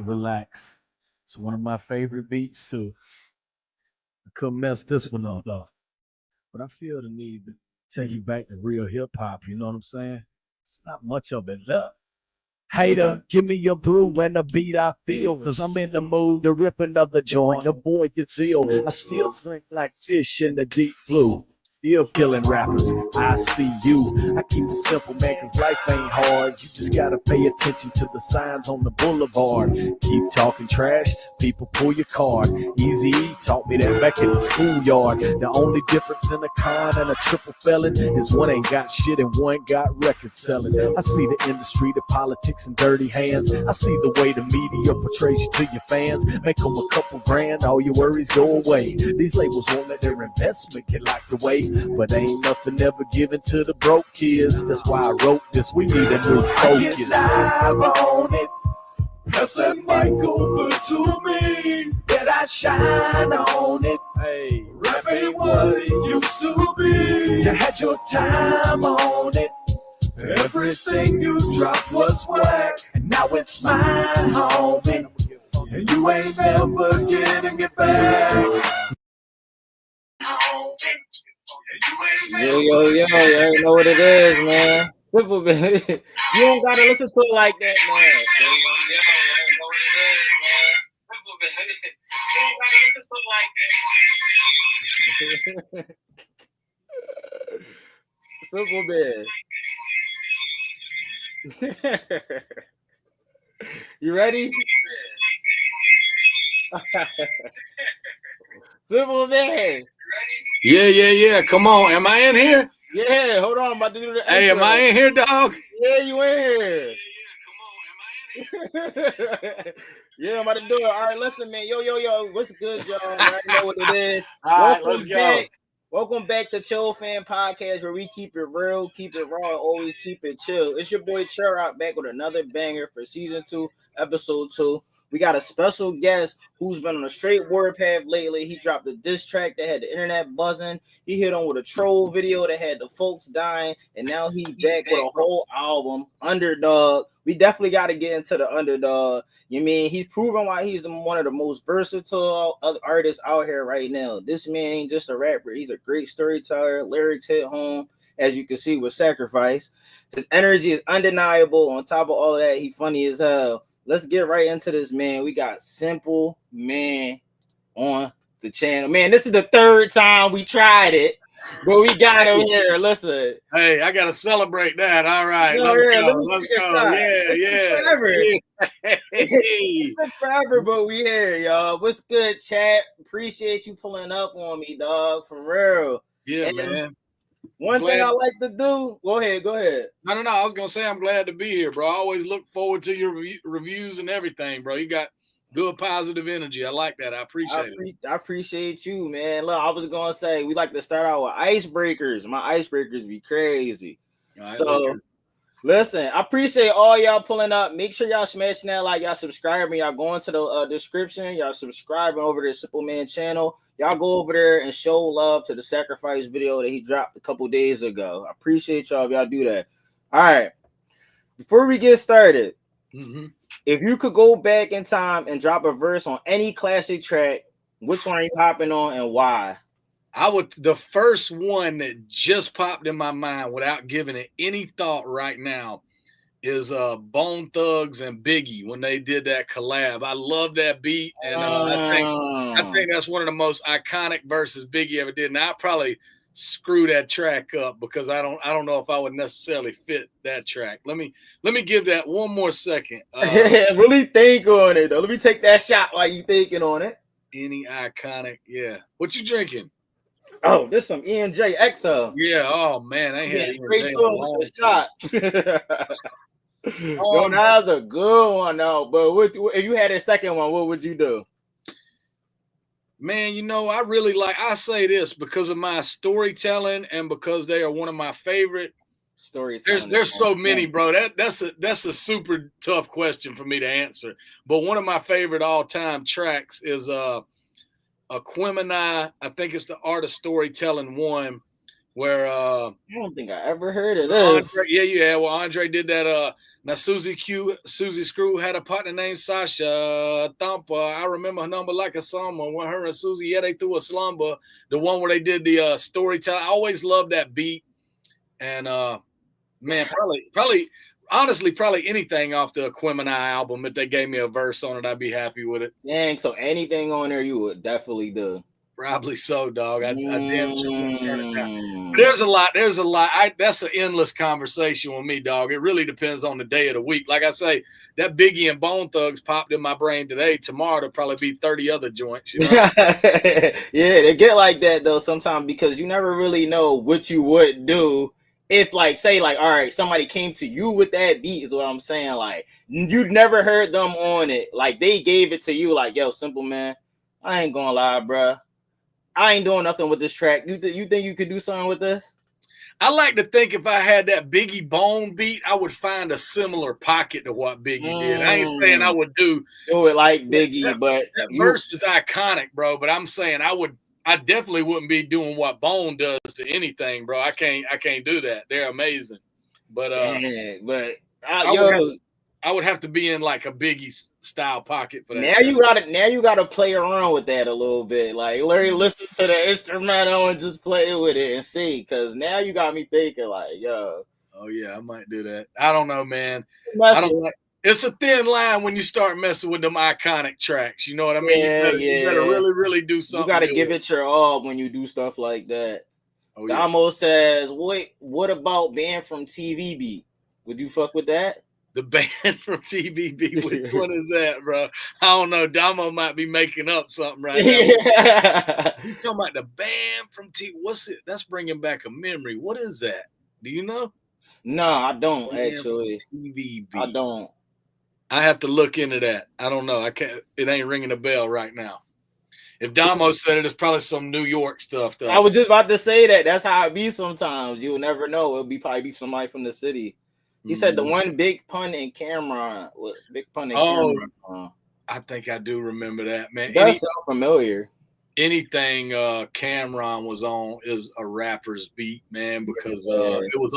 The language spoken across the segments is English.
relax. It's one of my favorite beats too. I couldn't mess this one up though. But I feel the need to take you back to real hip hop, you know what I'm saying? It's not much of it left. Hater, give me your brew and the beat I feel. Cause I'm in the mood to rip another joint. The boy gets ill. I still drink like fish in the deep blue. Still killing rappers. I see you. I keep it simple, man, cause life ain't hard. You just gotta pay attention to the signs on the boulevard. Keep talking trash, people pull your card. Easy E taught me that back in the schoolyard. The only difference in a con and a triple felon is one ain't got shit and one got record selling. I see the industry, the politics and dirty hands. I see the way the media portrays you to your fans. Make them a couple grand, all your worries go away. These labels won't let their investment get locked away. But ain't nothing ever given to the broke kids. That's why I wrote this. We need a new focus. I get live on it. Pass that mic over to me. That I shine on it. Hey, rap ain't what it used to be. You had your time on it. Everything you dropped was whack. And now it's mine, homie. And you ain't never getting it back. Yo, you already know what it is, man. Cymple Man. You don't gotta listen to it like that, man. Yo, you already know what it is, man. Cymple Man. You don't gotta listen to it like that. Cymple Man. You ready? Cymple Man. Yeah. Come on. Am I in here? Yeah, hold on. I'm about to do the intro. Hey, am I in here, dog? Yeah, you in here. Yeah. Come on. Am I in here? Yeah, I'm about to do it. All right, listen, man. Yo. What's good, y'all? I know what it is. All right, let's go. Welcome back to ChillFAM Podcast, where we keep it real, keep it raw, and always keep it chill. It's your boy Chillroc back with another banger for season 2, episode 2. We got a special guest who's been on a straight warpath lately. He dropped a diss track that had the internet buzzing. He hit on with a troll video that had the folks dying, and now he back with a whole album, Under Dawg. We definitely got to get into the Under Dawg. You mean he's proven why he's one of the most versatile artists out here right now. This man ain't just a rapper. He's a great storyteller. Lyrics hit home, as you can see with Sacrifice. His energy is undeniable. On top of all of that, he funny as hell. Let's get right into this, man. We got Cymple Man on the channel. Man, this is the third time we tried it, but we got him here. Listen. Hey, I got to celebrate that. All right. Let's go. Yeah. It took forever, but we here, y'all. What's good, chat? Appreciate you pulling up on me, dog. For real. Yeah, man. One thing I like to do. Go ahead. No. I was gonna say I'm glad to be here, bro. I always look forward to your reviews and everything, bro. You got good positive energy. I like that. I appreciate it. I appreciate you, man. Look, I was gonna say we like to start out with icebreakers. My icebreakers be crazy. Right, so listen, I appreciate all y'all pulling up. Make sure y'all smashing that like, y'all subscribing, y'all go into the description, y'all subscribing over to the Cymple Man channel. Y'all go over there and show love to the Sacrifice video that he dropped a couple days ago. I appreciate y'all if y'all do that. All right. Before we get started, if you could go back in time and drop a verse on any classic track, which one are you hopping on and why? The first one that just popped in my mind without giving it any thought right now is Bone Thugs and Biggie when they did that collab. I love that beat, and I think that's one of the most iconic verses Biggie ever did. Now I probably screw that track up because I don't know if I would necessarily fit that track. Let me give that one more second. Really think on it though. Let me take that shot while you thinking on it. Any iconic, yeah. What you drinking? Oh, this some E&J XO. Yeah. Oh man, I had straight to him with the shot. Yo, that's a good one though. But if you had a second one, what would you do? Man, I really I say this because of my storytelling and because they are one of my favorite storytelling. There's so many, bro. That's a super tough question for me to answer. But one of my favorite all-time tracks is Aquemini. I think it's the Art of Storytelling 1. where I don't think I ever heard of this. Andre, yeah. Well, Andre did that. Now Susie Screw had a partner named Sasha Thumper. I remember her number like a summer. When her and Susie, yeah, they threw a slumber. The one where they did the storytelling. I always loved that beat. And man, honestly, probably anything off the Aquemini album. If they gave me a verse on it, I'd be happy with it. Dang, so anything on there you would definitely do. Probably so, dog. I damn sure wouldn't turn it down. There's a lot. That's an endless conversation with me, dog. It really depends on the day of the week. Like I say, that Biggie and Bone Thugs popped in my brain today. Tomorrow there'll probably be 30 other joints. You know? Yeah, they get like that though sometimes because you never really know what you would do if, like, say, like, all right, somebody came to you with that beat is what I'm saying. Like, you'd never heard them on it. Like, they gave it to you like, yo, Cymple Man, I ain't gonna lie, bruh. I ain't doing nothing with this track. You think you could do something with this? I like to think if I had that Biggie Bone beat, I would find a similar pocket to what Biggie did. I ain't saying I would do it like Biggie, but that verse is iconic, bro. But I'm saying I definitely wouldn't be doing what Bone does to anything, bro. I can't do that. They're amazing. But I would have to be in like a Biggie style pocket for that. Now you gotta play around with that a little bit. Like, Larry, listen to the instrumental and just play with it and see. Because now you got me thinking, like, yo. Oh yeah, I might do that. I don't know, man. It's a thin line when you start messing with them iconic tracks. You know what I mean? You better really, really do something. You gotta give it your all when you do stuff like that. Oh, yeah. Damo says, what about Band from TVB? Would you fuck with that? The Band from TVB, which one is that, bro? I don't know. Damo might be making up something right now. Is he talking about the Band from What's it? That's bringing back a memory. What is that? Do you know? No, I don't actually. TVB. I don't. I have to look into that. I don't know. I can't. It ain't ringing a bell right now. If Damo said it, it's probably some New York stuff, though. I was just about to say that. That's how it be sometimes. You'll never know. It'll probably be somebody from the city. He said the one Big Pun and Cameron. Big Pun and Cameron. I think I do remember that, man. That sounds familiar. Anything Cameron was on is a rapper's beat, man, because it was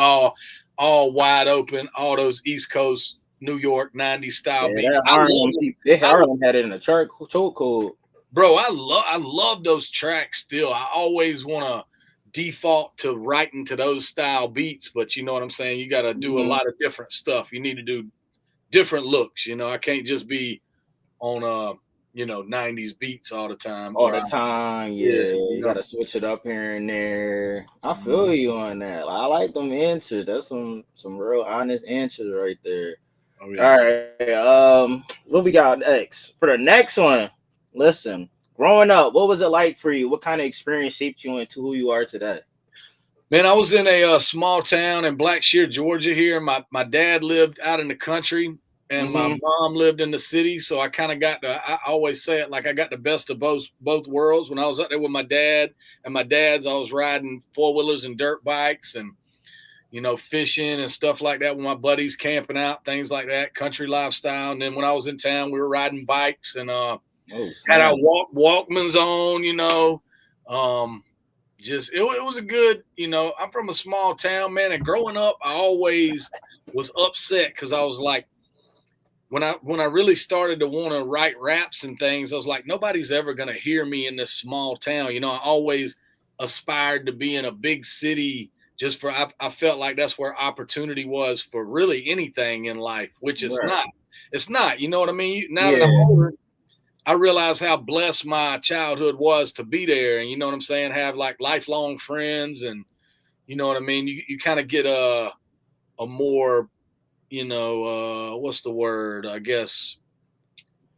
all wide open, all those East Coast New York 90s style beats. Harlem had it in a chart code. Bro, I love those tracks still. I always want to default to writing to those style beats, but you know what I'm saying? You got to do a lot of different stuff. You need to do different looks. You know, I can't just be on 90s beats all the time. Yeah. You got to switch it up here and there. I feel you on that. I like them answers. That's some real honest answers right there. Oh, yeah. All right. What we got next? For the next one, listen. Growing up, what was it like for you? What kind of experience shaped you into who you are today? Man, I was in a small town in Blackshear, Georgia here. My dad lived out in the country, and my mom lived in the city. So I kind of I always say it like I got the best of both worlds. When I was up there with my dad and my dad's, I was riding four-wheelers and dirt bikes and, fishing and stuff like that with my buddies, camping out, things like that, country lifestyle. And then when I was in town, we were riding bikes and had our Walkmans on, it was a good, I'm from a small town, man. And growing up, I always was upset because I was like, when I really started to want to write raps and things, I was like, nobody's ever going to hear me in this small town. I always aspired to be in a big city just for, I felt like that's where opportunity was for really anything in life, which is not. It's not, you know what I mean? Now that I'm older, I realize how blessed my childhood was to be there. And you know what I'm saying? Have like lifelong friends and you know what I mean? You kind of get a more, what's the word? I guess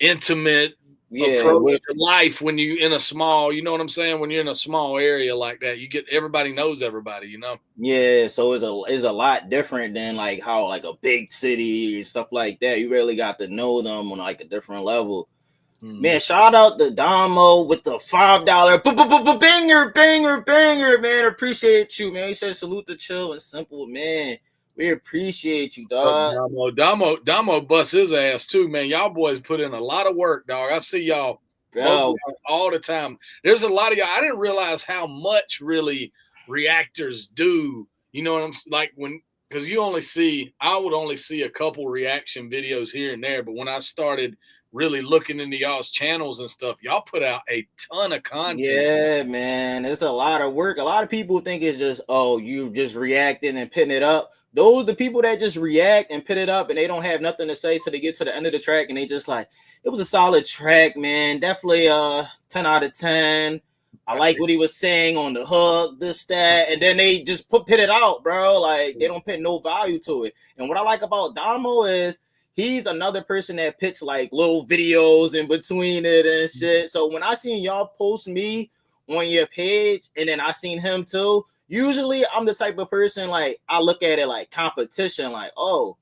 intimate approach to life when you in a small, you know what I'm saying? When you're in a small area like that, everybody knows everybody, Yeah, so it's a lot different than like how like a big city and stuff like that. You really got to know them on like a different level. Man, shout out to Damo with the $5 banger, man. Appreciate you, man. He said salute to Chill and Cymple Man. We appreciate you, dog. Damo bust his ass too, man. Y'all boys put in a lot of work, dog. I see y'all all the time. There's a lot of y'all. I didn't realize how much really reactors do. You know what I'm like when because I would only see a couple reaction videos here and there, but when I started really looking into y'all's channels and stuff, y'all put out a ton of content. Yeah, man, it's a lot of work. A lot of people think it's just, oh, you just reacting and pitting it up. Those the people that just react and pit it up and they don't have nothing to say till they get to the end of the track and they just like, it was a solid track, man. Definitely 10 out of 10. I like what he was saying on the hook, this, that, and then they just pit it out, bro. Like they don't put no value to it. And what I like about Damo is he's another person that picks like little videos in between it and shit. So when I seen y'all post me on your page and then I seen him too, usually I'm the type of person like I look at it like competition, like, oh,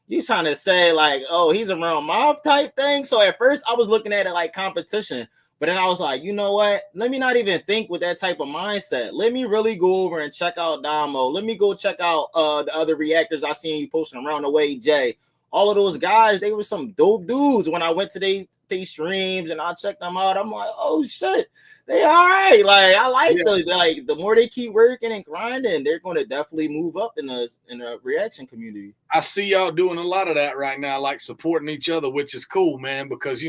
you trying to say like, oh, he's around mob type thing. So at first I was looking at it like competition. But then I was like, you know what? Let me not even think with that type of mindset. Let me really go over and check out Damo. Let me go check out the other reactors I seen you posting around the way, Jay. All of those guys, they were some dope dudes. When I went to they streams and I checked them out, I'm like, oh shit, they all right. Like I like the more they keep working and grinding, they're going to definitely move up in the reaction community. I see y'all doing a lot of that right now, like supporting each other, which is cool, man. Because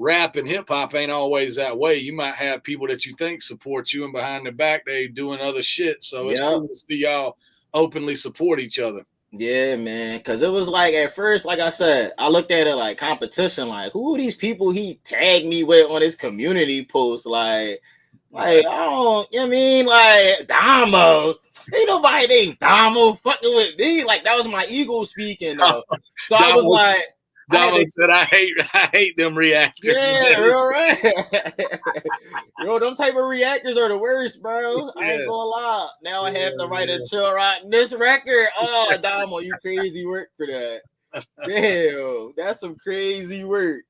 rap and hip hop ain't always that way. You might have people that you think support you, and behind the back they doing other shit. So it's cool to see y'all openly support each other. Yeah, man, because it was like at first, like I said, I looked at it like competition. Like, who are these people he tagged me with on his community post? Like I don't, you know what I mean? Like, Damo, ain't nobody named Damo fucking with me. Like, that was my ego speaking, though. So I was like, Damo said, I hate them reactors. Yeah, real right. Yo, them type of reactors are the worst, bro. I ain't gonna lie. Now I have to write a Chillroc this record. Oh, Damo, you crazy work for that. Damn, that's some crazy work.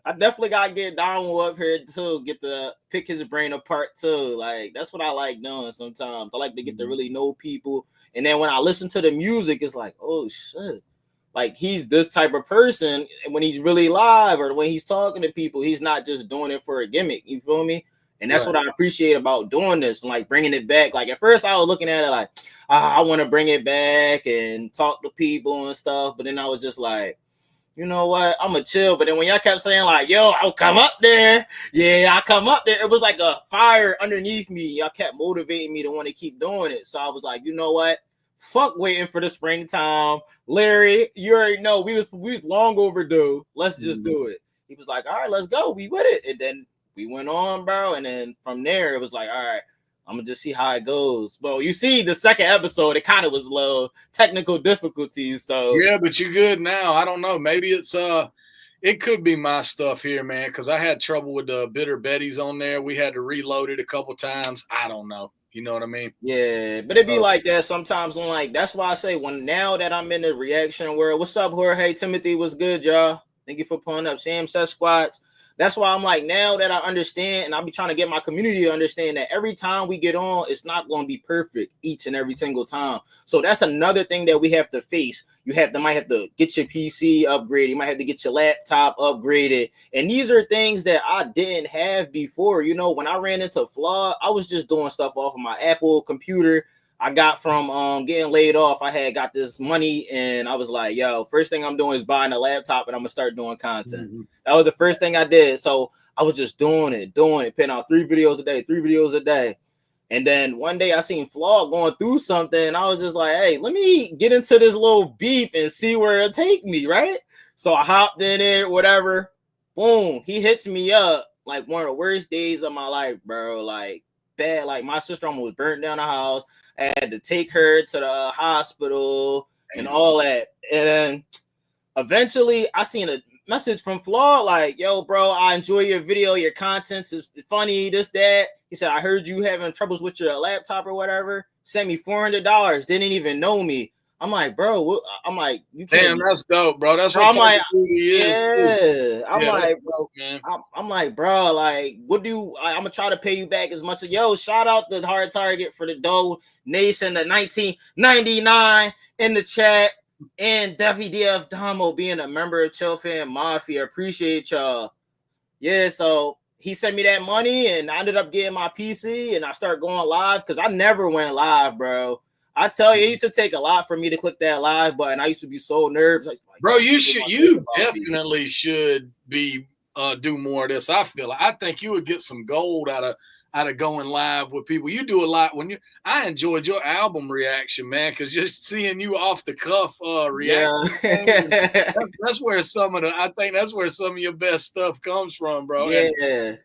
I definitely gotta get Damo up here too. Get to pick his brain apart too. Like that's what I like doing sometimes. I like to get to really know people. And then when I listen to the music, it's like, oh shit. Like he's this type of person when he's really live or when he's talking to people, he's not just doing it for a gimmick. You feel me? And that's what I appreciate about doing this and like bringing it back. Like at first I was looking at it like, I want to bring it back and talk to people and stuff. But then I was just like, you know what? I'm going to chill. But then when y'all kept saying like, yo, I'll come up there. Yeah, I'll come up there. It was like a fire underneath me. Y'all kept motivating me to want to keep doing it. So I was like, you know what? Fuck waiting for the springtime. Larry, you already know we was long overdue. Let's just do it. He was like, all right, let's go. We with it. And then we went on, bro. And then from there, it was like, all right, I'm going to just see how it goes. Well, you see the second episode, it kind of was a little technical difficulties. So yeah, but you're good now. I don't know. Maybe it's it could be my stuff here, man, because I had trouble with the Bitter Betty's on there. We had to reload it a couple times. I don't know. You know what I mean? Yeah, but it be like that sometimes. When like that's why I say when now that I'm in the reaction world. What's up, Jorge? Timothy, what's good, y'all? Thank you for pulling up. Sam Sasquatch. That's why I'm like, now that I understand, and I'll be trying to get my community to understand that every time we get on, it's not going to be perfect each and every single time. So that's another thing that we have to face. You might have to get your PC upgraded. You might have to get your laptop upgraded. And these are things that I didn't have before. You know, when I ran into Flaw, I was just doing stuff off of my Apple computer. I got from getting laid off. I had got this money and I was like, yo, first thing I'm doing is buying a laptop and I'm gonna start doing content. That was the first thing I did. So I was just doing it, putting out 3 videos a day. And then one day I seen Flaw going through something and I was just like, hey, let me get into this little beef and see where it'll take me, right? So I hopped in it, whatever. Boom, he hits me up like one of the worst days of my life, bro. Like bad, like my sister almost burnt down the house. I had to take her to the hospital and all that. And then eventually I seen a message from Flaw like, yo, bro, I enjoy your video. Your content is funny, this, that. He said, I heard you having troubles with your laptop or whatever. Sent me $400. Didn't even know me. I'm like, bro, what? I'm like, you can't. Damn, that's dope, bro. That's what I'm like, he is. Yeah. I'm like, dope, man. I'm like, bro, like, what do I'm gonna try to pay you back as much as shout out the Hard Target for the Doe Nation, the 1999 in the chat, and Duffy DF Damo being a member of ChillFAM Mafia. Appreciate y'all. Yeah, so he sent me that money, and I ended up getting my PC, and I started going live because I never went live, bro. I tell you, it used to take a lot for me to click that live button. I used to be so nervous. Like, bro, you definitely should be do more of this. I think you would get some gold out of going live with people. You do a lot I enjoyed your album reaction, man, because just seeing you off the cuff react. Yeah. that's where some of your best stuff comes from, bro. Yeah.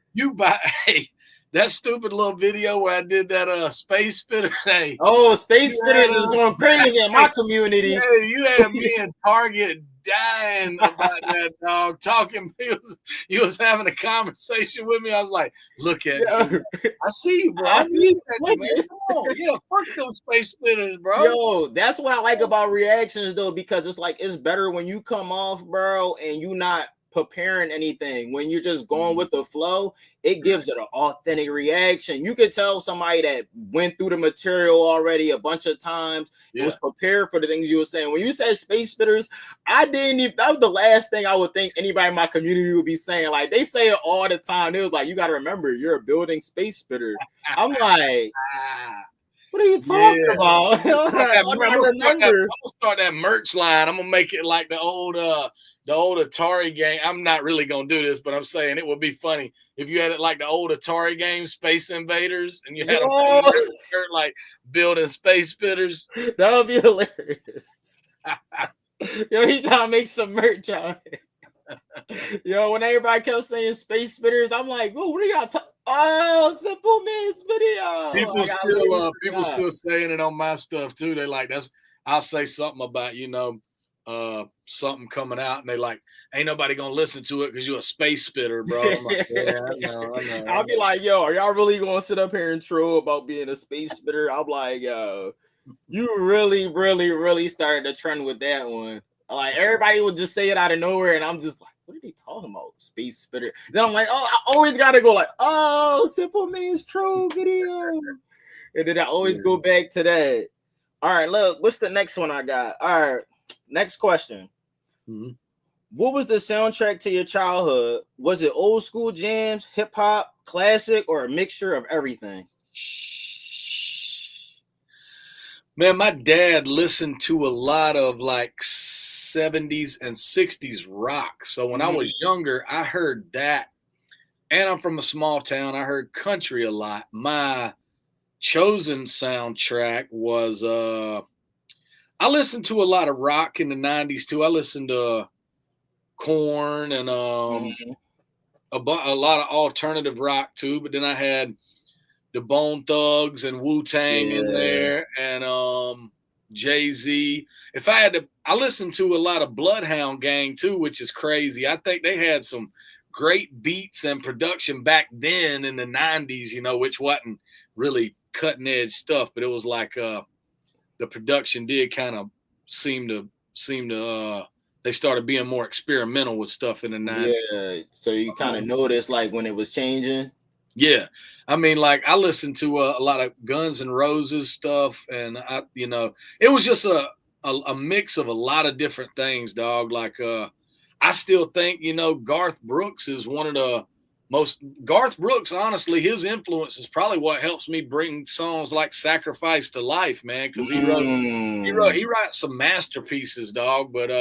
And that stupid little video where I did that space spitter. Hey. Oh, space spitters is going crazy in my community. Yeah, you had me in Target dying about that, dog. Talking, you was having a conversation with me. I was like, look at me. I see you, bro. I see you, man. Come on. Yeah, fuck those space spitters, bro. Yo, that's what I like about reactions, though, because it's like, it's better when you come off, bro, and you not preparing anything. When you're just going with the flow, it gives it an authentic reaction. You could tell somebody that went through the material already a bunch of times and was prepared for the things you were saying. When you said space spitters, that was the last thing I would think anybody in my community would be saying. Like, they say it all the time. It was like, you got to remember, you're a building space spitter. I'm like, what are you talking about? I'm gonna start that merch line. I'm gonna make it like the old Atari game. I'm not really gonna do this, but I'm saying it would be funny if you had it like the old Atari game, Space Invaders, and you had a shirt like building space spitters. That would be hilarious. Yo, he trying to make some merch out. Yo, when everybody kept saying space spitters, I'm like, "Whoa, what are y'all talking?" Oh, Cymple Man's video. People still saying it on my stuff too. They like I'll say something about something coming out, and they like, ain't nobody gonna listen to it because you're a space spitter, bro. I'm like, yeah, I know. I'll be like, yo, are y'all really gonna sit up here and troll about being a space spitter? I'm like, yo, you really, really, really started the trend with that one. Like, everybody would just say it out of nowhere, and I'm just like, what are they talking about? Space spitter. Then I'm like, oh, I always gotta go like, oh, Cymple Man's troll video. And then I always go back to that. All right, look, what's the next one I got? All right, next question. Mm-hmm. What was the soundtrack to your childhood? Was it old school jams, hip hop, classic, or a mixture of everything? Man, my dad listened to a lot of like 70s and 60s rock. So when I was younger, I heard that. And I'm from a small town. I heard country a lot. My chosen soundtrack was I listened to a lot of rock in the 90s too. I listened to Korn and a lot of alternative rock too. But then I had the Bone Thugs and Wu-Tang in there, and Jay-Z. I listened to a lot of Bloodhound Gang too, which is crazy. I think they had some great beats and production back then in the 90s, which wasn't really cutting edge stuff, but it was like the production did kind of seem to they started being more experimental with stuff in the 90s. Yeah, so you kind of noticed like when it was changing. Yeah, I mean, like I listened to a lot of Guns N' Roses stuff, and it was just a mix of a lot of different things, dog. Like I still think Garth Brooks is one of the most. Garth Brooks, honestly, his influence is probably what helps me bring songs like "Sacrifice to Life," man, because he writes some masterpieces, dog. But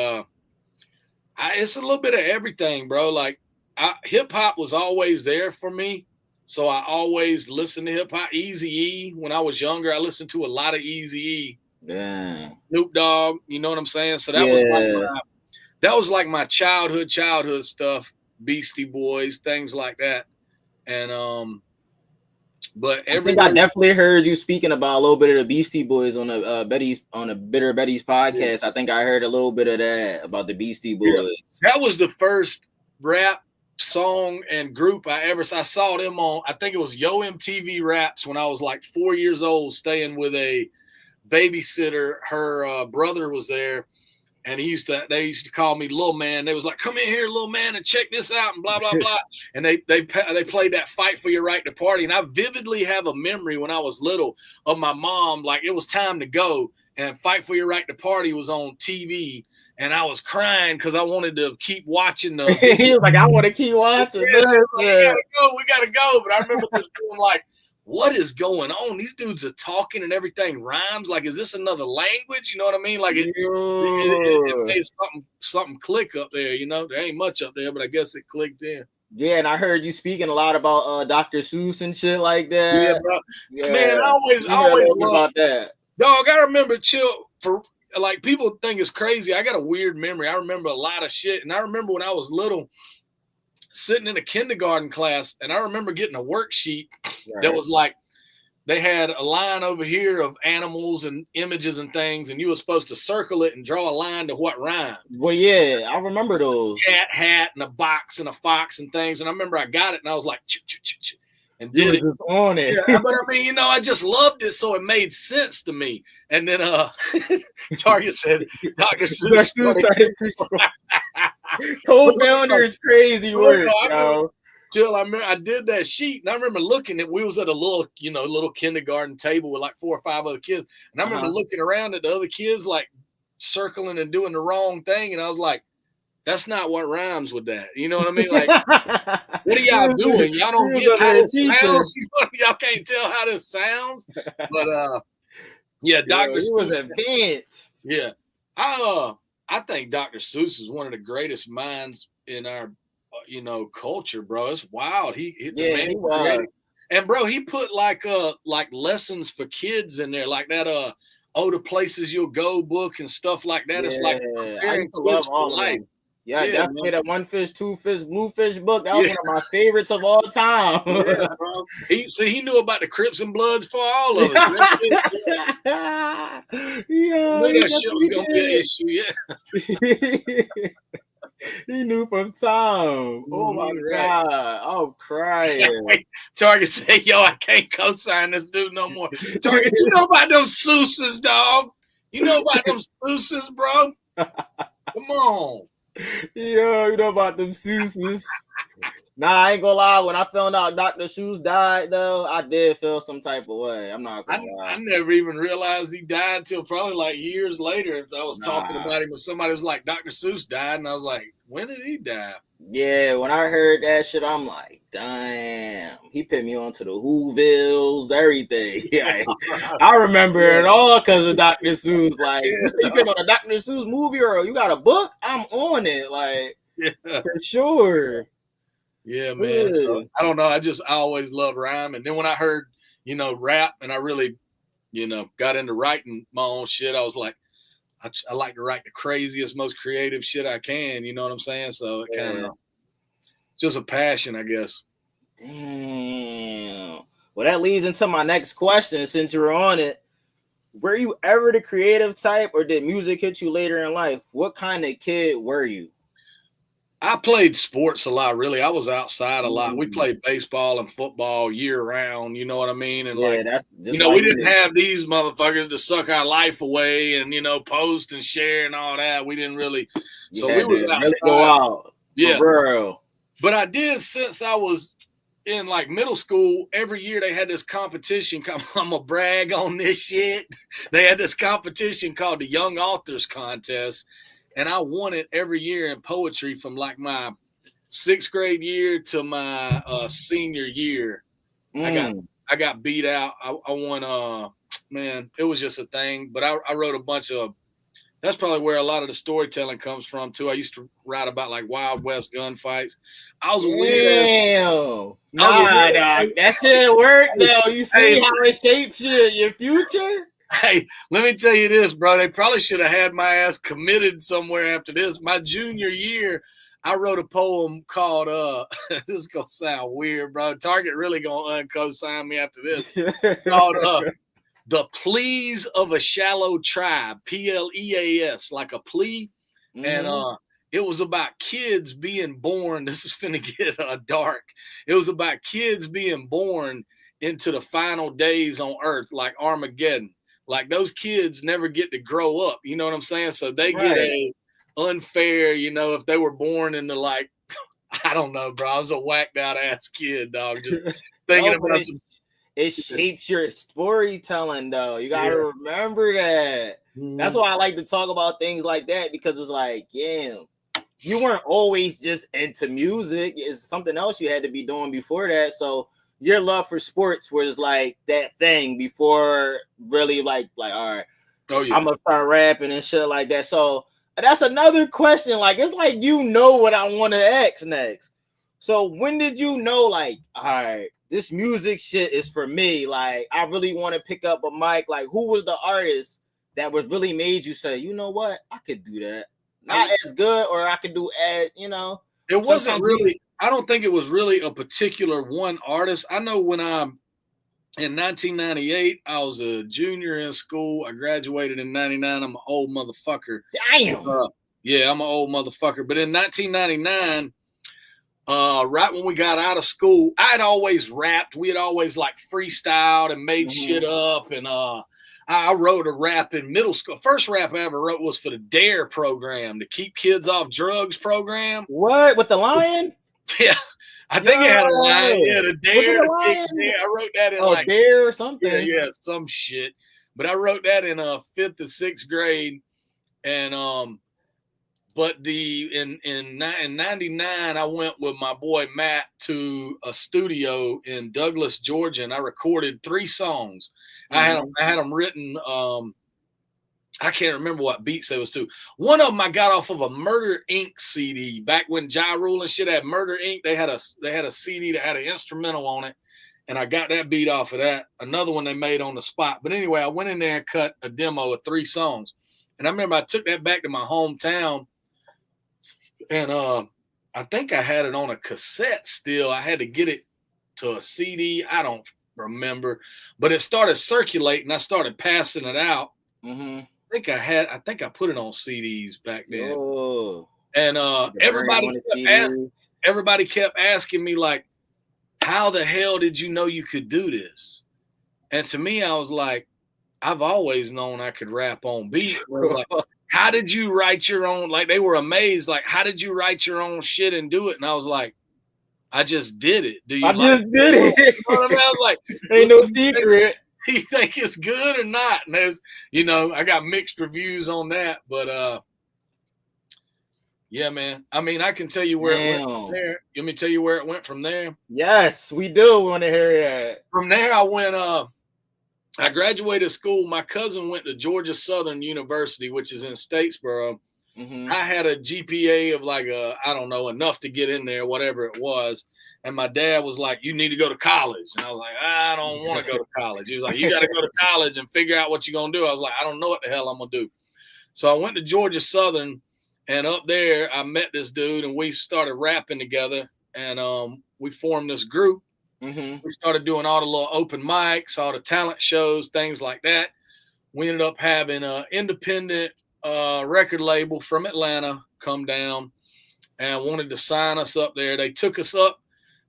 it's a little bit of everything, bro. Like hip hop was always there for me. So I always listened to hip hop. Eazy-E. When I was younger, I listened to a lot of Eazy-E. Yeah. Snoop Dogg. You know what I'm saying? So that was like my childhood stuff. Beastie Boys, things like that. And but I think I definitely heard you speaking about a little bit of the Beastie Boys on the Bitter Betty's podcast. I think I heard a little bit of that about the Beastie Boys. Yeah. That was the first rap song and group I saw them on. I think it was Yo MTV Raps when I was like 4 years old, staying with a babysitter. Her brother was there, and they used to call me Little Man. They was like, "Come in here, Little Man, and check this out," and blah blah blah. And they played that "Fight for Your Right to Party." And I vividly have a memory when I was little of my mom, like it was time to go, and "Fight for Your Right to Party" was on TV. and I was crying because I wanted to keep watching the. He was like, I want to keep watching. Yeah, we gotta go. But I remember this being like, what is going on? These dudes are talking and everything rhymes. Like, is this another language? You know what I mean? Like it made something click up there. You know, there ain't much up there, but I guess it clicked in. Yeah, and I heard you speaking a lot about Dr. Seuss and shit like that. Yeah, bro. Yeah. Man, I always love about that. Dog, I remember for like people think it's crazy. I got a weird memory. I remember a lot of shit, and I remember when I was little, sitting in a kindergarten class, and I remember getting a worksheet that was like, they had a line over here of animals and images and things, and you were supposed to circle it and draw a line to what rhymed. Well, yeah, I remember those. Cat, hat, and a box and a fox and things. And I remember I got it, and I was like, and did it on it. Yeah, but I mean, you know, I just loved it, so it made sense to me. And then Target said, Dr. Seuss. Co-founder is crazy work, yo. Chill, I did that sheet, and I remember looking at, we was at a little kindergarten table with like 4 or 5 other kids, and I remember looking around at the other kids like circling and doing the wrong thing, and I was like, that's not what rhymes with that. You know what I mean? Like, what are y'all doing? Y'all don't get how this sounds. Y'all can't tell how this sounds. But yeah, Dr. Seuss was advanced. Yeah, I think Dr. Seuss is one of the greatest minds in our culture, bro. It's wild. He was. And bro, he put like lessons for kids in there, like that the places you'll go book and stuff like that. Yeah, it's like preparing kids for life. Yeah, definitely that One Fish, Two Fish, Blue Fish book. That was one of my favorites of all time. Yeah, bro. He knew about the Crips and Bloods for all of us. Yeah, that shit was gonna be an issue. Yeah. He knew from time. Oh my God. I'm crying. Target said, yo, I can't co-sign this dude no more. Target, you know about them Seuss's, dog? You know about them Seuss's, bro? Come on. Yo, you know about them Seuss's. Nah, I ain't gonna lie. When I found out Dr. Seuss died, though, I did feel some type of way. I'm not gonna lie. I never even realized he died until probably like years later. I was talking about him, and somebody was like, Dr. Seuss died, and I was like, when did he die? Yeah, when I heard that shit, I'm like, damn. He put me onto the Whovilles, everything. Yeah, I remember it all because of Dr. Seuss. Like, you put on a Dr. Seuss movie or you got a book, I'm on it. Like, for sure. Yeah, man. So, I don't know. I always loved rhyme. And then when I heard, rap, and I really, got into writing my own shit, I was like, I like to write the craziest, most creative shit I can. You know what I'm saying? So it kind of just a passion, I guess. Damn. Well, that leads into my next question. Since you were on it, were you ever the creative type, or did music hit you later in life? What kind of kid were you? I played sports a lot, really. I was outside a lot. We played baseball and football year round, you know what I mean? And we didn't have these motherfuckers to suck our life away and, post and share and all that. We didn't really. So we was outside. Really go out. Yeah. Bro. But I did, since I was in like middle school, every year they had this competition. I'm going to brag on this shit. They had this competition called the Young Authors Contest. And I won it every year in poetry from like my 6th grade year to my senior year. I got beat out. I won. Man, it was just a thing. But I wrote a bunch of. That's probably where a lot of the storytelling comes from too. I used to write about like Wild West gunfights. I was a weird. Dog. That shit worked though. You see how it shapes your future. Hey, let me tell you this, bro. They probably should have had my ass committed somewhere after this. My junior year, I wrote a poem called this is gonna sound weird, bro. Target really gonna co-sign me after this. Called The Pleas of a Shallow Tribe, Pleas, like a plea. Mm-hmm. And it was about kids being born. This is finna get dark. It was about kids being born into the final days on Earth, like Armageddon. Like those kids never get to grow up, you know what I'm saying? So they get a unfair, if they were born into like, I don't know, bro. I was a whacked out ass kid, dog. Just thinking about it shapes your storytelling though. You gotta remember that. That's why I like to talk about things like that, because it's like, yeah, you weren't always just into music. It's something else you had to be doing before that. So your love for sports was like that thing before really like all right, I'm gonna start rapping and shit like that. So that's another question. Like, it's like, you know what I want to ask next. So when did you know, like, all right, this music shit is for me? Like, I really want to pick up a mic. Like, who was the artist that was really made you say, you know what, I could do that? Not as good, or I could do as, you know. It wasn't really, I don't think it was really a particular one artist. I know when in 1998, I was a junior in school. I graduated in 99. I'm an old motherfucker. Damn. Yeah, I'm an old motherfucker. But in 1999, right when we got out of school, I had always rapped. We had always like freestyled and made shit up. And I wrote a rap in middle school. First rap I ever wrote was for the DARE program, the Keep Kids Off Drugs program. What? With the lion? Yeah. I think it had a line. Yeah, the DARE. I wrote that in like DARE or something. Yeah, some shit. But I wrote that in 5th or 6th grade. And but in 99, I went with my boy Matt to a studio in Douglas, Georgia, and I recorded 3 songs. I had them written. I can't remember what beats they was to. One of them I got off of a Murder Inc. CD. Back when Ja Rule and shit had Murder Inc., they had a CD that had an instrumental on it, and I got that beat off of that. Another one they made on the spot. But anyway, I went in there and cut a demo of 3 songs. And I remember I took that back to my hometown, and I think I had it on a cassette still. I had to get it to a CD. I don't remember, but it started circulating. I started passing it out. I think I put it on CDs back then. Oh. And everybody kept asking me, like, how the hell did you know you could do this? And to me, I was like, I've always known I could rap on beat. Like, how did you write your own? Like, they were amazed. Like, how did you write your own shit and do it? And I was like, I just did it. Do you? I just did it. You know what I mean? I was like, ain't no secret. You think it's good or not? And there's, you know, I got mixed reviews on that, but yeah, man. I mean, I can tell you where it went from there. You want me to tell you where it went from there? Yes, we do want to hear that. From there, I went. I graduated school. My cousin went to Georgia Southern University, which is in Statesboro. I had a GPA of like I don't know, enough to get in there, whatever it was. And my dad was like, you need to go to college. And I was like, I don't want to go to college. He was like, you got to go to college and figure out what you're going to do. I was like, I don't know what the hell I'm going to do. So I went to Georgia Southern, and up there I met this dude, and we started rapping together, and we formed this group. We started doing all the little open mics, all the talent shows, things like that. We ended up having an independent record label from Atlanta come down and wanted to sign us up there. They took us up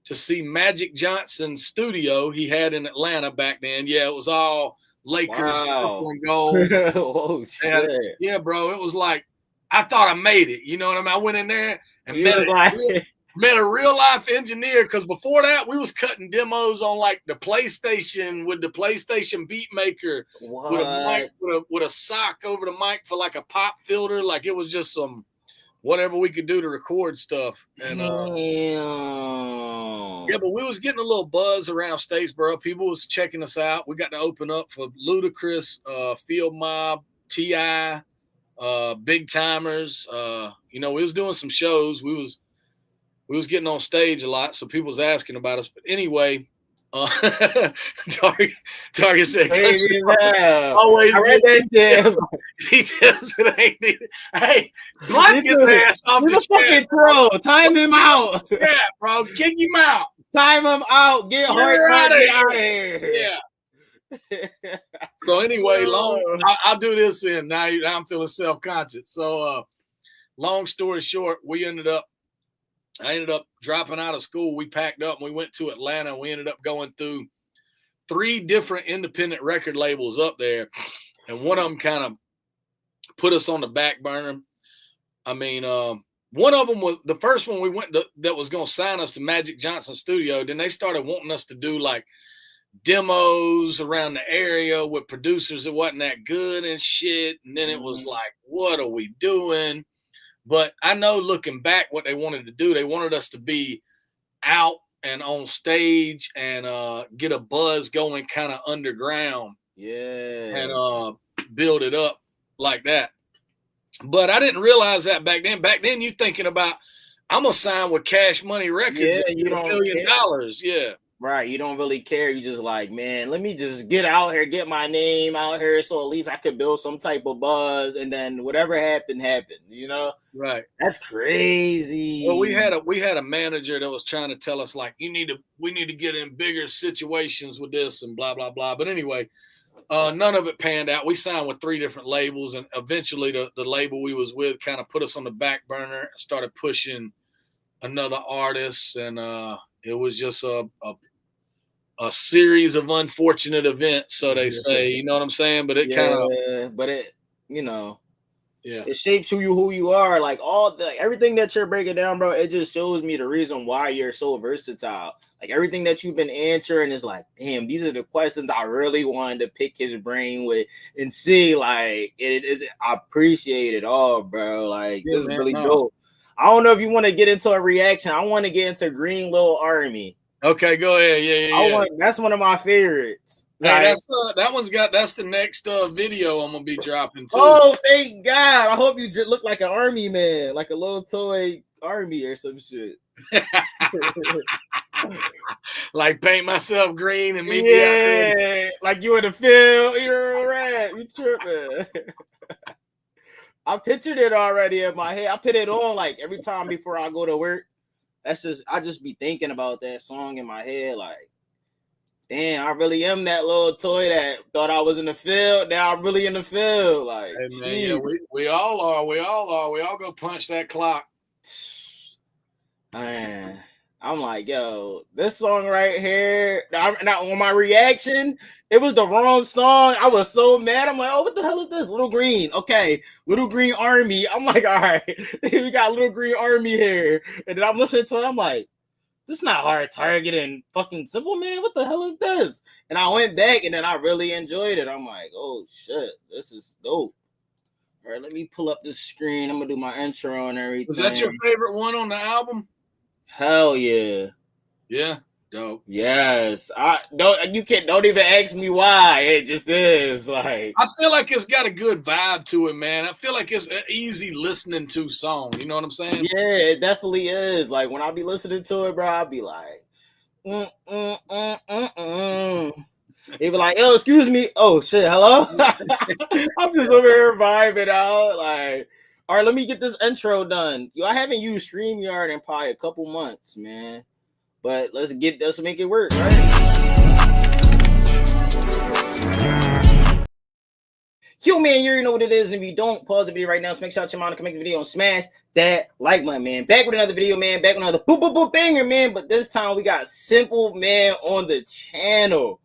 to see Magic Johnson's studio he had in Atlanta back then. Yeah, it was all Lakers, purple and gold. Oh, shit. And, yeah, bro, it was like, I thought I made it. You know what I mean? I went in there and met a real life engineer, because before that we was cutting demos on like the PlayStation with the PlayStation beat maker with a mic, with a sock over the mic for like a pop filter. Like, it was just some whatever we could do to record stuff. And yeah, but we was getting a little buzz around Statesboro. People was checking us out. We got to open up for Ludacris, Field Mob, T.I., Big Timers. You know, we was doing some shows. We was getting on stage a lot, so people was asking about us. But anyway, Target said, always I read that shit. Details that ain't needed. Hey, block his ass off the fucking throw. Time him out. Yeah, bro, kick him out. Time him out. Get hard out of here. Yeah. So anyway, I'll do this in. Now I'm feeling self-conscious. So long story short, I ended up dropping out of school. We packed up and we went to Atlanta. We ended up going through 3 different independent record labels up there. And one of them kind of put us on the back burner. I mean, one of them was the first one we went that was going to sign us to Magic Johnson Studio. Then they started wanting us to do like demos around the area with producers that wasn't that good and shit. And then it was like, what are we doing? But I know looking back what they wanted to do, they wanted us to be out and on stage and get a buzz going kind of underground. Yeah. And build it up like that. But I didn't realize that back then. Back then you thinking about, I'm going to sign with Cash Money Records. Yeah, you don't $1 million. Yeah. Right. You don't really care. You just like, man, let me just get out here, get my name out here so at least I could build some type of buzz, and then whatever happened, you know? Right. That's crazy. Well, we had a manager that was trying to tell us like, we need to get in bigger situations with this and blah, blah, blah. But anyway, none of it panned out. We signed with 3 different labels, and eventually the label we was with kind of put us on the back burner and started pushing another artist. And it was just a series of unfortunate events, so they say, you know what I'm saying? But it it shapes who you are. Like everything that you're breaking down, bro, it just shows me the reason why you're so versatile. Like everything that you've been answering is like, damn, these are the questions I really wanted to pick his brain with and see. Like it is, I appreciate it all, bro. Like this is really dope. I don't know if you want to get into a reaction. I want to get into Green Little Army. Okay, go ahead. Yeah. That's one of my favorites. Hey, that's the next video I'm gonna be dropping too. Oh, thank God! I hope you look like an army man, like a little toy army or some shit. Like paint myself green and meet me out there. Like you in the field. You're a rat. You tripping? I pictured it already in my head. I put it on like every time before I go to work. I just be thinking about that song in my head, like, damn, I really am that little toy that thought I was in the field. Now I'm really in the field. Like, hey, man, yeah, we all are. We all go punch that clock. Man, I'm like, yo, this song right here. Now on my reaction, it was the wrong song. I was so mad. I'm like, oh, what the hell is this? Little Green. Okay, Little Green Army. I'm like, all right, we got Little Green Army here. And then I'm listening to it. I'm like, this is not Hard Target and fucking Cymple Man. What the hell is this? And I went back and then I really enjoyed it. I'm like, oh shit, this is dope. All right, let me pull up this screen. I'm gonna do my intro and everything. Was that your favorite one on the album? Hell yeah. Yeah, dope. Yes. Don't even ask me why. It just is. Like, I feel like it's got a good vibe to it, man. I feel like it's an easy listening to song. You know what I'm saying? Yeah, it definitely is. Like when I be listening to it, bro, I'll be like, They be like, oh, excuse me. Oh shit, hello. I'm just over here vibing out. Like, all right, let me get this intro done. I haven't used StreamYard in probably a couple months, man. But let's make it work, right? Yo, man, you already know what it is. And if you don't, pause the video right now. Smash out your mind, make the video, and smash that like button, man. Back with another video, man. Back with another boop, boop, boop, banger, man. But this time we got Cymple Man on the channel.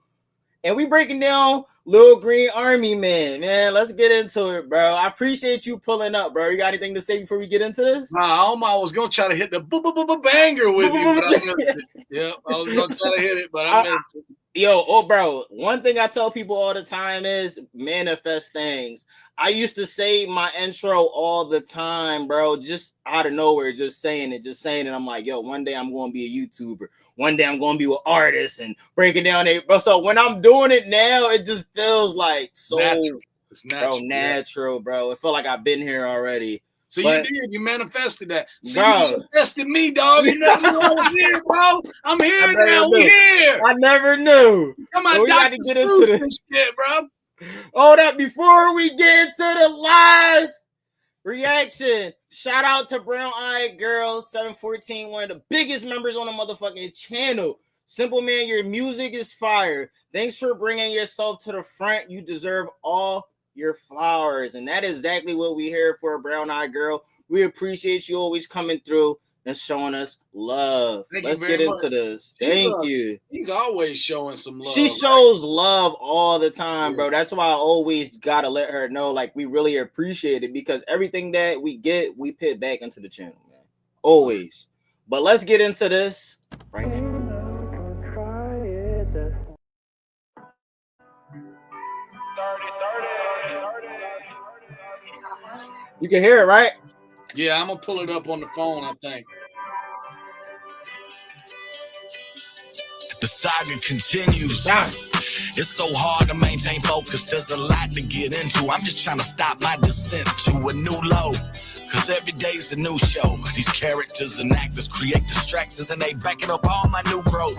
And we breaking down Little Green Army, man. Let's get into it, bro. I appreciate you pulling up, bro. You got anything to say before we get into this? Nah, I was going to try to hit the banger with you, but I missed it. Yeah, I was going to try to hit it, but I missed it. Yo, bro, one thing I tell people all the time is manifest things. I used to say my intro all the time, bro, just out of nowhere, just saying it. I'm like, yo, one day I'm going to be a YouTuber. One day I'm going to be with artists and breaking down it. Bro, so when I'm doing it now, it just feels like so natural. It's natural, natural, bro. It felt like I've been here already. So you manifested that. See, you manifested me, dog. You never knew I was here, bro. I'm here now. We here. I never knew. Come on, Dr. Seuss and shit, bro. Hold up, before we get into the live reaction, shout out to Brown Eyed Girl 714, one of the biggest members on the motherfucking channel. Cymple Man, your music is fire. Thanks for bringing yourself to the front. You deserve all your flowers, and that is exactly what we here for, Brown Eyed Girl. We appreciate you always coming through and showing us love. Let's get into this. Thank you. He's always showing some love. She shows love all the time, bro. That's why I always gotta let her know, like, we really appreciate it, because everything that we get, we put back into the channel, man. Always. But let's get into this right now. You can hear it, right? Yeah, I'm gonna pull it up on the phone, I think. The saga continues. It's so hard to maintain focus. There's a lot to get into. I'm just trying to stop my descent to a new low. Cause every day's a new show. These characters and actors create distractions and they backing up all my new growth.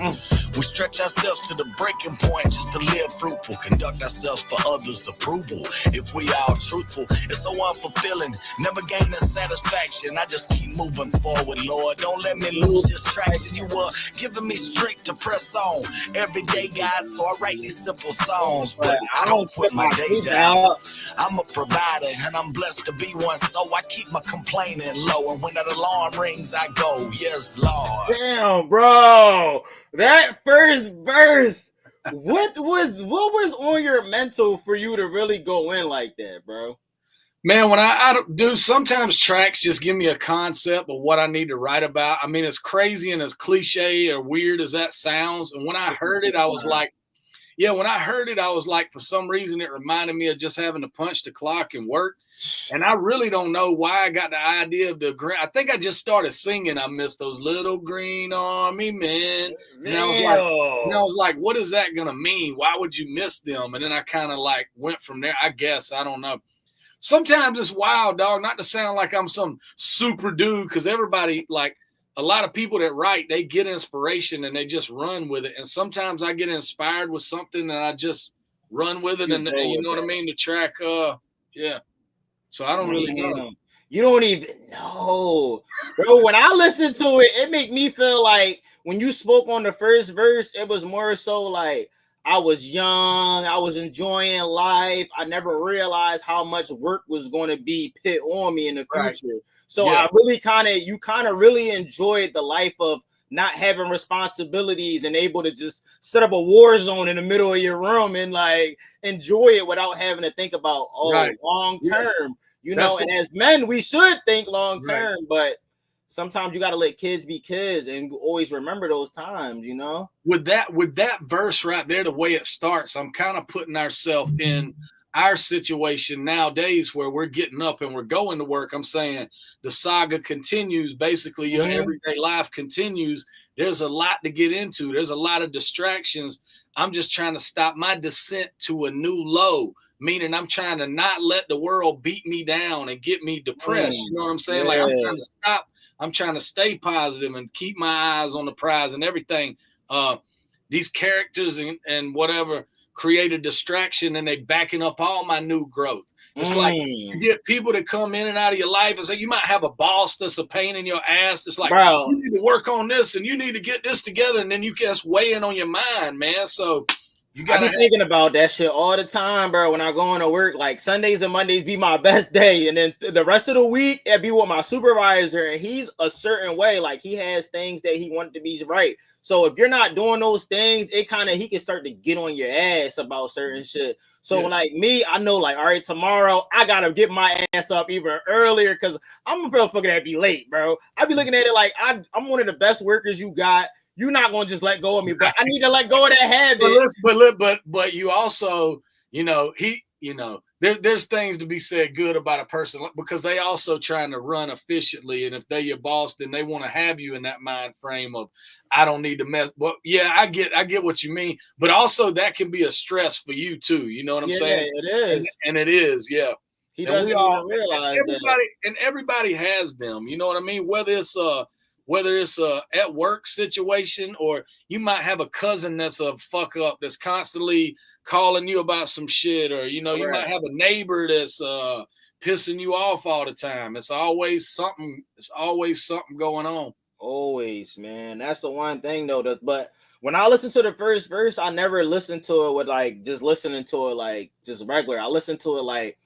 We stretch ourselves to the breaking point just to live fruitful. Conduct ourselves for others' approval. If we all truthful, it's so unfulfilling. Never gaining satisfaction. I just keep moving forward, Lord. Don't let me lose this traction. You were giving me strength to press on every day, guys. So I write these simple songs, but I don't quit my day job. I'm a provider and I'm blessed to be one. So I keep my complaining low, and when that alarm rings, I go, yes, Lord. Damn, bro, that first verse, what was on your mental for you to really go in like that, bro? Man, when I do, sometimes tracks just give me a concept of what I need to write about. I mean, as crazy and as cliche or weird as that sounds, and when I heard it, I was like, for some reason, it reminded me of just having to punch the clock and work. And I really don't know why I got the idea of the green. I think I just started singing. I miss those little green army men. And I was like, what is that going to mean? Why would you miss them? And then I kind of like went from there. I guess, I don't know. Sometimes it's wild, dog, not to sound like I'm some super dude, because everybody, like a lot of people that write, they get inspiration and they just run with it. And sometimes I get inspired with something and I just run with it. And you know what I mean? The track, yeah. So I don't really know. You don't even know. Bro, when I listen to it, it make me feel like when you spoke on the first verse, it was more so like I was young, I was enjoying life. I never realized how much work was going to be put on me in the future. Right. So I really you really enjoyed the life of not having responsibilities and able to just set up a war zone in the middle of your room and like enjoy it without having to think about long term. You know, and as men, we should think long term, but sometimes you got to let kids be kids and always remember those times, you know? With that verse right there, the way it starts, I'm kind of putting ourselves in our situation nowadays where we're getting up and we're going to work. I'm saying the saga continues. Basically, your everyday life continues. There's a lot to get into. There's a lot of distractions. I'm just trying to stop my descent to a new low. Meaning I'm trying to not let the world beat me down and get me depressed. You know what I'm saying? Like I'm trying to stop. I'm trying to stay positive and keep my eyes on the prize and everything. These characters and whatever create a distraction and they backing up all my new growth. It's like you get people that come in and out of your life and say, you might have a boss that's a pain in your ass. It's like, bro, you need to work on this and you need to get this together. And then you just weighing on your mind, man. So I be thinking about that shit all the time, bro. When I go into work, like Sundays and Mondays be my best day, and then the rest of the week it be with my supervisor, and he's a certain way. Like he has things that he wanted to be right. So if you're not doing those things, he can start to get on your ass about certain shit. So like me, I know like, all right, tomorrow I gotta get my ass up even earlier because I'm a motherfucker that be late, bro. I be looking at it like I'm one of the best workers you got. You're not gonna just let go of me, but I need to let go of that habit. But you also, there's things to be said good about a person because they also trying to run efficiently, and if they're your boss, then they want to have you in that mind frame of I don't need to mess. Well, yeah, I get what you mean, but also that can be a stress for you too. You know what I'm saying? It is, and it is, yeah. He doesn't even realize everybody has them. You know what I mean? Whether it's a at work situation or you might have a cousin that's a fuck up that's constantly calling you about some shit, or you might have a neighbor that's pissing you off all the time. It's always something going on. Always, man. That's the one thing though. But when I listen to the first verse, I never listen to it with like just listening to it like just regular. I listen to it like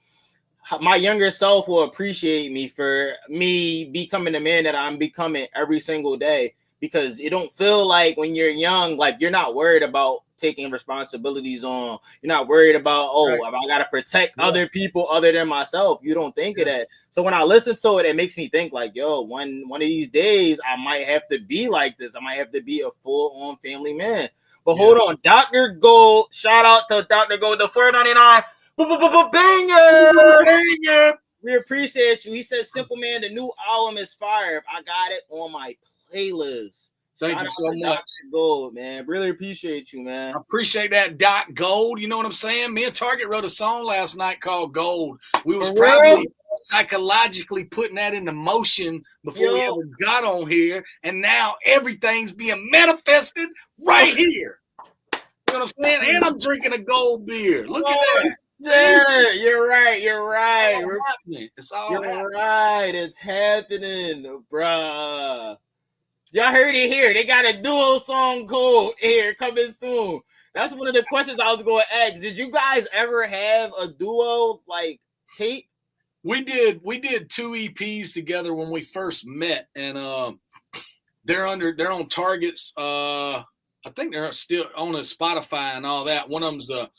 my younger self will appreciate me for me becoming the man that I'm becoming every single day, because it don't feel like when you're young, like you're not worried about taking responsibilities on. You're not worried about, I got to protect other people other than myself. You don't think of that. So when I listen to it, it makes me think like, yo, one of these days I might have to be like this. I might have to be a full-on family man. But hold on, Dr. Gold. Shout out to Dr. Gold, the $4.99 banger. We appreciate you. He said, "Cymple Man, the new album is fire. I got it on my playlist." Thank you so much, Dr. Gold, man. Really appreciate you, man. I appreciate that, Doc Gold. You know what I'm saying? Me and Target wrote a song last night called Gold. We was probably psychologically putting that into motion before we ever got on here, and now everything's being manifested right here. You know what I'm saying? And I'm drinking a gold beer. Look at that. Yeah, you're right. It's all happening. Right. It's happening, bruh. Y'all heard it here. They got a duo song called here coming soon. That's one of the questions I was going to ask. Did you guys ever have a duo like tape? We did 2 EPs together when we first met, and they're on Target's. I think they're still on Spotify and all that. One of them's the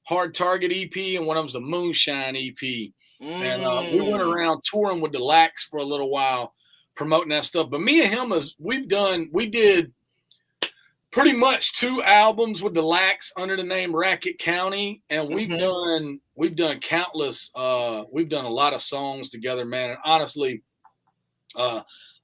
Hard Target EP, and one of them's the Moonshine EP. And we went around touring with the Lax for a little while, promoting that stuff. But me and him we did pretty much 2 albums with the Lax under the name Racket County, and we've done countless. We've done a lot of songs together, man. And honestly,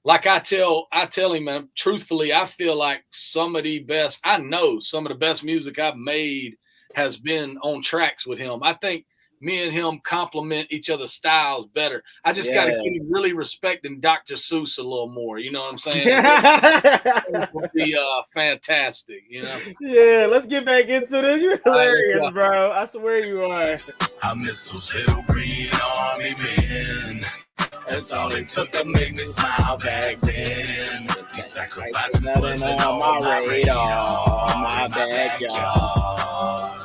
like I tell him, man, truthfully, I feel like some of the best music I've made has been on tracks with him. I think me and him complement each other's styles better. I just got to get him really respecting Dr. Seuss a little more. You know what I'm saying? It would be fantastic, you know? Yeah, let's get back into this. You're hilarious, bro. I swear you are. I miss those little green army men. That's all it took to make me smile back then. Sacrificing wasn't on my radar, my backyard.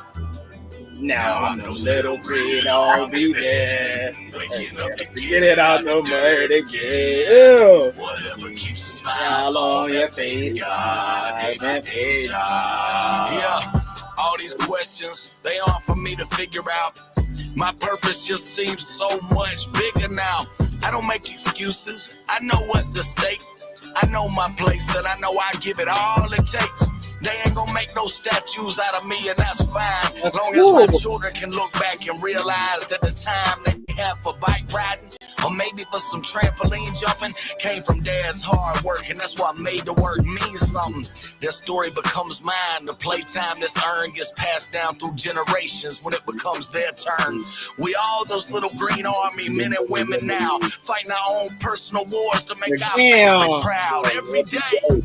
Now I'm no little green army man. Waking up to get it out the mud again. Whatever keeps a smile on your face, God, gave my day job. Yeah, all these questions, they aren't for me to figure out. My purpose just seems so much bigger now. I don't make excuses. I know what's at stake. I know my place, and I know I give it all it takes. They ain't gonna make no statues out of me, and that's fine. As long as my children can look back and realize that the time they have for bike riding, or maybe for some trampoline jumping, came from dad's hard work, and that's what made the work mean something. Their story becomes mine. The playtime that's earned gets passed down through generations when it becomes their turn. We all those little green army men and women now, fighting our own personal wars to make our family proud every day.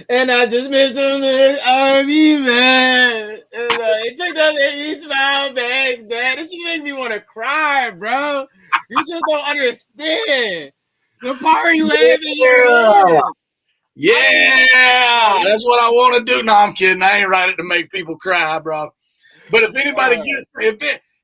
And I just miss them little army man. And it took that baby smile back, Dad. This make me want to cry, bro. You just don't understand the power you have in your head. Yeah, that's what I want to do. No, I'm kidding. I ain't write it to make people cry, bro. But if anybody gets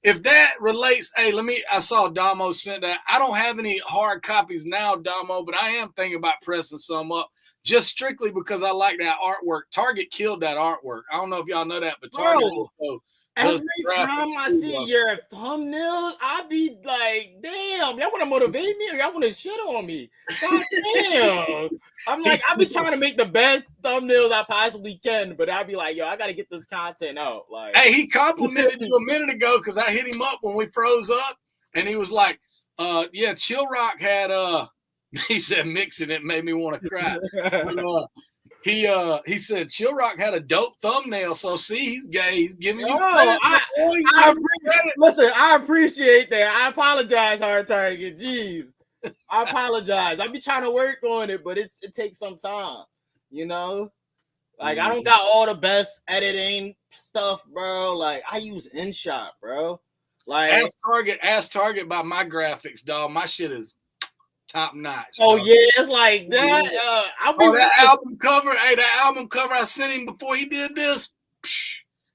if that relates, hey, I saw Damo sent that. I don't have any hard copies now, Damo, but I am thinking about pressing some up. Just strictly because I like that artwork. Target killed that artwork. I don't know if y'all know that, but Target. Every time I see your thumbnails, I be like, damn, y'all want to motivate me or y'all want to shit on me? God damn. I'm like, I be trying to make the best thumbnails I possibly can, but I be like, yo, I got to get this content out. Like, hey, he complimented you a minute ago because I hit him up when we froze up, and he was like, yeah, Chillroc had he said mixing it made me want to cry. But, he said Chillroc had a dope thumbnail, so see, he's gay. He's giving you credit. Listen, I appreciate that. I apologize, Hard Target. Jeez, I apologize. I be trying to work on it, but it takes some time. You know, like I don't got all the best editing stuff, bro. Like I use InShot, bro. Like ask Target about my graphics, dog. My shit is top notch. Oh dog. Yeah, it's like that. That album cover. Hey, that album cover I sent him before he did this.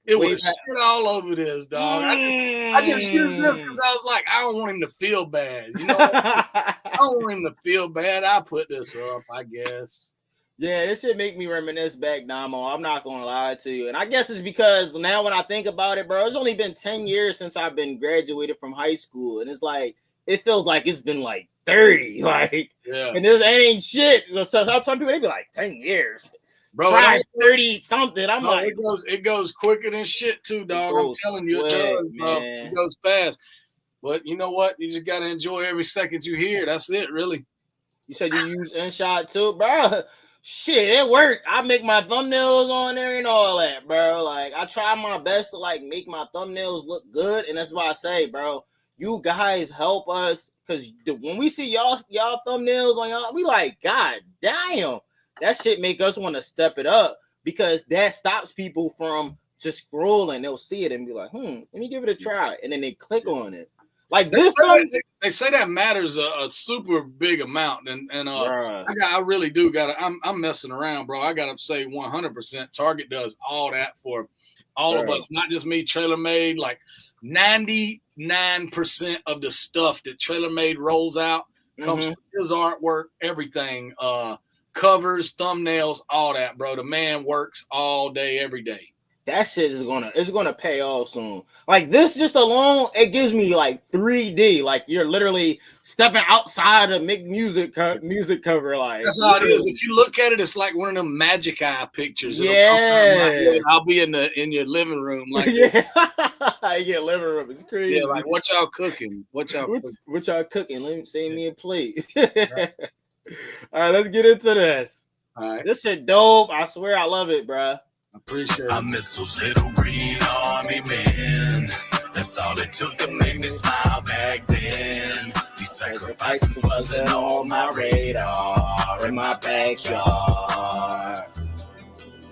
It was shit all over this, dog. I just used this because I was like, I don't want him to feel bad. You know, I don't want him to feel bad. I put this up, I guess. Yeah, this shit make me reminisce back, Damo. I'm not gonna lie to you, and I guess it's because now when I think about it, bro, it's only been 10 years since I've been graduated from high school, and it's like it feels like it's been like 30, like, and this ain't shit. Some people they be like 10 years. bro. try 30 something. I'm like, it goes quicker than shit too, dog. I'm telling you, it does, bro. It goes fast. But you know what? You just gotta enjoy every second you hear. That's it, really. You said you use InShot too, bro. Shit, it worked. I make my thumbnails on there and all that, bro. Like, I try my best to like make my thumbnails look good, and that's why I say, bro, you guys help us, because when we see y'all thumbnails on y'all, we like, God damn, that shit make us want to step it up, because that stops people from just scrolling. They'll see it and be like, let me give it a try, and then they click on it. Like this, they say that matters a super big amount, and I really do gotta. I'm messing around, bro. I gotta say 100%. Target does all that for all of us, not just me. Traylormade, like 99% of the stuff that Traylormade rolls out comes from his artwork, everything, covers, thumbnails, all that, bro. The man works all day, every day. That shit is gonna pay off soon. Like this just alone, it gives me like 3D. Like you're literally stepping outside of music cover. Like that's how it is. If you look at it, it's like one of them magic eye pictures. Yeah, I'll be in your living room. Like yeah, I get living room. It's crazy. Yeah, like what y'all cooking? What y'all cooking? Let me save me a plate. Right. All right, let's get into this. All right, this shit dope. I swear, I love it, bro. Appreciate it. I miss those little green army men. That's all it took to make me smile back then. These sacrifices wasn't on my radar in my backyard.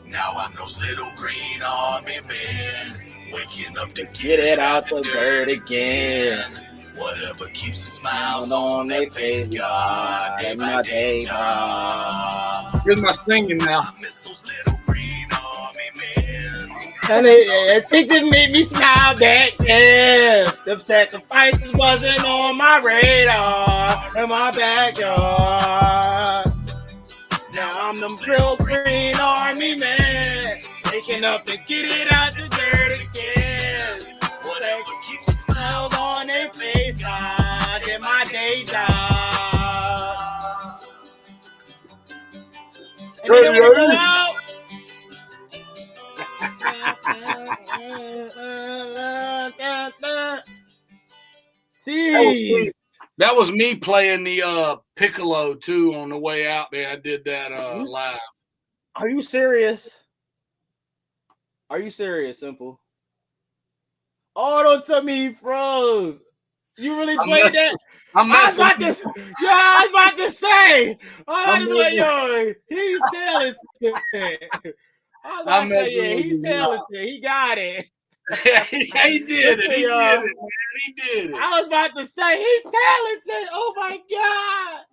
Now I'm those little green army men, waking up to get it out the dirt again. Whatever keeps the smiles on their face, God, in my day job. Here's my singing now. I miss those little and it didn't make me smile back then. The sacrifices wasn't on my radar in my backyard. Now I'm them real green army man, waking up to get it out the dirt again. Whatever keeps the smiles on their face, God, in my day job. And then we go out. Jeez. That was me playing the piccolo too on the way out there. I did that live. Are you serious? Are you serious, Cymple? Oh, don't tell me he froze. You really played that? I was about to say, he's talented. He's talented. He got it. he did it. He did it. I was about to say he's talented. Oh my god.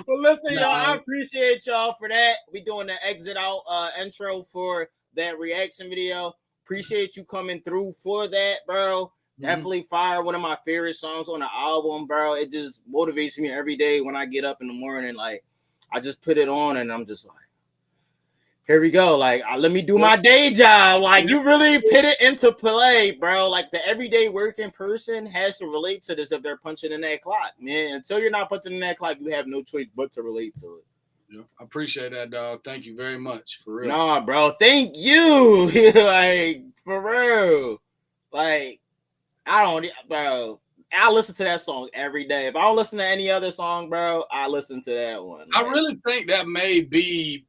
Well, listen, y'all. I appreciate y'all for that. We doing the exit out intro for that reaction video. Appreciate you coming through for that, bro. Definitely fire. One of my favorite songs on the album, bro. It just motivates me every day when I get up in the morning. Like, I just put it on and I'm just like, here we go. Like, let me do my day job. Like, you really put it into play, bro. Like, the everyday working person has to relate to this if they're punching in that clock, man. Until you're not punching in that clock, you have no choice but to relate to it. Yeah, I appreciate that, dog. Thank you very much. For real. Nah, bro. Thank you. Like, for real. Like, bro. I listen to that song every day. If I don't listen to any other song, bro, I listen to that one. Like, I really think that may be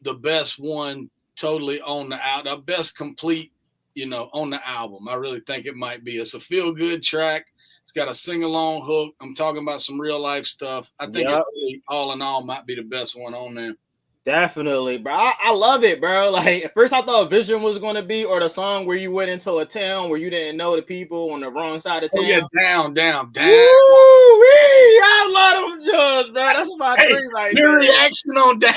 the best one totally on the album, the best complete, on the album. I really think it might be. It's a feel-good track. It's got a sing-along hook. I'm talking about some real-life stuff. I think it really, all in all, might be the best one on there. Definitely, bro. I love it, bro. Like, at first I thought Vision was going to be, or the song where you went into a town where you didn't know the people on the wrong side of town. Oh, yeah, down. Woo-wee! I love them judge, bro. That's my thing right there. Your reaction on down.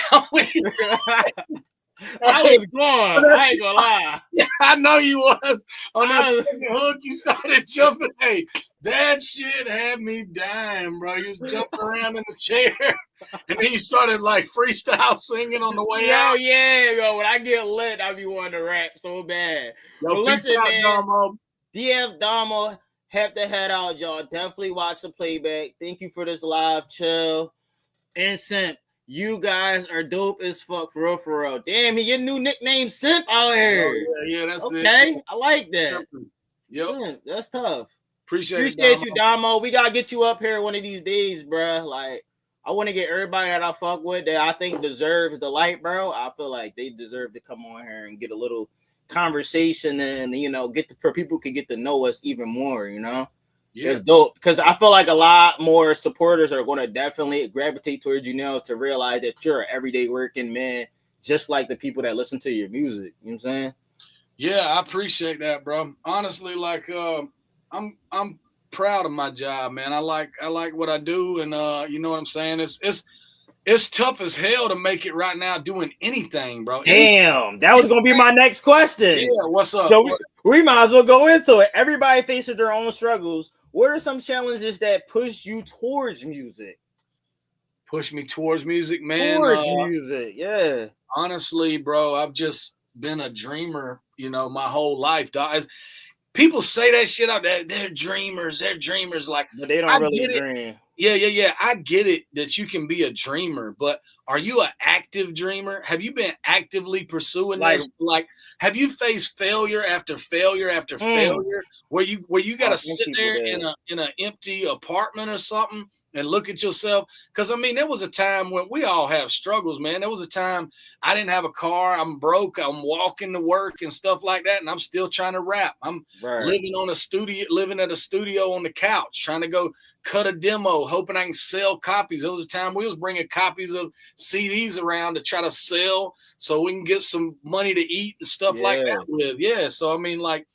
I was gone. I ain't gonna lie. Yeah, I know you was. On that second hook, you started jumping. Hey, that shit had me dying, bro. You was jumping around in the chair. And then you started like freestyle singing on the way out. Oh yeah, yo. When I get lit, I be wanting to rap so bad. Yo, but listen, out, man. Damo. DF Damo, have to head out, y'all. Definitely watch the playback. Thank you for this live chill. And Cymp, You guys are dope as fuck, for real, for real. Damn, your new nickname Simp out here. Oh, yeah, that's it. Okay, I like that. Yep. Simp, that's tough. Appreciate you, Damo. We gotta get you up here one of these days, bro. Like, I want to get everybody that I fuck with that I think deserves the light, bro. I feel like they deserve to come on here and get a little conversation and, you know, for people can get to know us even more, you know. Yeah. It's dope because I feel like a lot more supporters are going to definitely gravitate towards you now to realize that you're an everyday working man, just like the people that listen to your music. You know what I'm saying? Yeah, I appreciate that, bro. Honestly, like I'm proud of my job, man. I like what I do, and you know what I'm saying. It's tough as hell to make it right now doing anything, bro. Damn, that was gonna be my next question. Yeah, what's up? So we might as well go into it. Everybody faces their own struggles. What are some challenges that push you towards music? Push me towards music, man. Towards music, yeah. Honestly, bro, I've just been a dreamer, you know, my whole life. People say that shit out there. They're dreamers. Like, but they don't really dream. Yeah. I get it that you can be a dreamer, but are you an active dreamer? Have you been actively pursuing this? Like, have you faced failure after failure after failure, where you got to sit there in an empty apartment or something and look at yourself? Because I mean, there was a time when we all have struggles, man. There was a time I didn't have a car. I'm broke. I'm walking to work and stuff like that, and I'm still trying to rap. I'm living at a studio on the couch, trying to go cut a demo, hoping I can sell copies. There was a time we was bringing copies of CDs around to try to sell so we can get some money to eat and stuff like that with. Yeah. So, I mean, like,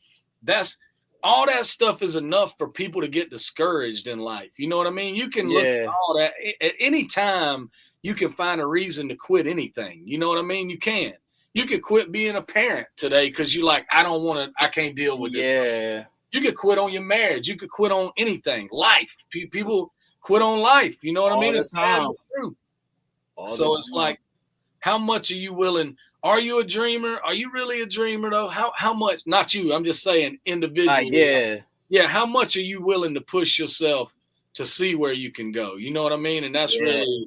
that's all that stuff is enough for people to get discouraged in life. You know what I mean? You can look at all that at any time. You can find a reason to quit anything. You know what I mean? You can. You could quit being a parent today because you like, I can't deal with this. Yeah. You could quit on your marriage. You could quit on anything. Life. People quit on life. You know what I mean? It's sad but true. So it's like, how much are you willing? Are you a dreamer? Are you really a dreamer though? How much? Not you. I'm just saying individually. Yeah. How much are you willing to push yourself to see where you can go? You know what I mean? And that's really,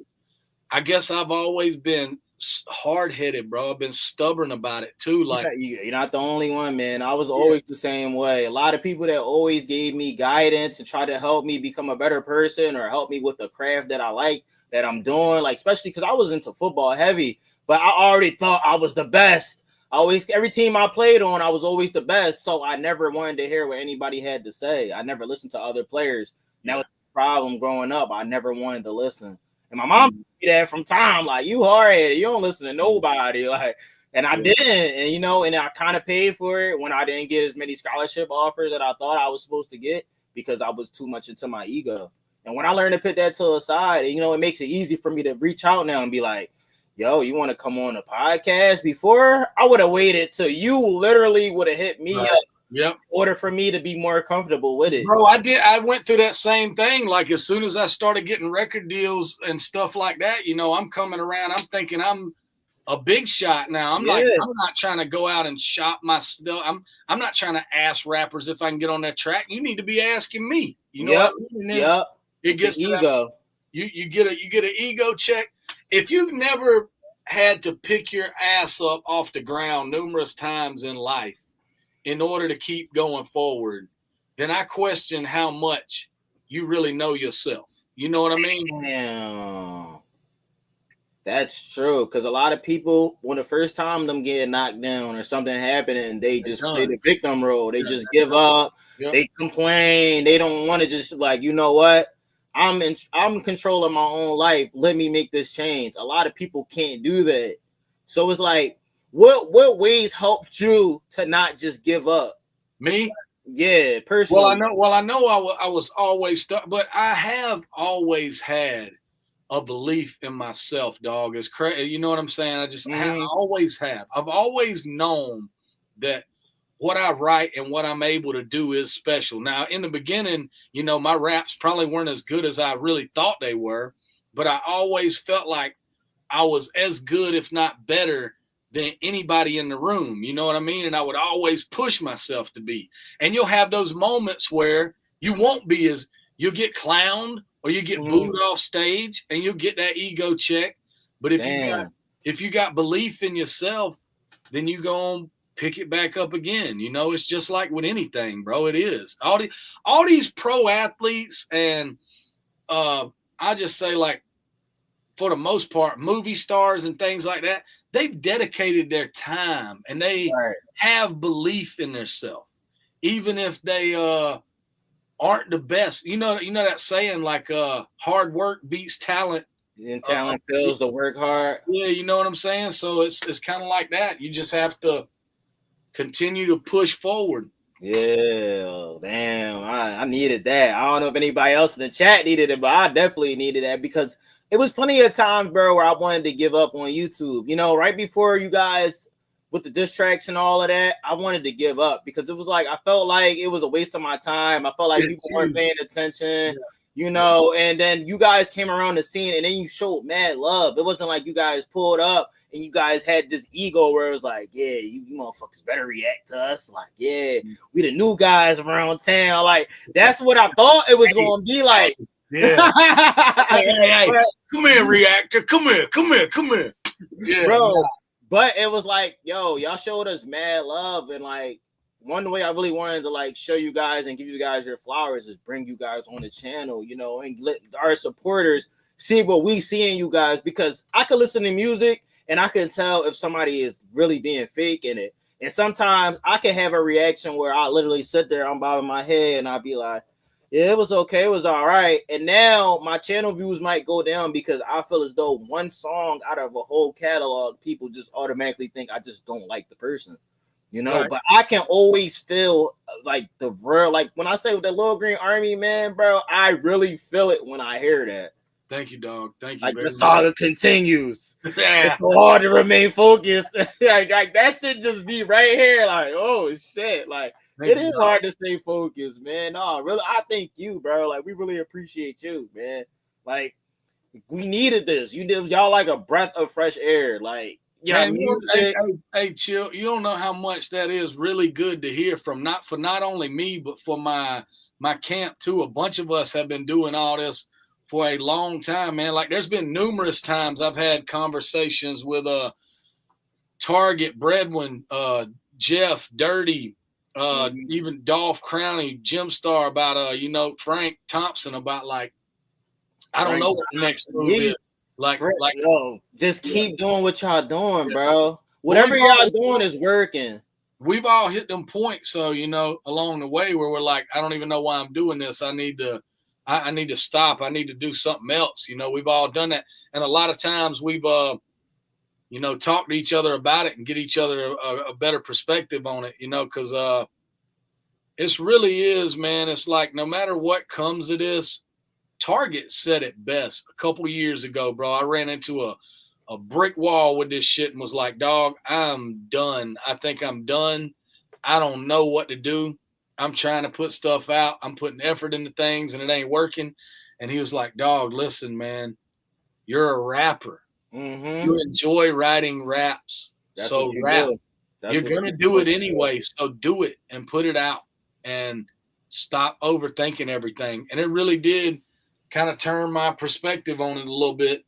I guess I've always been hard-headed, bro. I've been stubborn about it too. Like, you're not the only one, man. I was always the same way. A lot of people that always gave me guidance to try to help me become a better person or help me with the craft that I like, that I'm doing, like, especially because I was into football heavy, but I already thought I was the best. Every team I played on, I was always the best. So I never wanted to hear what anybody had to say. I never listened to other players. And that was the problem growing up. I never wanted to listen. And my mom told me that from time, like, you hard-headed, you don't listen to nobody. Like, and I didn't, and you know, and I kind of paid for it when I didn't get as many scholarship offers that I thought I was supposed to get because I was too much into my ego. And when I learned to put that to the side, you know, it makes it easy for me to reach out now and be like, yo, you want to come on a podcast? Before, I would have waited till you literally would have hit me up. Yep. In order for me to be more comfortable with it. Bro, I went through that same thing. Like, as soon as I started getting record deals and stuff like that, you know, I'm coming around. I'm thinking I'm a big shot now. I'm like, I'm not trying to go out and shop my stuff. I'm not trying to ask rappers if I can get on that track. You need to be asking me. You know what I mean? Yep. It gets to ego. You get an ego check. If you've never had to pick your ass up off the ground numerous times in life in order to keep going forward, then I question how much you really know yourself. You know what I mean? Damn. That's true. Because a lot of people, when the first time them get knocked down or something happening, they just play the victim role. They just give up. Yep. They complain. They don't want to just like, you know what? I'm in control of my own life. Let me make this change. A lot of people can't do that. So it's like, what ways helped you to not just give up? Me? Yeah, personally. Well, I know I was always stuck, but I have always had a belief in myself, dog. It's crazy. You know what I'm saying? I always have. I've always known that what I write and what I'm able to do is special. Now, in the beginning, you know, my raps probably weren't as good as I really thought they were, but I always felt like I was as good, if not better, than anybody in the room. You know what I mean? And I would always push myself to be. And you'll have those moments where you won't be you'll get clowned or you get booed off stage and you'll get that ego check. But if you got belief in yourself, then you go on, pick it back up again. You know, it's just like with anything, bro. It is all these pro athletes, and I just say, like, for the most part, movie stars and things like that, they've dedicated their time and they have belief in themselves, even if they aren't the best. You know that saying, like, hard work beats talent. And talent fails to work hard. Yeah, you know what I'm saying? So it's kind of like that. You just have to continue to push forward. Yeah, damn. I needed that. I don't know if anybody else in the chat needed it, but I definitely needed that, because it was plenty of times, bro, where I wanted to give up on YouTube. You know, right before you guys with the diss tracks and all of that, I wanted to give up because it was like I felt like it was a waste of my time. I felt like people weren't paying attention. You know, and then you guys came around the scene and then you showed mad love. It wasn't like you guys pulled up and you guys had this ego where it was like, yeah, you motherfuckers better react to us. Like, yeah, we the new guys around town. Like, that's what I thought it was going to be like. Yeah. hey, come here, reactor. Come here. Yeah, bro. But it was like, yo, y'all showed us mad love, and like, one way I really wanted to like show you guys and give you guys your flowers is bring you guys on the channel, you know, and let our supporters see what we see in you guys, because I could listen to music and I can tell if somebody is really being fake in it. And sometimes I can have a reaction where I literally sit there, I'm bobbing my head and I'll be like, yeah, it was okay, it was all right. And now my channel views might go down because I feel as though one song out of a whole catalog, people just automatically think I just don't like the person. You know, right. But I can always feel like the real, like when I say with the Little Green Army, man, bro, I really feel it when I hear that. Thank you, dog. Thank you. Like the saga continues. It's so hard to remain focused. like that should just be right here. Like, oh shit. Like it is hard to stay focused, man. No, really, I thank you, bro. Like we really appreciate you, man. Like we needed this. Y'all like a breath of fresh air. Like, yeah, hey, Chill. You don't know how much that is really good to hear from not only me, but for my camp too. A bunch of us have been doing all this for a long time, man. Like there's been numerous times I've had conversations with Target, Bredwin, Jeff, Dirty, even Dolph Crowney, Jim Star, about Frank Thompson, about like I don't know what the next move is. Like, yo, just keep doing what y'all doing, bro. Whatever y'all doing is working. We've all hit them points, so along the way where we're like, I don't even know why I'm doing this. I need to stop. I need to do something else. We've all done that, and a lot of times we've talked to each other about it and get each other a better perspective on it. Because it really is, man. It's like no matter what comes to this. Target said it best a couple years ago, bro. I ran into a brick wall with this shit and was like, dog, I'm done. I think I'm done. I don't know what to do. I'm trying to put stuff out. I'm putting effort into things and it ain't working. And he was like, dog, listen, man, you're a rapper. Mm-hmm. You enjoy writing raps. That's so rap. You're going to do it anyway. So do it and put it out and stop overthinking everything. And it really did kind of turn my perspective on it a little bit.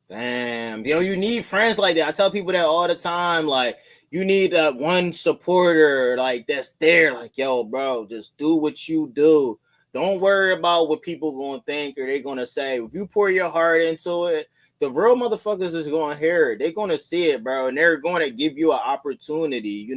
Damn, you need friends like that. I tell people that all the time. Like, you need that one supporter, like that's there. Like, yo, bro, just do what you do. Don't worry about what people gonna think or they gonna say. If you pour your heart into it, the real motherfuckers is gonna hear it. They're gonna see it, bro, and they're gonna give you an opportunity.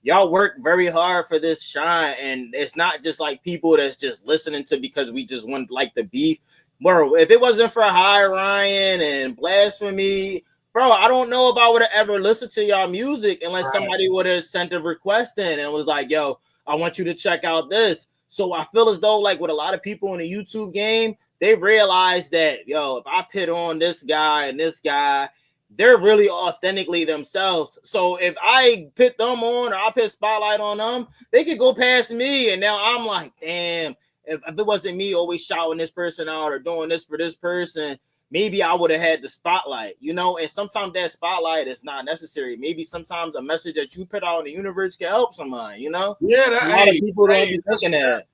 Y'all work very hard for this shine, and it's not just like people that's just listening to because we just want like the beef. Bro, if it wasn't for Hi Ryan and Blasphemy, bro, I don't know if I would have ever listened to y'all music unless somebody would have sent a request in and was like, yo, I want you to check out this. So I feel as though like with a lot of people in the YouTube game, they realize that, yo, if I pit on this guy and this guy, they're really authentically themselves. So if I put them on or I put spotlight on them, they could go past me. And now I'm like, damn, if it wasn't me always shouting this person out or doing this for this person, maybe I would have had the spotlight, and sometimes that spotlight is not necessary. Maybe sometimes a message that you put out in the universe can help somebody, Yeah, a lot of people don't be thinking that.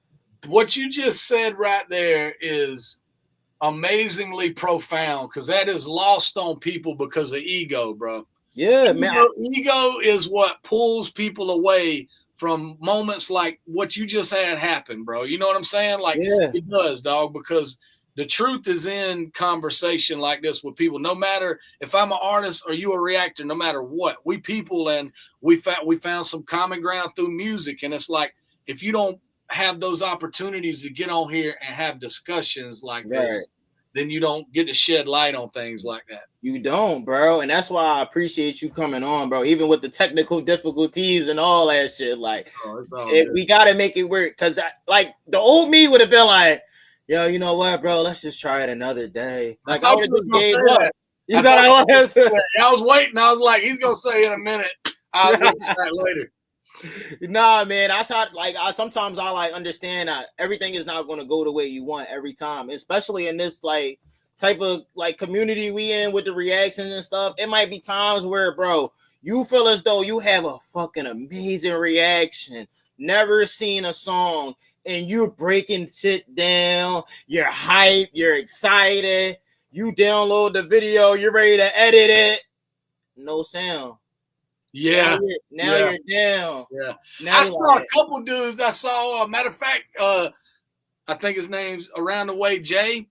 What you just said right there is amazingly profound, because that is lost on people because of ego, bro. Yeah, man. Ego is what pulls people away from moments like what you just had happen, bro. You know what I'm saying? Like, it does, dog, because the truth is in conversation like this with people. No matter if I'm an artist or you a reactor, no matter what, we people, and we found some common ground through music. And it's like, if you don't have those opportunities to get on here and have discussions like this, then you don't get to shed light on things like that. You don't, bro. And that's why I appreciate you coming on, bro. Even with the technical difficulties and all that shit. Like, we got to make it work. Because, like, the old me would have been like, yo, you know what, bro? Let's just try it another day. Like, I was just gave up. You thought I was? I was waiting. I was like, he's going to say in a minute. I'll get to that later. Nah, man. Sometimes I like understand that everything is not going to go the way you want every time, especially in this like type of like community we in with the reactions and stuff. It might be times where, bro, you feel as though you have a fucking amazing reaction, never seen a song, and you're breaking shit down. You're hyped. You're excited. You download the video. You're ready to edit it. No sound. Yeah. Now you're down. Yeah. I saw a couple dudes. I saw, matter of fact, I think his name's Around the Way Jay.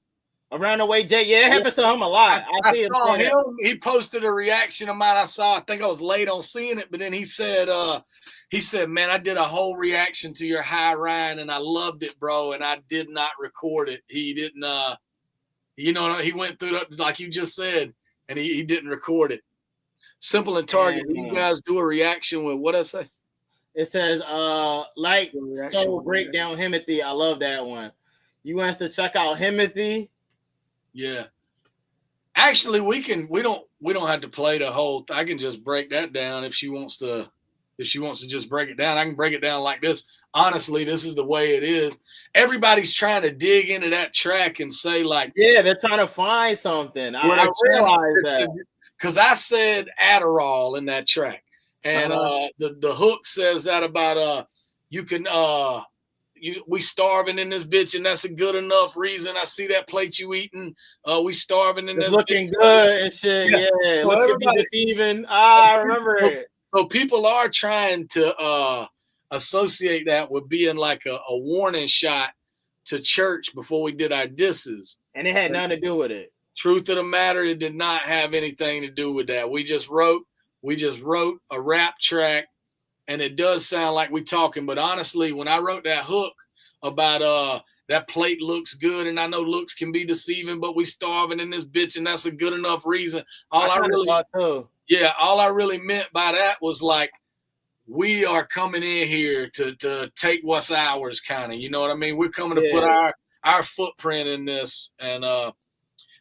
Around the Way Jay. Yeah, it happens to him a lot. I saw him. He posted a reaction of mine. I think I was late on seeing it, but then he said, man, I did a whole reaction to your High Ryan and I loved it, bro. And I did not record it. He didn't, he went through that, like you just said, and he didn't record it. Simple and Target. These guys do a reaction with what I say. It says, break down Himothy. I love that one. You want us to check out Himothy? Yeah. Actually, we don't have to play the whole. I can just break that down if she wants to just break it down. I can break it down like this. Honestly, this is the way it is. Everybody's trying to dig into that track and say like, yeah, they're trying to find something. I realize that. Because I said Adderall in that track. And the hook says that about we starving in this bitch, and that's a good enough reason. I see that plate you eating. We starving in this looking bitch. Good and shit. Yeah. So looks be deceiving. I remember it. So people are trying to associate that with being like a warning shot to church before we did our disses. And it had nothing to do with it. Truth of the matter, it did not have anything to do with that. We just wrote a rap track, and it does sound like we talking. But honestly, when I wrote that hook about that plate looks good, and I know looks can be deceiving, but we starving in this bitch, and that's a good enough reason. All I really meant by that was like, we are coming in here to take what's ours, kind of. You know what I mean? We're coming to put our footprint in this, and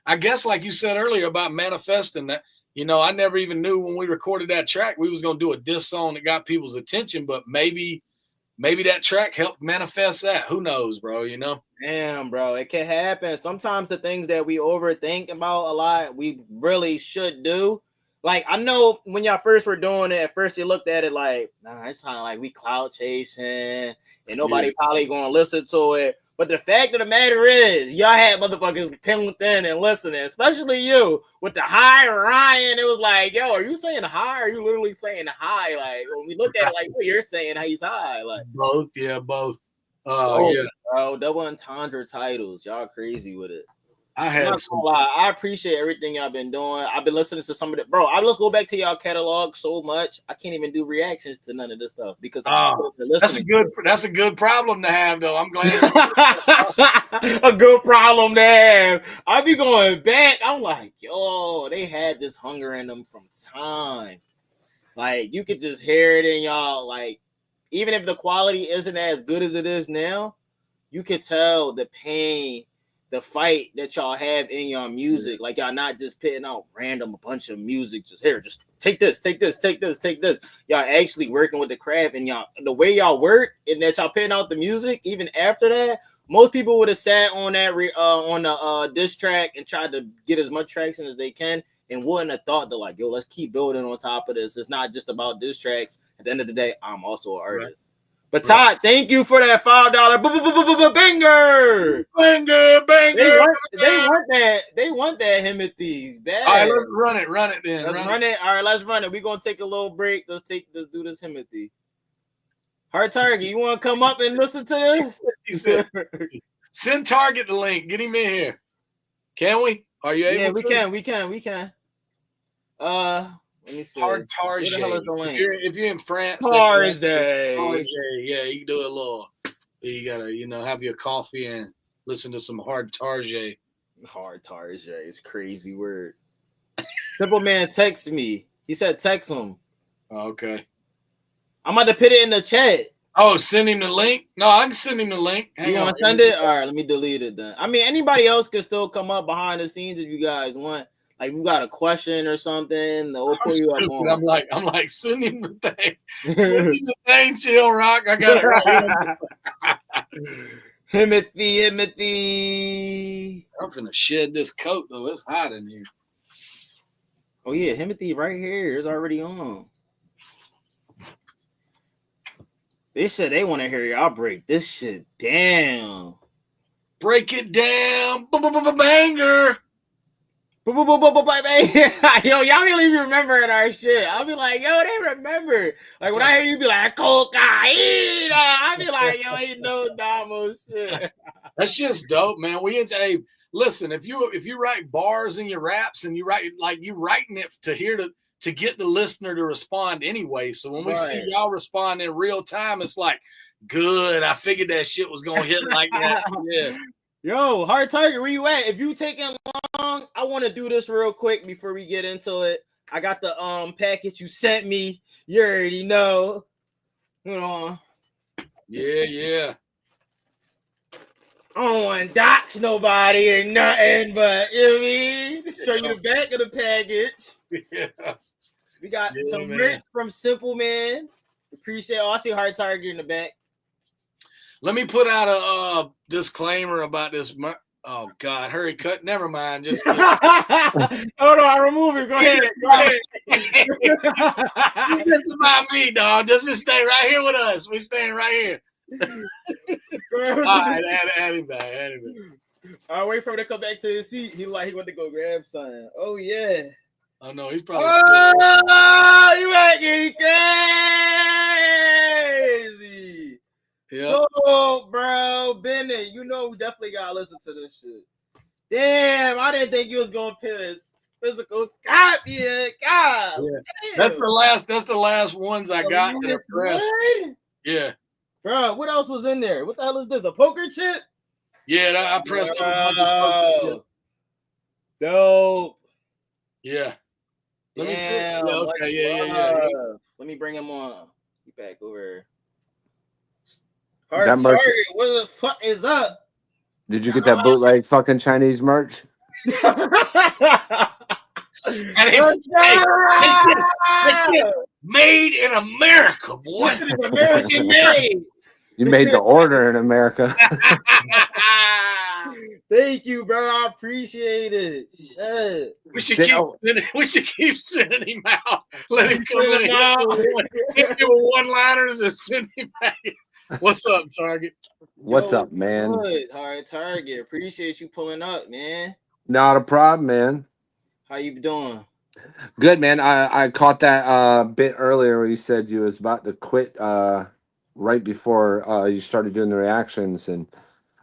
I guess like you said earlier about manifesting that, I never even knew when we recorded that track we was going to do a diss song that got people's attention, but maybe that track helped manifest that. Who knows, bro, Damn, bro, it can happen. Sometimes the things that we overthink about a lot, we really should do. Like, I know when y'all first were doing it, at first you looked at it like, nah, it's kind of like we cloud chasing and nobody probably going to listen to it. But the fact of the matter is, y'all had motherfuckers tuned in and listening, especially you with the High Ryan. It was like, yo, are you saying high? Or are you literally saying high? Like, when we looked at it, like, well, you're saying he's high. Like, both, yeah, both. Yeah, bro, double entendre titles. Y'all crazy with it. I appreciate everything y'all been doing. I've been listening to some of it, bro. Let's go back to y'all catalog so much. I can't even do reactions to none of this stuff because that's a good problem to have, though. I'm glad. A good problem to have. I be going back. I'm like, yo, they had this hunger in them from time. Like, you could just hear it in y'all. Like, even if the quality isn't as good as it is now, you could tell the pain, the fight that y'all have in your music. Like, y'all not just putting out random a bunch of music, just take this. Y'all actually working with the craft, and y'all, the way y'all work and that y'all putting out the music, even after that, most people would have sat on that on the diss track and tried to get as much traction as they can, and wouldn't have thought to like, yo, let's keep building on top of this. It's not just about diss tracks. At the end of the day, I'm also an artist. Right. But Todd, thank you for that $5 banger. Banger. They want that Himothy. All right, let's run it then. Let's run it. All right, let's run it. We're gonna take a little break. Let's do this Himothy. Hard Target, you want to come up and listen to this? He said, send Target the link. Get him in here. Can we? Are you able to? Yeah, we can. Let me see. Hard Target. If you're in France, Target. Yeah, you can do a little. You gotta, have your coffee and listen to some Hard Target. Hard Target is crazy word. Cymple Man texted me. He said text him. Okay. I'm about to put it in the chat. Oh, send him the link? No, I can send him the link. You want to send it? All right, let me delete it then. I mean, anybody else can still come up behind the scenes if you guys want. Like, you got a question or something, they'll pull you up on. I'm like, send him the thing. Send him the thing, Chillroc. I got it right here. Himothy. I'm finna shed this coat, though. It's hot in here. Oh, yeah, Himothy right here is already on. They said they want to hear y'all break this shit down. Break it down. Banger. Yo, y'all really be remembering our shit. I'll be like, yo, they remember. Like when I hear you be like, cocaine, I'll be like, yo, ain't no Damo shit. That shit's dope, man. Hey, listen, if you write bars in your raps and you writing it to get the listener to respond anyway. So when we see y'all respond in real time, it's like, good. I figured that shit was gonna hit like that. Yeah. Yo, Hard Target, where you at? If you taking long, I want to do this real quick before we get into it. I got the package you sent me. You already know. Hold on. Yeah. I don't want to dox nobody or nothing, but you know what I mean? Show you the back of the package. Yeah. We got some merch from Cymple Man. Appreciate it. Oh, I see Hard Target in the back. Let me put out a disclaimer about this. Oh, God. Hurry, cut. Never mind. Just hold on. I remove it. Go ahead. This is about me, dog. Just stay right here with us. We staying right here. All right. Add him back. I'll wait for him to come back to his seat. He went to go grab something. Oh, yeah. Oh, no. He's probably you acting crazy. Yeah. Oh, bro, Bennett, we definitely gotta listen to this shit. Damn, I didn't think you was gonna put a physical copy. God, yeah. That's the last ones I got in the press. Yeah, bro. What else was in there? What the hell is this? A poker chip? Yeah, I pressed up a bunch of poker chips. Dope. Yeah. Let me see. Yeah, okay. Yeah. Let me bring him on. Get back over. That merch, what the fuck is up? did you get that bootleg fucking Chinese merch? It's just made in America, boy. This is American made. You made the order in America. Thank you, bro. I appreciate it. Shit. We should keep sending him out. Let him come in. Give him one-liners and send him back. What's up, Target? What's up, man? Good. All right, Target. Appreciate you pulling up, man. Not a problem, man. How you doing? Good, man. I caught that bit earlier where you said you was about to quit right before you started doing the reactions, and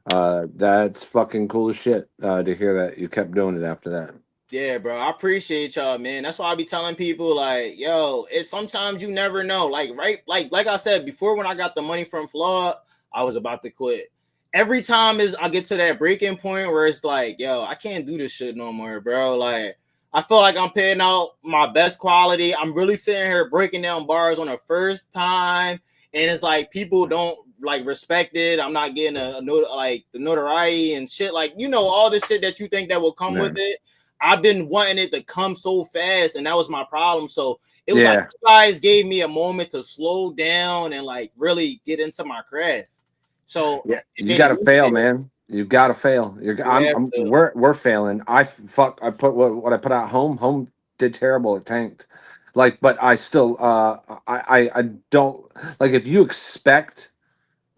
that's fucking cool as shit to hear that you kept doing it after that. Yeah, bro. I appreciate y'all, man. That's why I be telling people, like, yo, it's sometimes you never know. Like, right, like I said before, when I got the money from Flawed, I was about to quit. Every time I get to that breaking point where it's like, yo, I can't do this shit no more, bro. Like, I feel like I'm putting out my best quality. I'm really sitting here breaking down bars on the first time, and it's like people don't like respect it. I'm not getting the notoriety and shit. Like, all this shit that you think that will come with it. I've been wanting it to come so fast, and that was my problem. So it was like you guys gave me a moment to slow down and like really get into my craft. So you gotta fail, man. You gotta fail. We're failing. I put what I put out home. Home did terrible. It tanked. Like, but I still I don't like if you expect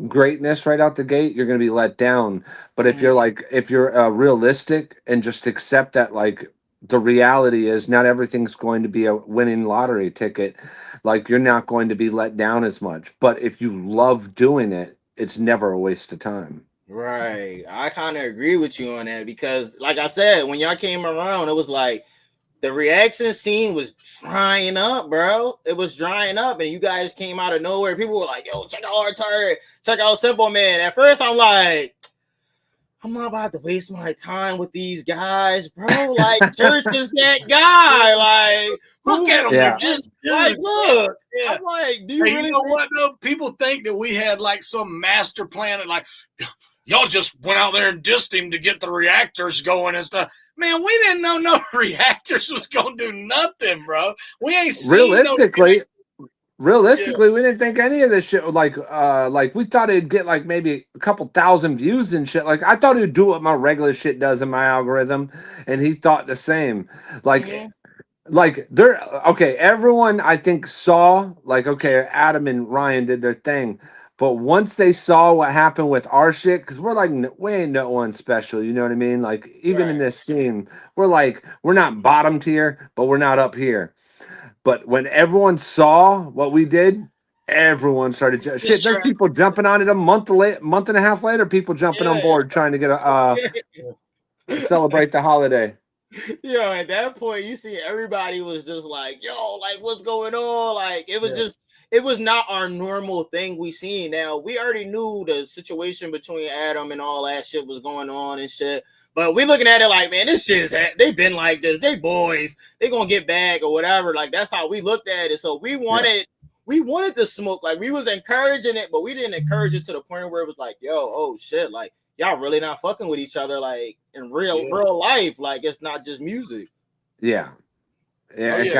greatness right out the gate, you're going to be let down. But if you're like, if you're realistic and just accept that, like, the reality is not everything's going to be a winning lottery ticket, like, you're not going to be let down as much. But if you love doing it, it's never a waste of time. Right. I kind of agree with you on that because, like I said, when y'all came around, it was like the reaction scene was drying up, bro. It was drying up, and you guys came out of nowhere. People were like, yo, check out Hard Target, check out Cymple Man. At first, I'm like, I'm not about to waste my time with these guys, bro. Like, Church is that guy. Like, look at them. They're just like, look. Yeah. I'm like, do you really you know what, though? People think that we had like some master plan, like, y'all just went out there and dissed him to get the reactors going and stuff. Man, we didn't know no reactors was gonna do nothing, bro. We ain't seen realistically, we didn't think any of this shit would like we thought it'd get like maybe a couple thousand views and shit. Like, I thought he'd do what my regular shit does in my algorithm, and he thought the same. Like, like they're okay. Everyone, I think, saw like, okay, Adam and Ryan did their thing. But once they saw what happened with our shit, because we're like, we ain't no one special, you know what I mean? Like, even in this scene, we're like, we're not bottom tier, but we're not up here. But when everyone saw what we did, everyone started shit. There's people jumping on it a month and a half later. People jumping on board trying to get a celebrate the holiday. Yo, at that point, you see everybody was just like, yo, like, what's going on? Like, it was just. It was not our normal thing we seen. Now, we already knew the situation between Adam and all that shit was going on and shit. But we looking at it like, man, this shit they've been like this. They boys. They gonna get back or whatever. Like, that's how we looked at it. So we wanted the smoke. Like, we was encouraging it, but we didn't encourage it to the point where it was like, yo, oh shit, like, y'all really not fucking with each other, like, in real life. Like, it's not just music. Yeah. Yeah, it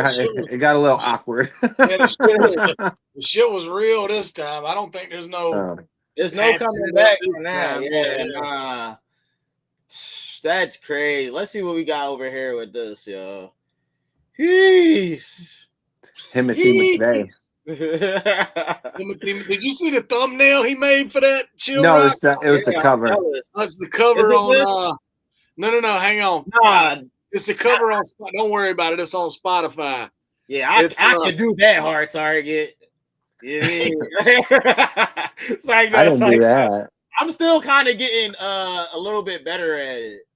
got a little awkward. The shit was real this time. I don't think there's no coming back now. Yeah, that's crazy. Let's see what we got over here with this, yo. Peace. Timothy McVeigh. Did you see the thumbnail he made for that Chillroc? No, it was the cover. That's the cover on. No, hang on. Nah. It's the cover on. Don't worry about it. It's on Spotify. Yeah, I could do that, Hard Target. Yeah, I don't do that. I'm still kind of getting a little bit better at it,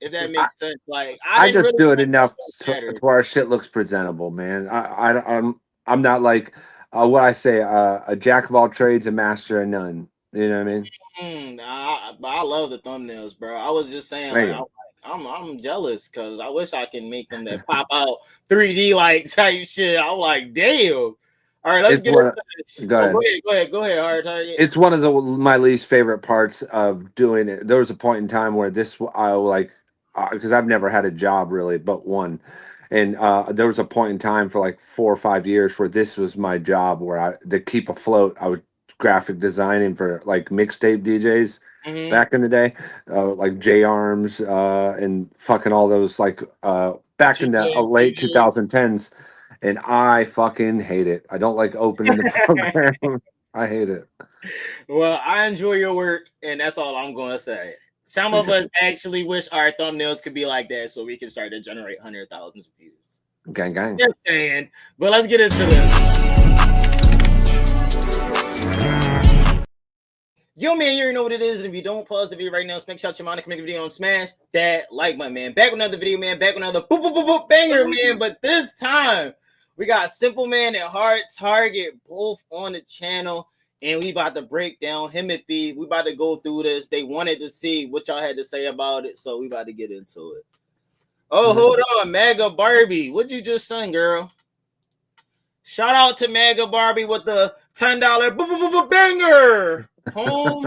if that makes sense. Like, I just really do it enough to where our shit looks presentable, man. I'm not like what I say, a jack of all trades, a master of none. You know what I mean? I love the thumbnails, bro. I was just saying, like, I'm jealous because I wish I can make them that pop out 3D like type shit. I'm like, damn. All right, let's get into this. Go ahead, Hard Target. It's one of my least favorite parts of doing it. There was a point in time where I like, because I've never had a job really, but one. And there was a point in time for like 4 or 5 years where this was my job, where to keep afloat, I was graphic designing for like mixtape DJs. Back in the day, like J Arms and fucking all those, like back in the late 2010s, and I fucking hate it. I don't like opening the program. I hate it. Well, I enjoy your work, and that's all I'm going to say. Some of us actually wish our thumbnails could be like that so we can start to generate 100,000 views. Gang, gang. Just saying. But let's get into this. Yo, man, you already know what it is. And if you don't, pause the video right now. Smack shot your mind and make a video and smash that like button, man. Back with another video, man. Back with another banger, man. But this time, we got Cymple Man and Hard Target both on the channel. And we about to break down Himothy. We about to go through this. They wanted to see what y'all had to say about it. So we about to get into it. Oh, hold on. Mega Barbie. What'd you just sing, girl? Shout out to Mega Barbie with the $10 banger. Home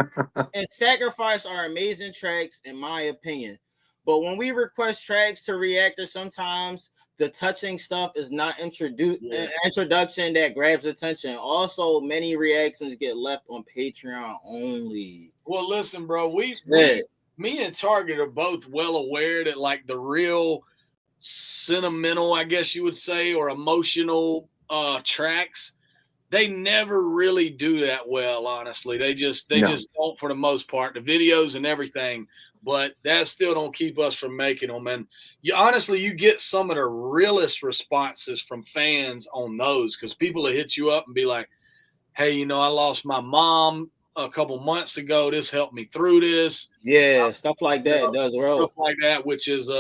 and Sacrifice are amazing tracks, in my opinion. But and we request tracks to reactors, sometimes the touching stuff is not introduction that grabs attention. Also, many reactions get left on Patreon only. Well, listen, bro, me and Target are both well aware that like the real sentimental, I guess you would say, or emotional tracks they never really do that well, honestly. They just don't for the most part, the videos and everything, but that still don't keep us from making them. And you get some of the realest responses from fans on those, because people will hit you up and be like, hey, I lost my mom a couple months ago. This helped me through this. Yeah, stuff like that does well. Stuff like that, which is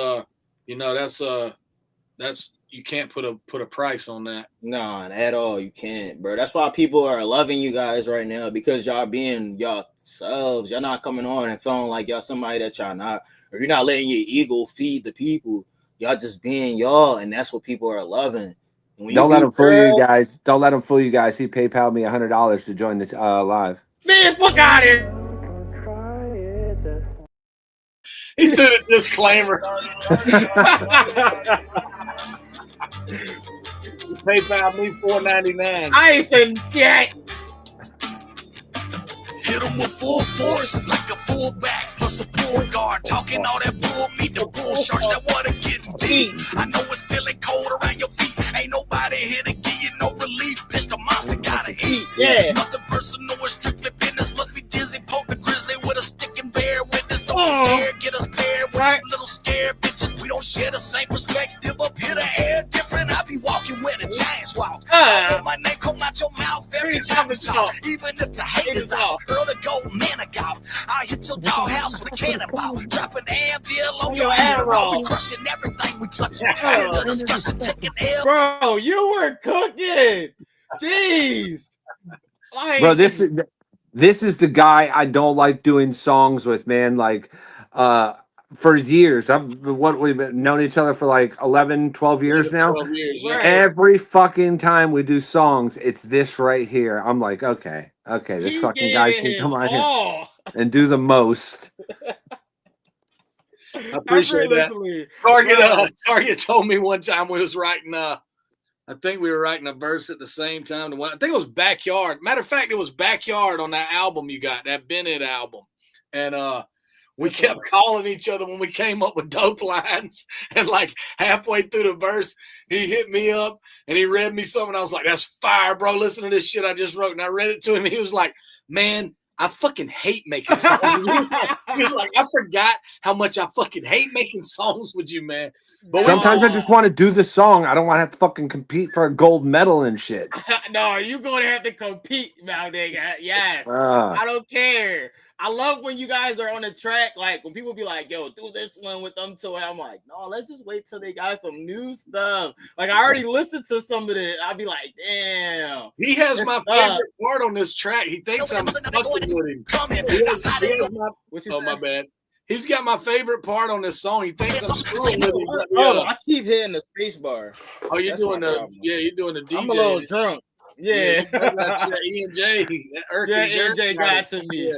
that's you can't put a price on that. Nah, at all. You can't, bro. That's why people are loving you guys right now, because y'all being y'all selves. Y'all not coming on and feeling like y'all somebody that y'all not, or you're not letting your ego feed the people. Y'all just being y'all, and that's what people are loving. Don't let them fool you guys. Don't let them fool you guys. He PayPal'd me $100 to join the live. Man, fuck out of here. He threw a disclaimer. PayPal me $4.99. I ain't saying shit. Hit him with full force, like a fullback plus a pull guard. Talking all that bull, meet the bull sharks that water getting deep. I know it's feeling cold around your feet. Ain't nobody here to give you no relief. Bitch, the monster gotta eat. Yeah. Nothing personal, it's strictly business. Must be dizzy, poke the grizzly with a stick and bear witness. Don't you dare get us paired with you little scared bitches. We don't share the same perspective up here. The air different. I be walking where the giants walk. My name come out your mouth every time we talk. Even if the haters out. The gold man of golf. I hit your doghouse with a cannonball. Dropping the anvil on your arrow. We crushing everything we touch. The discussion taking L. Bro, you were cooking. Jeez. Like, bro, this is the guy I don't like doing songs with, man. Like, for years. We've known each other for like 11, 12 years now. 12 years, yeah. Every fucking time we do songs, it's this right here. I'm like, okay, this fucking guy can come on here and do the most. I appreciate that. Target told me one time we was writing I think we were writing a verse at the same time. I think it was Backyard. Matter of fact, it was Backyard on that album you got, that Bennett album. And we kept calling each other when we came up with dope lines. And like halfway through the verse, he hit me up and he read me something. I was like, that's fire, bro. Listen to this shit I just wrote. And I read it to him. He was like, man, I fucking hate making songs. he was like, I forgot how much I fucking hate making songs with you, man. But sometimes I just want to do the song. I don't want to have to fucking compete for a gold medal and shit. No, you're going to have to compete now, nigga. Yes. I don't care. I love when you guys are on the track, like when people be like, yo, do this one with them too. And I'm like, no, let's just wait till they got some new stuff. Like, I already listened to some of it. I'll be like, damn. He has my favorite part on this track. He thinks I'm fucking with him. Oh, my bad. He's got my favorite part on this song. He thinks I'm screwing with him. Oh, I keep hitting the space bar. Oh, you're doing the DJ. I'm a little drunk. Yeah. That's E&J. E&J got to me. Yeah.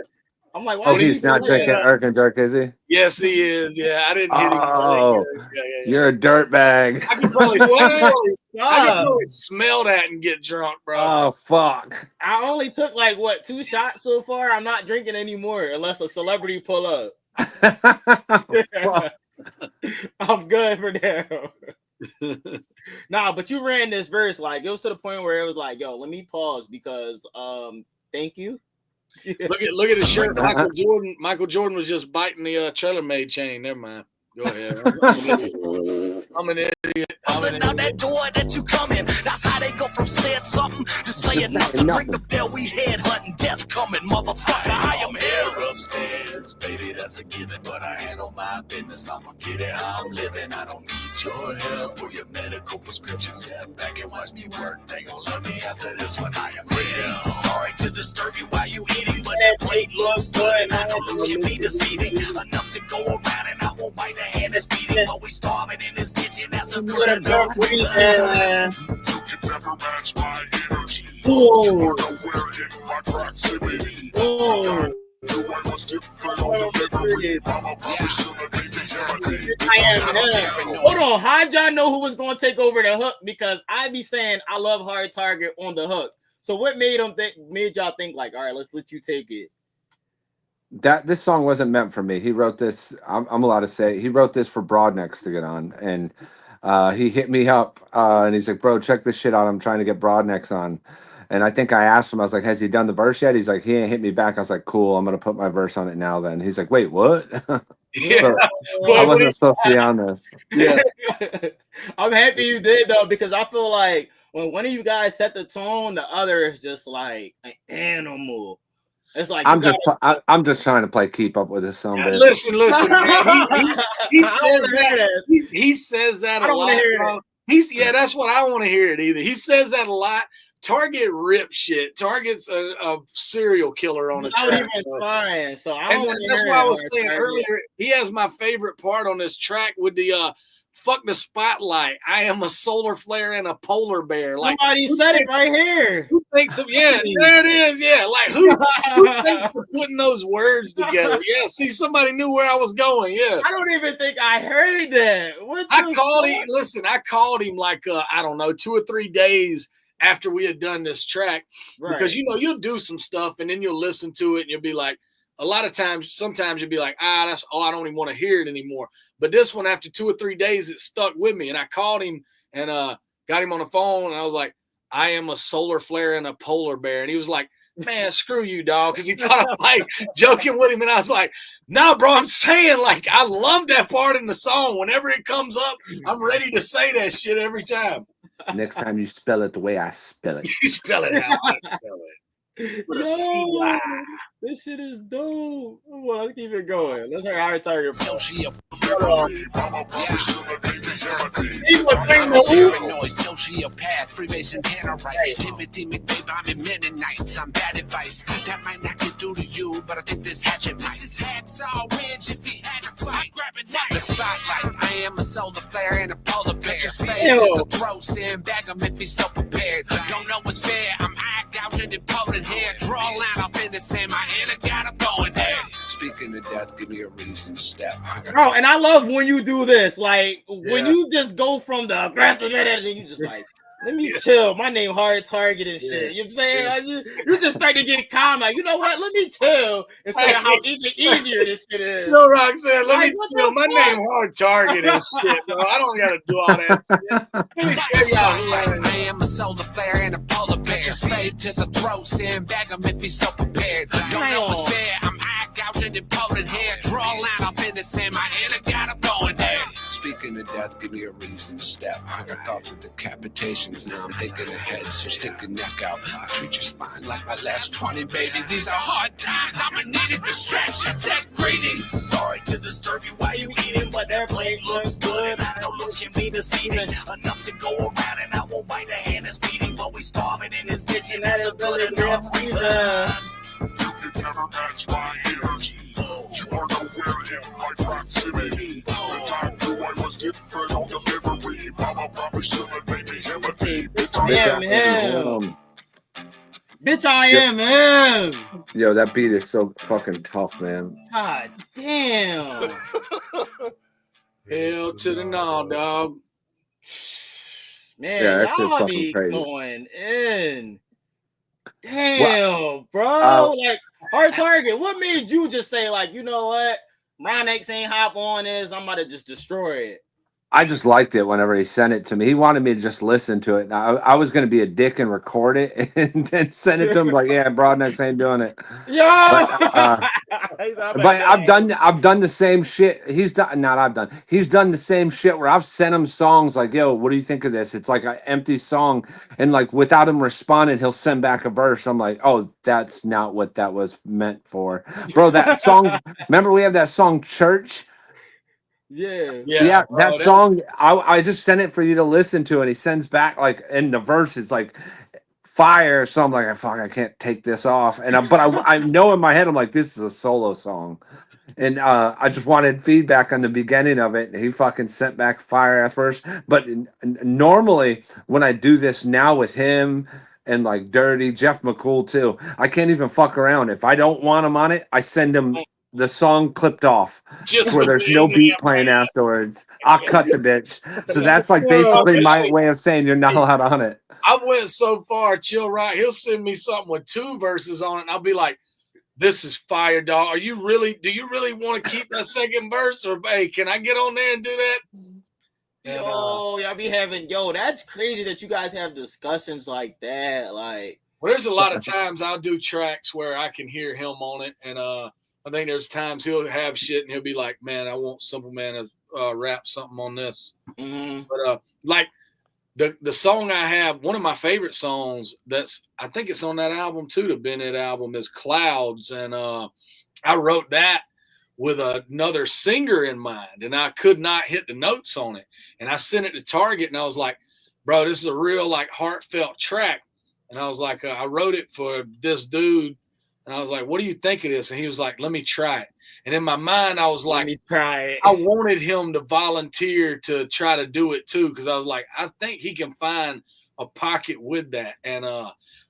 I'm like, why he's not drinking Irk and Dirk, is he? Yes, he is. Yeah, I didn't hit him. Oh, you're a dirtbag. I can probably smell that and get drunk, bro. Oh, fuck. I only took like, 2 shots so far? I'm not drinking anymore unless a celebrity pull up. I'm good for now. Nah, but you ran this verse, like, it was to the point where it was like, yo, let me pause because thank you. Look at his shirt. Michael Jordan was just biting the Traylormade chain. Never mind. Go ahead. I'm an idiot. Open out that door that you come in. That's how they go from saying something to saying nothing. Ring the bell, we head hunting, death coming, motherfucker. I am here upstairs, baby. That's a given, but I handle my business. I'ma get it how I'm living. I don't need your help or your medical prescriptions. Step back and watch me work. They gon' love me after this one. I am ready. Sorry to disturb you while you eating, but that plate looks good, and I know looks can be deceiving. Enough to go around, and I won't bite the hand that's feeding, but we starving in this bitch, and that's a good enough reason. You can never match my energy. Oh, in my proximity. Oh. Hold on, how'd y'all know who was going to take over the hook? Because I be saying I love Hard Target on the hook. So what made y'all think like, all right, let's let you take it? This song wasn't meant for me. He wrote this. I'm allowed to say he wrote this for Broadnex to get on, and he hit me up and he's like, "Bro, check this shit out. I'm trying to get Broadnex on." And I think I asked him, I was like, has he done the verse yet? He's like, he ain't hit me back. I was like, cool, I'm going to put my verse on it now then. He's like, wait, what? Yeah. So, I Boy, wasn't supposed to be on this. Yeah. I'm happy you did though, because I feel like when one of you guys set the tone, the other is just like an animal. It's like I'm just trying to play keep up with this song. Listen, man. He says that. He says that a lot. That's what I want to hear it either. He says that a lot. Target rip shit. Target's a serial killer on the track. Even fine. So I don't that's why I was saying earlier. He has my favorite part on this track with the fuck the spotlight. I am a solar flare and a polar bear. Like somebody said it right here. Who thinks of there it is? Yeah, like who thinks of putting those words together? Yeah, see, somebody knew where I was going. Yeah. I don't even think I heard that. I called him like I don't know, 2 or 3 days after we had done this track, because you'll do some stuff and then you'll listen to it and you'll be like, sometimes you'll be like, I don't even want to hear it anymore. But this one, after 2 or 3 days, it stuck with me. And I called him and got him on the phone and I was like, I am a solar flare and a polar bear. And he was like, man, screw you, dog. Because he thought I was like joking with him. And I was like, no, bro, I'm saying, like, I love that part in the song. Whenever it comes up, I'm ready to say that shit every time. Next time you spell it the way I spell it. You spell it out. Yo, this shit is dope. Well, let's keep it going. Let's hear how it's target. Sociopath, Freemason, Tannerite, Timothy McVeigh, bombing Mennonites. I'm bad advice. That might not get through to you, but I think this hatchet might. This is Hacksaw Ridge if he had to fight. The spotlight. I am a solar flare and a polar bear. Just spade to the throat, sandbag him if he's so prepared. Don't know what's fair. I'm eye gouging and pulling hair. Draw a line off in the sand. My inner got him going there. Speaking of death, give me a reason to step. Bro, and I love when you do this. Like, when you just go from the aggressive and then you just like, let me chill. My name hard target and shit. You know what I'm saying? Like, you just start to get calm. Like, you know what? Let me chill and say how even easier this shit is. No, Roxanne, let me chill. My name hard target and shit, bro. I don't gotta do all that shit. I am a solar flare and a polar bear. Just spade to the throat, sandbag him if he's so prepared. Don't know what's fair. I'm eye gouging and pulling hair. Draw a line off in the sand. My inner got him going there. Speaking of death, give me a reason to step. I got thoughts of decapitations, now I'm thinking ahead, so stick your neck out. I treat your spine like my last 20, baby. These are hard times, I'ma need a distraction. Said greetings. Sorry to disturb you while you eating, but that plate looks good. I know looks can be deceiving. Enough to go around and I won't bite the hand that's feeding, but we starving in this bitch and that's a good enough reason. You can never match my energy. You are nowhere in my proximity. The time I was different on the memory. Mama probably should have made me him a thing. Bitch, I am him. Bitch, I am him. Yo, that beat is so fucking tough, man. God damn. Hell to the no, dog. Man, yeah, y'all be crazy. Going in. Damn, bro. Like, hard target. What made you just say, like, you know what? Ron X ain't hop on this. I'm about to just destroy it. I just liked it whenever he sent it to me. He wanted me to just listen to it. Now, I was going to be a dick and record it and then send it to him. Like, yeah, Broadnex ain't doing it. Yeah. But I've done the same shit. He's done the same shit where I've sent him songs like, yo, what do you think of this? It's like an empty song. And like without him responding, he'll send back a verse. I'm like, oh, that's not what that was meant for. Bro, that song, remember we have that song Church? Yeah, bro, that song. I just sent it for you to listen to, and he sends back like in the verse, it's like fire. So I'm like, fuck, I can't take this off. And I know in my head, I'm like, this is a solo song, and I just wanted feedback on the beginning of it. And he fucking sent back fire ass verse. But normally when I do this now with him and like Dirty Jeff McCool too, I can't even fuck around. If I don't want him on it, I send him the song clipped off just where there's no beat playing afterwards. I'll cut the bitch. So that's like basically my way of saying you're not allowed on it. I went so far, Chillroc, he'll send me something with 2 verses on it, and I'll be like, this is fire, dog. Do you really want to keep that second verse? Or hey, can I get on there and do that? Y'all be having, that's crazy that you guys have discussions like that. Like, Well, there's a lot of times I'll do tracks where I can hear him on it, and I think there's times he'll have shit and he'll be like, "Man, I want Cymple Man to rap something on this." Mm-hmm. But like the song I have, one of my favorite songs I think it's on that album too, the Bennett album, is Clouds, and I wrote that with another singer in mind, and I could not hit the notes on it, and I sent it to Target, and I was like, "Bro, this is a real like heartfelt track." And I was like, I wrote it for this dude. And I was like, what do you think of this? And he was like, let me try it. And in my mind, I was like, I wanted him to volunteer to try to do it too. Cause I was like, I think he can find a pocket with that. And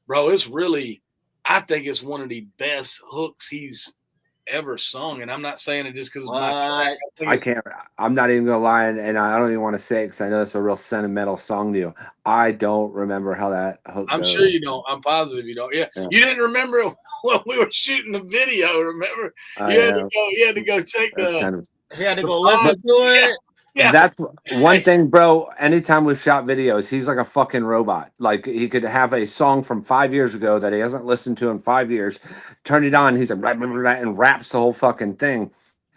bro, it's really, I think it's one of the best hooks he's ever sung. And I'm not saying it just because it's my track. I'm not even gonna lie, and I don't even want to say it because I know it's a real sentimental song to you. I don't remember how that hook I'm goes. sure you don't. I'm positive you don't. Yeah. You didn't remember when we were shooting the video, remember? You had to go take the he had to go listen to it. Yeah. That's one thing, bro. Anytime we've shot videos, he's like a fucking robot. Like he could have a song from 5 years ago that he hasn't listened to in 5 years, turn it on, he's like, blah, blah, blah, blah, and raps the whole fucking thing.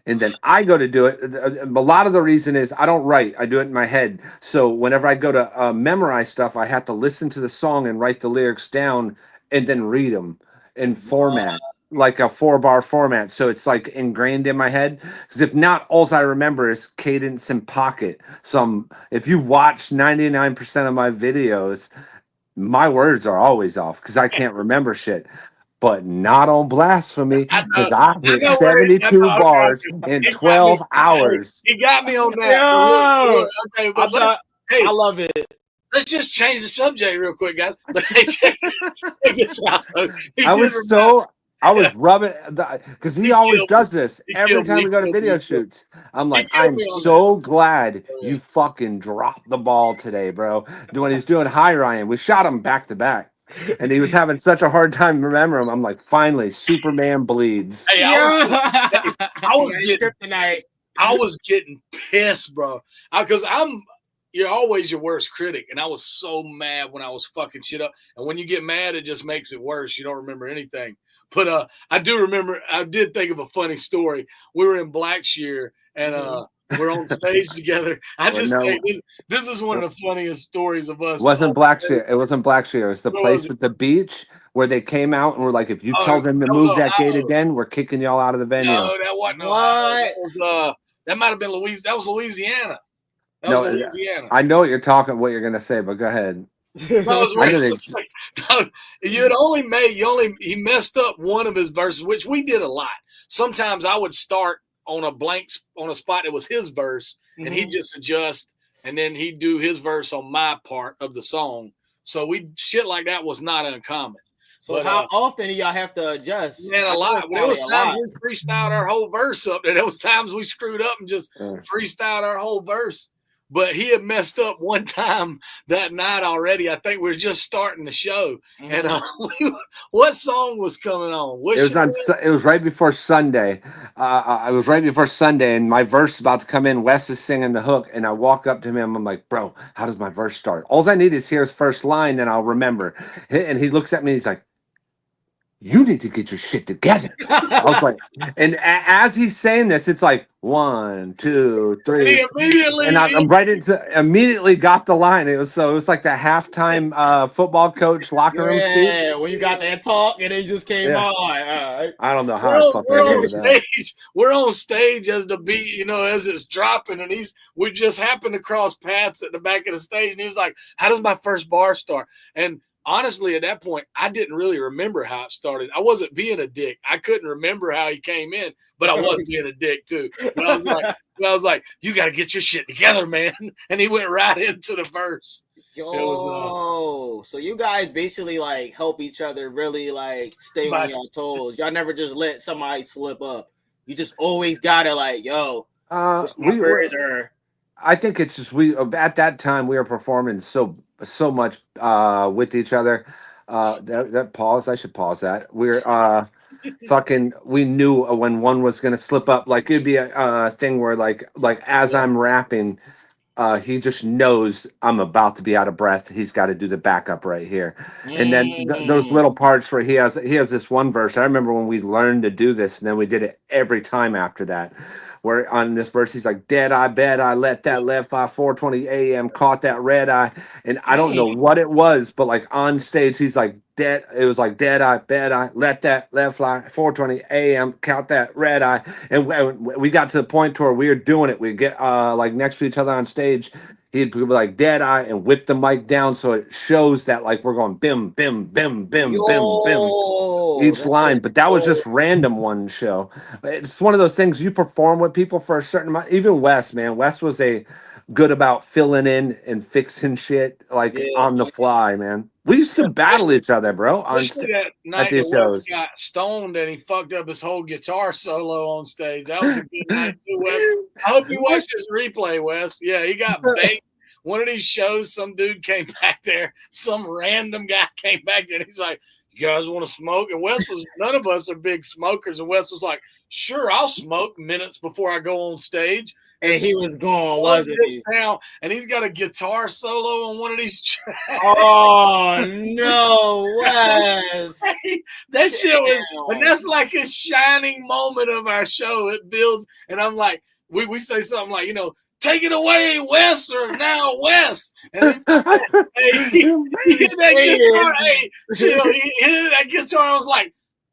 And then I go to do it. A lot of the reason is I don't write. I do it in my head. So whenever I go to memorize stuff, I have to listen to the song and write the lyrics down and then read them in format. Like a 4-bar format, so it's like ingrained in my head. Because if not, all I remember is cadence and pocket. So if you watch 99% of my videos, my words are always off because I can't remember shit. But not on Blasphemy because I hit 72 bars in 12 hours. He got me on that. Okay, but I love it. Let's just change the subject real quick, guys. I was rubbing because he always does this every time we go to video shoots. I'm like, I'm so glad you fucking dropped the ball today, bro. When he's doing Hi Ryan, we shot him back to back, and he was having such a hard time remembering him. I'm like, finally, Superman bleeds. Hey, I was getting pissed, bro, because you're always your worst critic, and I was so mad when I was fucking shit up. And when you get mad, it just makes it worse. You don't remember anything. But I do remember, I did think of a funny story. We were in Blackshear, and we're on stage together. I just think this is one of the funniest stories of us. It wasn't Blackshear. It wasn't Blackshear. It was the place with the beach where they came out and were like, if you tell them to move that gate again, we're kicking y'all out of the venue. No, that wasn't Ohio. That might have been Louisiana. That was Louisiana. Louisiana. I know what you're going to say, but go ahead. He messed up one of his verses, which we did a lot. Sometimes I would start on a spot that was his verse, and he'd just adjust, and then he'd do his verse on my part of the song. So shit like that was not uncommon. So how often do y'all have to adjust? Man, a lot. There was times we freestyled our whole verse up there. There was times we screwed up and just freestyled our whole verse. But he had messed up one time that night already. I think we were just starting the show. And what song was coming on? It was right before Sunday. I was right before Sunday, and my verse is about to come in. Wes is singing the hook, and I walk up to him. I'm like, bro, how does my verse start? All I need is hear his first line, and I'll remember. And he looks at me, and he's like, you need to get your shit together. I was like, and as he's saying this, it's like 1, 2, 3, and I'm right immediately got the line. It was like the halftime football coach locker room speech. Yeah, when you got that talk and it just came on. I don't know how we're on stage. We're on stage as the beat, as it's dropping, and we just happened to cross paths at the back of the stage, and he was like, "How does my first bar start?" And honestly, at that point, I didn't really remember how it started. I wasn't being a dick. I couldn't remember how he came in, but I was being a dick too. But I was like, you got to get your shit together, man. And he went right into the verse. So you guys basically like help each other really like stay on your toes. Y'all never just let somebody slip up. You just always got to like, I think it's just at that time we were performing so much with each other. That pause, I should pause that. We're we knew when one was gonna slip up. Like it'd be a thing where like as I'm rapping, he just knows I'm about to be out of breath. He's got to do the backup right here. And then those little parts where he has this one verse. I remember when we learned to do this, and then we did it every time after that. Where on this verse he's like, "Dead eye, bed eye, let that left eye, 4:20 a.m. caught that red eye," and I don't know what it was, but like on stage he's like, "Dead." It was like, "Dead eye, bed eye, let that left eye, 4:20 a.m. count that red eye," and we got to the point where we were doing it. We get like next to each other on stage. He'd be like dead eye and whip the mic down so it shows that like we're going bim, bim, bim, bim, bim, bim each line. But that was just random one show. It's one of those things you perform with people for a certain amount. Even Wes, man. Wes was good about filling in and fixing shit like on the fly, man. We used to battle each other, bro. Especially that night that Wes got stoned and he fucked up his whole guitar solo on stage. That was a good night too, Wes. I hope you watch this replay, Wes. Yeah, he got baked. One of these shows, some dude came back there. Some random guy came back there and he's like, "You guys want to smoke?" And Wes was, none of us are big smokers. And Wes was like, "Sure, I'll smoke minutes before I go on stage." And he was gone, wasn't he? Now, and he's got a guitar solo on one of these tracks. Oh no, Wes! That shit was, and that's like a shining moment of our show. It builds, and I'm like, we say something like, "Take it away, Wes," or "Now, Wes." And he hit that guitar. Hey, chill. He hit that guitar. I was like,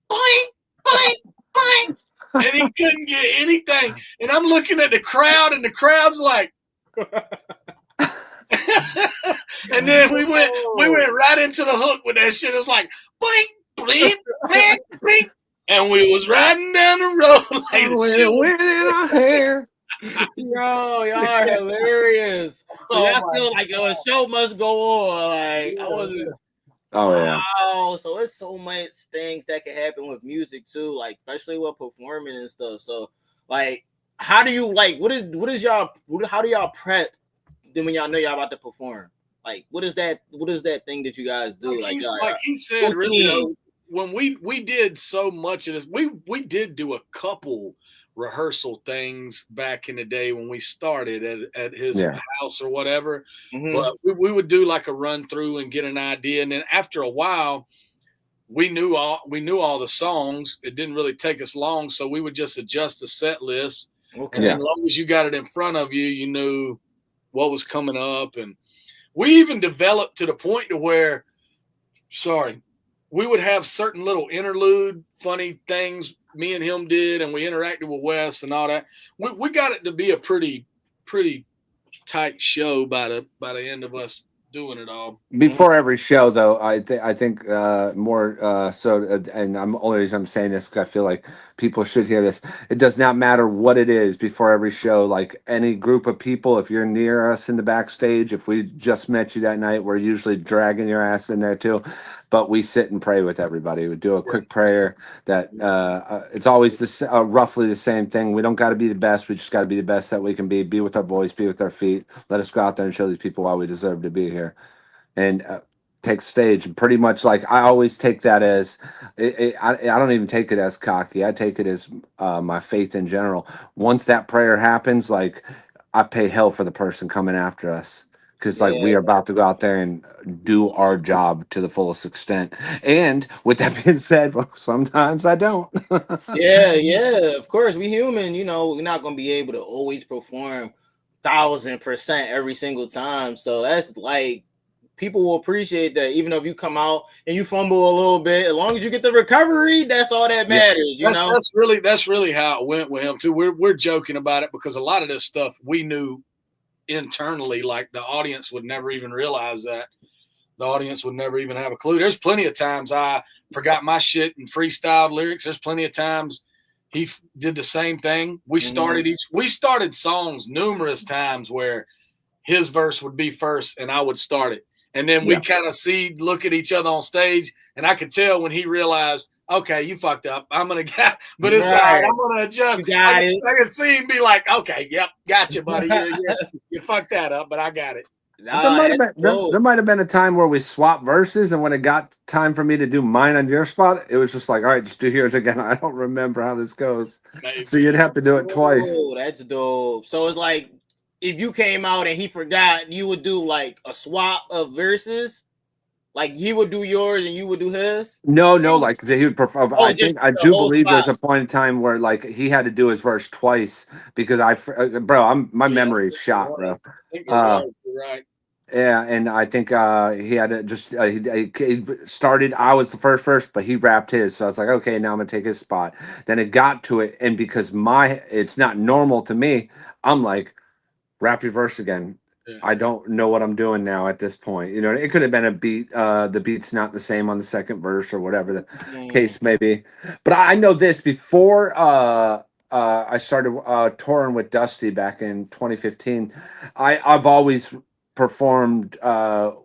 boing, boing, boing. And he couldn't get anything. And I'm looking at the crowd, and the crowd's like, and then we went right into the hook with that shit. It was like, blink, blink, blink, blink. And we was riding down the road like hair. Yo, y'all are hilarious. So y'all still like, a show must go on. Like, I wasn't. Oh yeah. Wow. So it's so much things that can happen with music too, like especially with performing and stuff. So like, how do you like? How do y'all prep? Then when y'all know y'all about to perform, like what is that thing that you guys do? Like he said, really, when we did so much of this, we did do a couple rehearsal things back in the day when we started at his house or whatever. But we would do like a run through and get an idea, and then after a while we knew all the songs. It didn't really take us long, so we would just adjust the set list. And as long as you got it in front of you, you knew what was coming up. And we even developed to the point to where we would have certain little interlude funny things me and him did, and we interacted with Wes and all that. We got it to be a pretty tight show by the end of us doing it all. Before every show, though, I think more so, and I'm saying this because I feel like people should hear this. It does not matter what it is before every show. Like any group of people, if you're near us in the backstage, if we just met you that night, we're usually dragging your ass in there too. But we sit and pray with everybody. We do a quick prayer that it's always roughly the same thing. We don't got to be the best. We just got to be the best that we can be. Be with our voice, be with our feet. Let us go out there and show these people why we deserve to be here. And take stage. And pretty much like I always take that as, I don't even take it as cocky. I take it as my faith in general. Once that prayer happens, like I pay hell for the person coming after us. Because we are about to go out there and do our job to the fullest extent. And with that being said, well, sometimes I don't. yeah, of course. We human, we're not going to be able to always perform 1,000% every single time. So that's like, people will appreciate that. Even if you come out and you fumble a little bit, as long as you get the recovery, that's all that matters. That's really how it went with him too. We're joking about it because a lot of this stuff we knew internally, like the audience would never even realize that. The audience would never even have a clue. There's plenty of times I forgot my shit and freestyled lyrics. There's plenty of times he did the same thing. We started songs numerous times where his verse would be first and I would start it. And then we kind of look at each other on stage, and I could tell when he realized, okay, you fucked up. I'm going to but it's all right. I'm going to adjust. I can see him be like, okay, yep, gotcha, buddy. You fucked that up, but I got it. There might have been a time where we swapped verses, and when it got time for me to do mine on your spot, it was just like, all right, just do yours again. I don't remember how this goes. So you'd have to do it twice. Oh, that's dope. So it's like if you came out and he forgot, you would do like a swap of verses. Like he would do yours and you would do his. No, like he would prefer. Oh, I just think I the do whole believe there's spot. a point in time where like he had to do his verse twice because bro, my Yeah, memory is shot, bro. I think you're right. You're right. Yeah, and I think he had to just he started. I was the first, but he rapped his, so I was like, okay, now I'm gonna take his spot. Then it got to it, and because it's not normal to me, I'm like, rap your verse again. Yeah. I don't know what I'm doing now at this point. You know, it could have been a beat. The beat's not the same on the second verse or whatever the case may be. But I know this before I started touring with Dusty back in 2015. I've always performed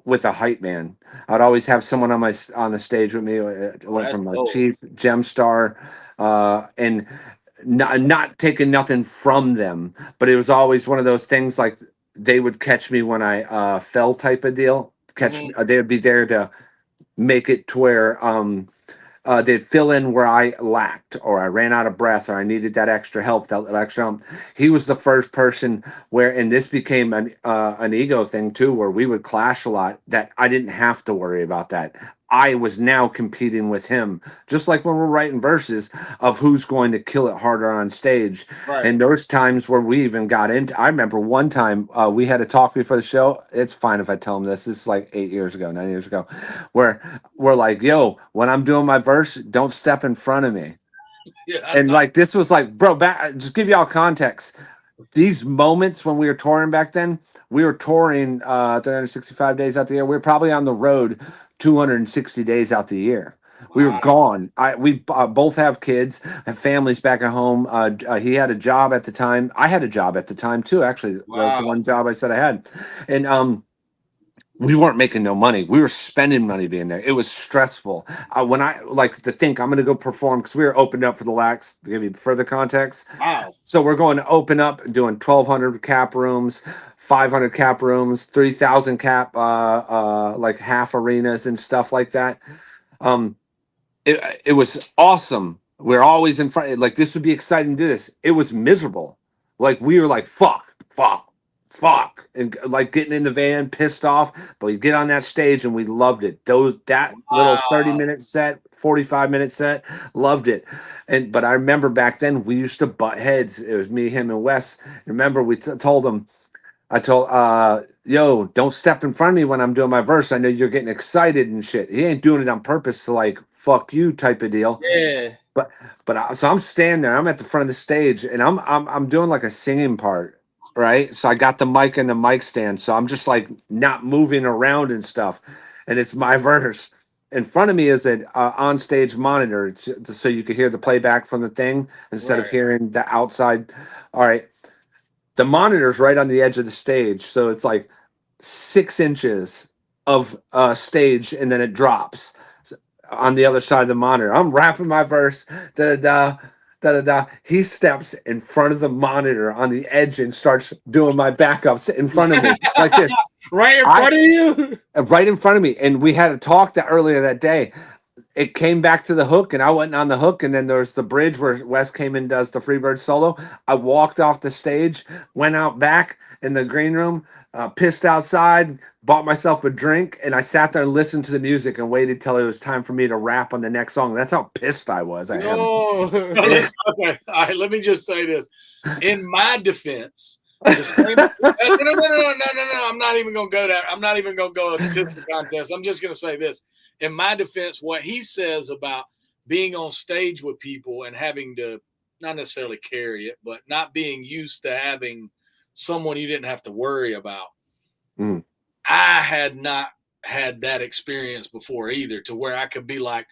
with a hype man. I'd always have someone on the stage with me. It went from like Chief, Gemstar, and not taking nothing from them, but it was always one of those things like they would catch me when I fell type of deal. They would be there to make it to where they'd fill in where I lacked or I ran out of breath or I needed that extra help, that extra help. He was the first person where, and this became an ego thing too, where we would clash a lot, that I didn't have to worry about that. I was now competing with him, just like when we're writing verses of who's going to kill it harder on stage. Right. And those times where we even got into, I remember one time we had a talk before the show. It's fine if I tell him this. This is like 9 years ago, where we're like, yo, when I'm doing my verse, don't step in front of me. Yeah, and like, this was like, bro, just give y'all context. These moments when we were touring back then, we were touring 365 days out the year. We were probably on the road 260 days out the year. We were gone. We both have kids, have families back at home. He had a job at the time. I had a job at the time too. Actually, that was the one job I said I had, and we weren't making no money. We were spending money being there. It was stressful. When I like to think I'm going to go perform, because we were opened up for the Lax, to give you further context. Wow. So we're going to open up doing 1,200 cap rooms, 500 cap rooms, 3,000 cap, like half arenas and stuff like that. It was awesome. We're always in front. Like, this would be exciting to do this. It was miserable. Like, we were like, fuck. And like getting in the van, pissed off. But we get on that stage and we loved it. Little 30-minute set, 45-minute set, loved it. But I remember back then we used to butt heads. It was me, him, and Wes. Remember, we told him, I told, yo, don't step in front of me when I'm doing my verse. I know you're getting excited and shit. He ain't doing it on purpose to like fuck you type of deal. Yeah. So I'm standing there. I'm at the front of the stage, and I'm doing like a singing part, right? So I got the mic and the mic stand. So I'm just like not moving around and stuff, and it's my verse. In front of me is an on-stage monitor, so you could hear the playback from the thing instead of hearing the outside. All right. The monitor's right on the edge of the stage, so it's like 6 inches of stage, and then it drops on the other side of the monitor. I'm rapping my verse, da-da-da. He steps in front of the monitor on the edge and starts doing my backups in front of me like this. Right in front of you? Right in front of me. And we had a talk earlier that day. It came back to the hook, and I went on the hook, and then there's the bridge where Wes came and does the Freebird solo. I walked off the stage, went out back in the green room, pissed outside, bought myself a drink, and I sat there and listened to the music and waited till it was time for me to rap on the next song. That's how pissed I was. Okay, all right, let me just say this. In my defense, the same, no, I'm not even going to go there. I'm not even going to go to the contest. I'm just going to say this. In my defense, what he says about being on stage with people and having to not necessarily carry it, but not being used to having someone you didn't have to worry about. I had not had that experience before either, to where I could be like,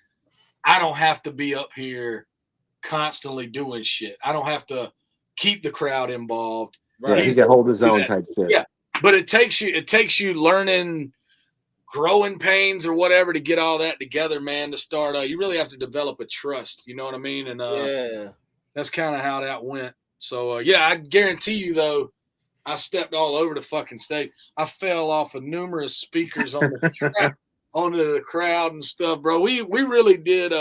I don't have to be up here constantly doing shit. I don't have to keep the crowd involved. Right. He can hold his own type shit. Yeah. But it takes you learning growing pains or whatever to get all that together, man, to start. You really have to develop a trust. You know what I mean? And that's kind of how that went. So, I guarantee you, though, I stepped all over the fucking stage. I fell off of numerous speakers on the track, onto the crowd and stuff, bro. We really did.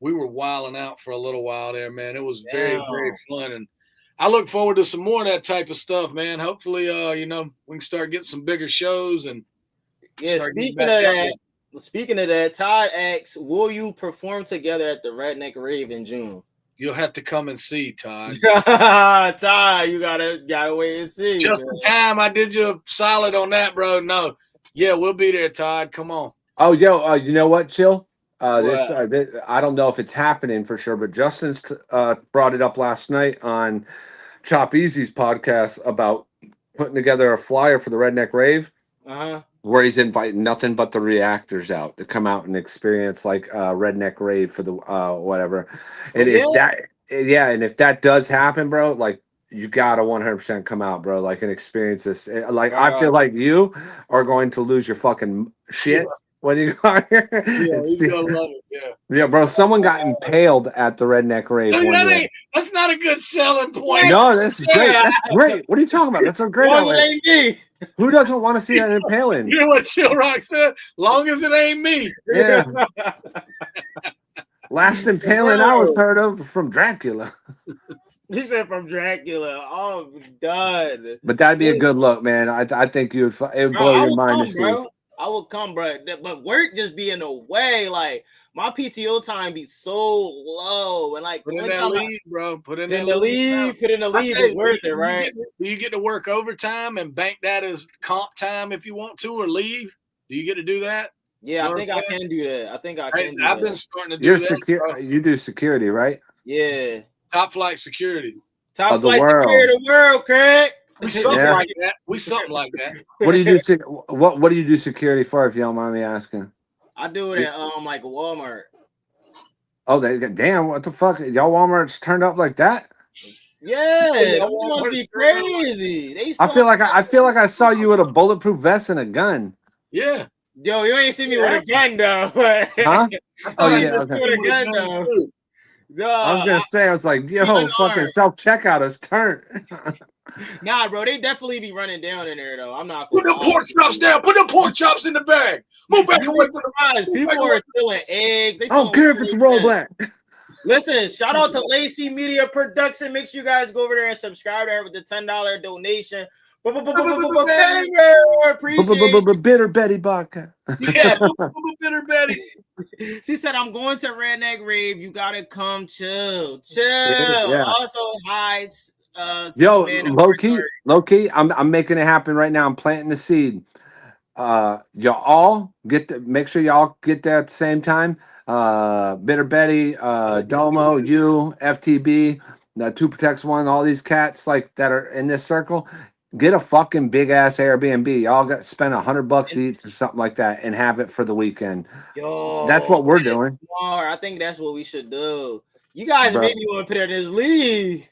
We were wilding out for a little while there, man. It was very, very fun. And I look forward to some more of that type of stuff, man. Hopefully, we can start getting some bigger shows and speaking of that, Todd asks, will you perform together at the Redneck Rave in June? You'll have to come and see, Todd. Todd, you gotta wait and see. Just in time, I did you a solid on that, bro. No, yeah, we'll be there, Todd. Come on. Oh, yo, you know what, Chill? This I don't know if it's happening for sure, but Justin's brought it up last night on Chop Easy's podcast about putting together a flyer for the Redneck Rave, where he's inviting nothing but the reactors out to come out and experience like Redneck Rave for the whatever. And if that does happen, bro, like you gotta 100% come out, bro, like and experience this. Like I feel like you are going to lose your fucking shit. When you go here, yeah, bro. Someone got impaled at the Redneck Rave. That's not a good selling point. No, this is great. That's great. What are you talking about? That's a great idea. Who doesn't want to see that impaling? You know what Chillroc said? Long as it ain't me. Yeah. Last impaling I was heard of from Dracula. He said from Dracula. Oh, I'm done. But that'd be a good look, man. I think it would blow your mind to see. I will come, bro. But work just be in the way. Like my PTO time be so low, and like put in that leave, bro. Put in the leave. It's worth it, right? Do you get to work overtime and bank that as comp time if you want to, or leave? Do you get to do that? Yeah, I think I can do that. I've been starting to do that. You do security, right? Yeah. Top flight security. Top flight security of the world, Craig. We something like that. What do you do? What do you do security for? If you don't mind me asking. I do it at like a Walmart. Oh, damn! What the fuck? Y'all Walmart's turned up like that? Yeah, that must be crazy. I feel like I saw you with a bulletproof vest and a gun. Yeah. Yo, you ain't seen me with a gun though. Huh? Oh yeah. Okay. With a gun though. No, I was gonna say, I was like, yo, fucking self checkout is turned. Nah, bro, they definitely be running down in there though. I'm not. Put the pork chops down. Put the pork chops in the bag. Move back away from the fries. People are stealing eggs. I don't care if it's roll black. Listen, shout out to Lacey Media Production. Make sure you guys go over there and subscribe to her with the $10 donation. Bitter Betty vodka. Yeah, Bitter Betty. She said, "I'm going to Redneck Rave. You gotta come chill. Yeah. Also, hi, yo, low key. I'm making it happen right now. I'm planting the seed. Y'all make sure y'all get there at the same time. Bitter Betty, Domo, you, FTB, the 2 Protects 1, all these cats like that are in this circle. Get a fucking big ass Airbnb. Y'all got to spend $100 each or something like that and have it for the weekend. Yo, that's what we're doing. I think that's what we should do. You guys made me want to put it in this league.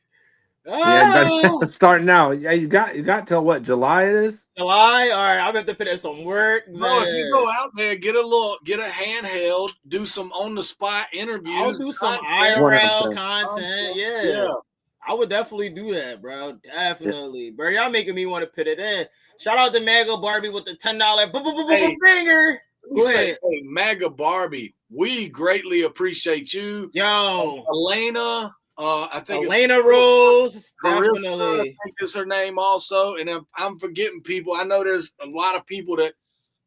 Yeah, starting now. Yeah, you got till what, July it is? July? All right, I'm going to put in some work. Bro, if you go out there, get a handheld, do some on the spot interviews. I'll do some IRL content. Yeah. I would definitely do that, bro. Definitely. Bro, y'all making me want to put it in. Shout out to Maga Barbie with the $10 banger. Go ahead. Hey, Maga Barbie, we greatly appreciate you. Yo. Elena, I think Elena Rose. Definitely. I think is her name also. And I'm forgetting people. I know there's a lot of people that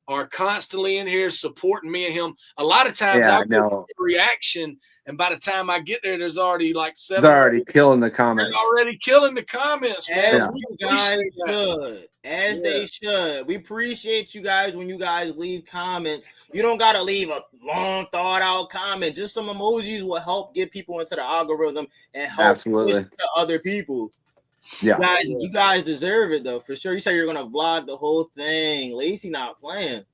are constantly in here supporting me and him. A lot of times I get a reaction, and by the time I get there, there's already like 7. They're already killing the comments. They're already killing the comments, man. As you guys should. As they should. We appreciate you guys when you guys leave comments. You don't got to leave a long thought out comment. Just some emojis will help get people into the algorithm and help push to other people. Yeah, you guys deserve it though, for sure. You said you're gonna vlog the whole thing. Lacey not playing.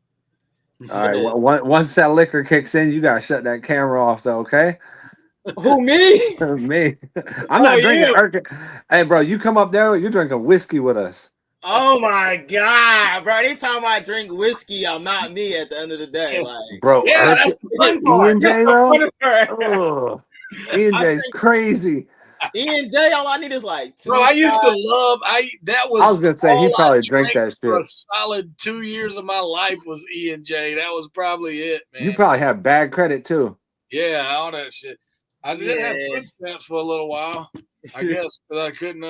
All right, well, once that liquor kicks in, you gotta shut that camera off though, okay? Who, me? Me. I'm not drinking. Hey, bro, you come up there, you're drinking whiskey with us. Oh my god, bro! Anytime I drink whiskey, I'm not me at the end of the day. Like, bro, that's the fun part. Ian J's crazy. E&J, all I need is like 2. Bro, I used to love. I was gonna say he probably drank that shit. For a solid 2 years of my life was E&J. That was probably it, man. You probably have bad credit too. Yeah, all that shit. I did have food stamps for a little while. I guess I couldn't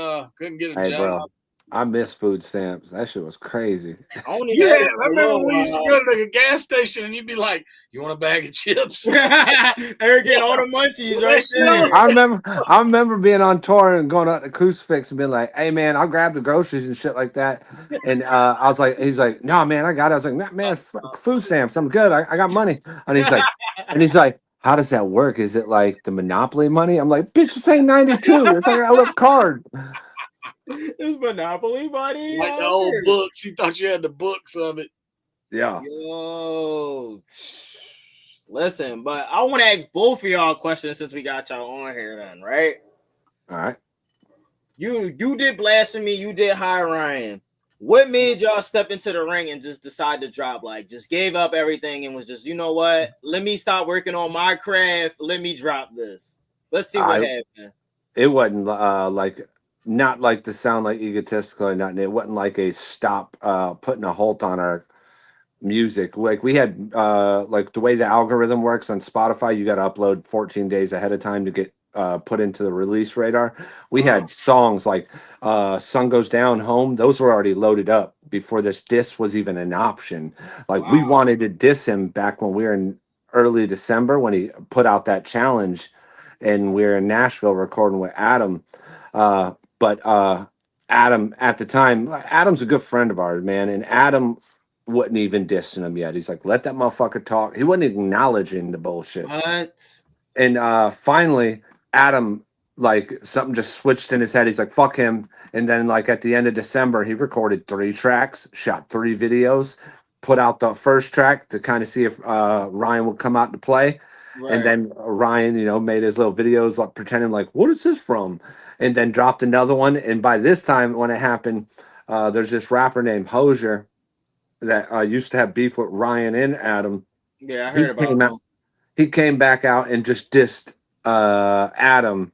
get a Hey, job. bro, I miss food stamps. That shit was crazy. I only Yeah, had it I for a remember little we used to while. go to the gas station and you'd be like, "You want a bag of chips?" They're getting all the munchies right there. I remember being on tour and going out to Crucifix and being like, "Hey man, I'll grab the groceries and shit like that." And I was like, he's like, "No man, I got it." I was like, "Man, it's food stamps. I'm good. I got money." And he's like, "How does that work? Is it like the Monopoly money?" I'm like, "Bitch, it's ain't 92. It's like a little card." It's Monopoly, buddy. Like the old books. He thought you had the books of it. Yeah. Yo, listen, but I want to ask both of y'all questions since we got y'all on here, then, right? All right. You did Blasphemy, you did High Ryan. What made y'all step into the ring and just decide to drop? Like, just gave up everything and was just, you know what? Let me stop working on my craft. Let me drop this. Let's see what happened. It wasn't like not like to sound like egotistical or nothing. It wasn't like a stop putting a halt on our music. Like we had like the way the algorithm works on Spotify, you got to upload 14 days ahead of time to get put into the release radar. We had songs like Sun Goes Down, Home. Those were already loaded up before this diss was even an option. Like we wanted to diss him back when we were in early December when he put out that challenge, and we were in Nashville recording with Adam. But Adam at the time, Adam's a good friend of ours, man, and Adam wasn't even dissing him yet. He's like, let that motherfucker talk. He wasn't acknowledging the bullshit. What? And finally, Adam, like, something just switched in his head. He's like, fuck him. And then, like, at the end of December, he recorded 3 tracks, shot 3 videos, put out the first track to kind of see if Ryan would come out to play. Right. And then Ryan, you know, made his little videos like pretending like, what is this from? And then dropped another one. And by this time, when it happened, there's this rapper named Hosier that used to have beef with Ryan and Adam. Yeah, I heard about him. He came back out and just dissed Adam,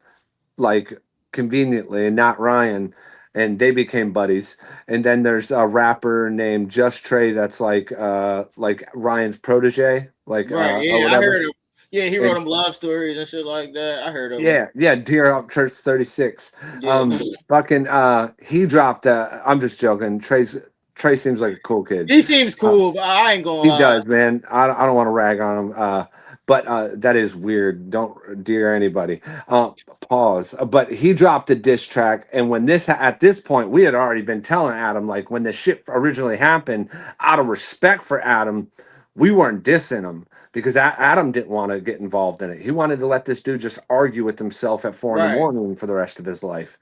like, conveniently, and not Ryan. And they became buddies. And then there's a rapper named Just Trey that's like Ryan's protege. Like, right, yeah, I heard him. Yeah, he wrote him love stories and shit like that. I heard of him. Yeah, Deer Up Church 36. Yeah. He dropped I'm just joking. Trey seems like a cool kid. He seems cool, but I ain't gonna lie. He does, man. I don't want to rag on him. But that is weird. Don't dear anybody. Pause. But he dropped a diss track, and when at this point, we had already been telling Adam, like, when the shit originally happened, out of respect for Adam, we weren't dissing him because Adam didn't want to get involved in it. He wanted to let this dude just argue with himself at 4 in the morning for the rest of his life.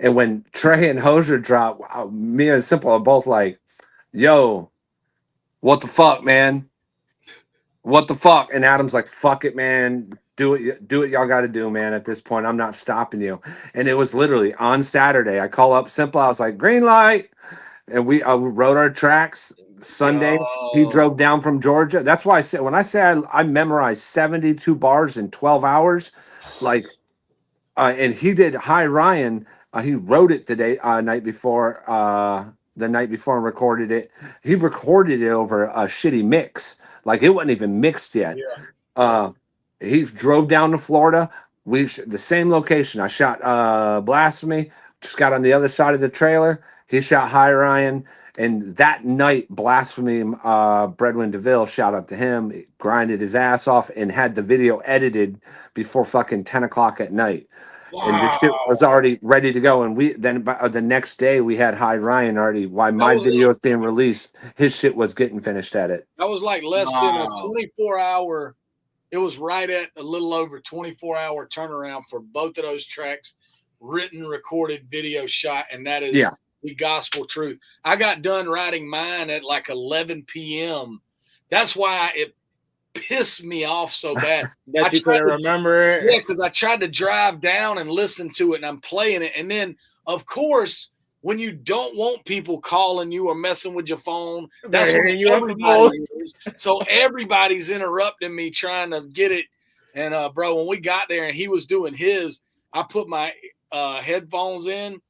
And when Trey and Hosier dropped, me and Cymple are both like, yo, what the fuck, man? What the fuck? And Adam's like, fuck it, man. Do what y'all got to do, man. At this point, I'm not stopping you. And it was literally on Saturday. I call up Cymple. I was like, green light. And we wrote our tracks. Sunday, he drove down from Georgia. That's why I said, when I say I memorized 72 bars in 12 hours, like, and he did High Ryan. He wrote it the night before and recorded it. He recorded it over a shitty mix. Like, it wasn't even mixed yet. Yeah. He drove down to Florida. The same location. I shot Blasphemy, just got on the other side of the trailer. He shot High Ryan. And that night, Blasphemy, Bredwin DeVille, shout out to him, grinded his ass off and had the video edited before fucking 10 o'clock at night. Wow. And this shit was already ready to go. And then the next day we had High Ryan already. While my video was being released, his shit was getting finished at it. That was like less than a 24-hour. It was right at a little over 24-hour turnaround for both of those tracks, written, recorded, video shot, and that is the gospel truth. I got done writing mine at like 11 p.m. That's why it pissed me off so bad. That you couldn't remember it? Yeah, because I tried to drive down and listen to it, and I'm playing it. And then, of course, when you don't want people calling you or messing with your phone, that's when everybody is. So everybody's interrupting me trying to get it. And, bro, when we got there and he was doing his, I put my headphones in,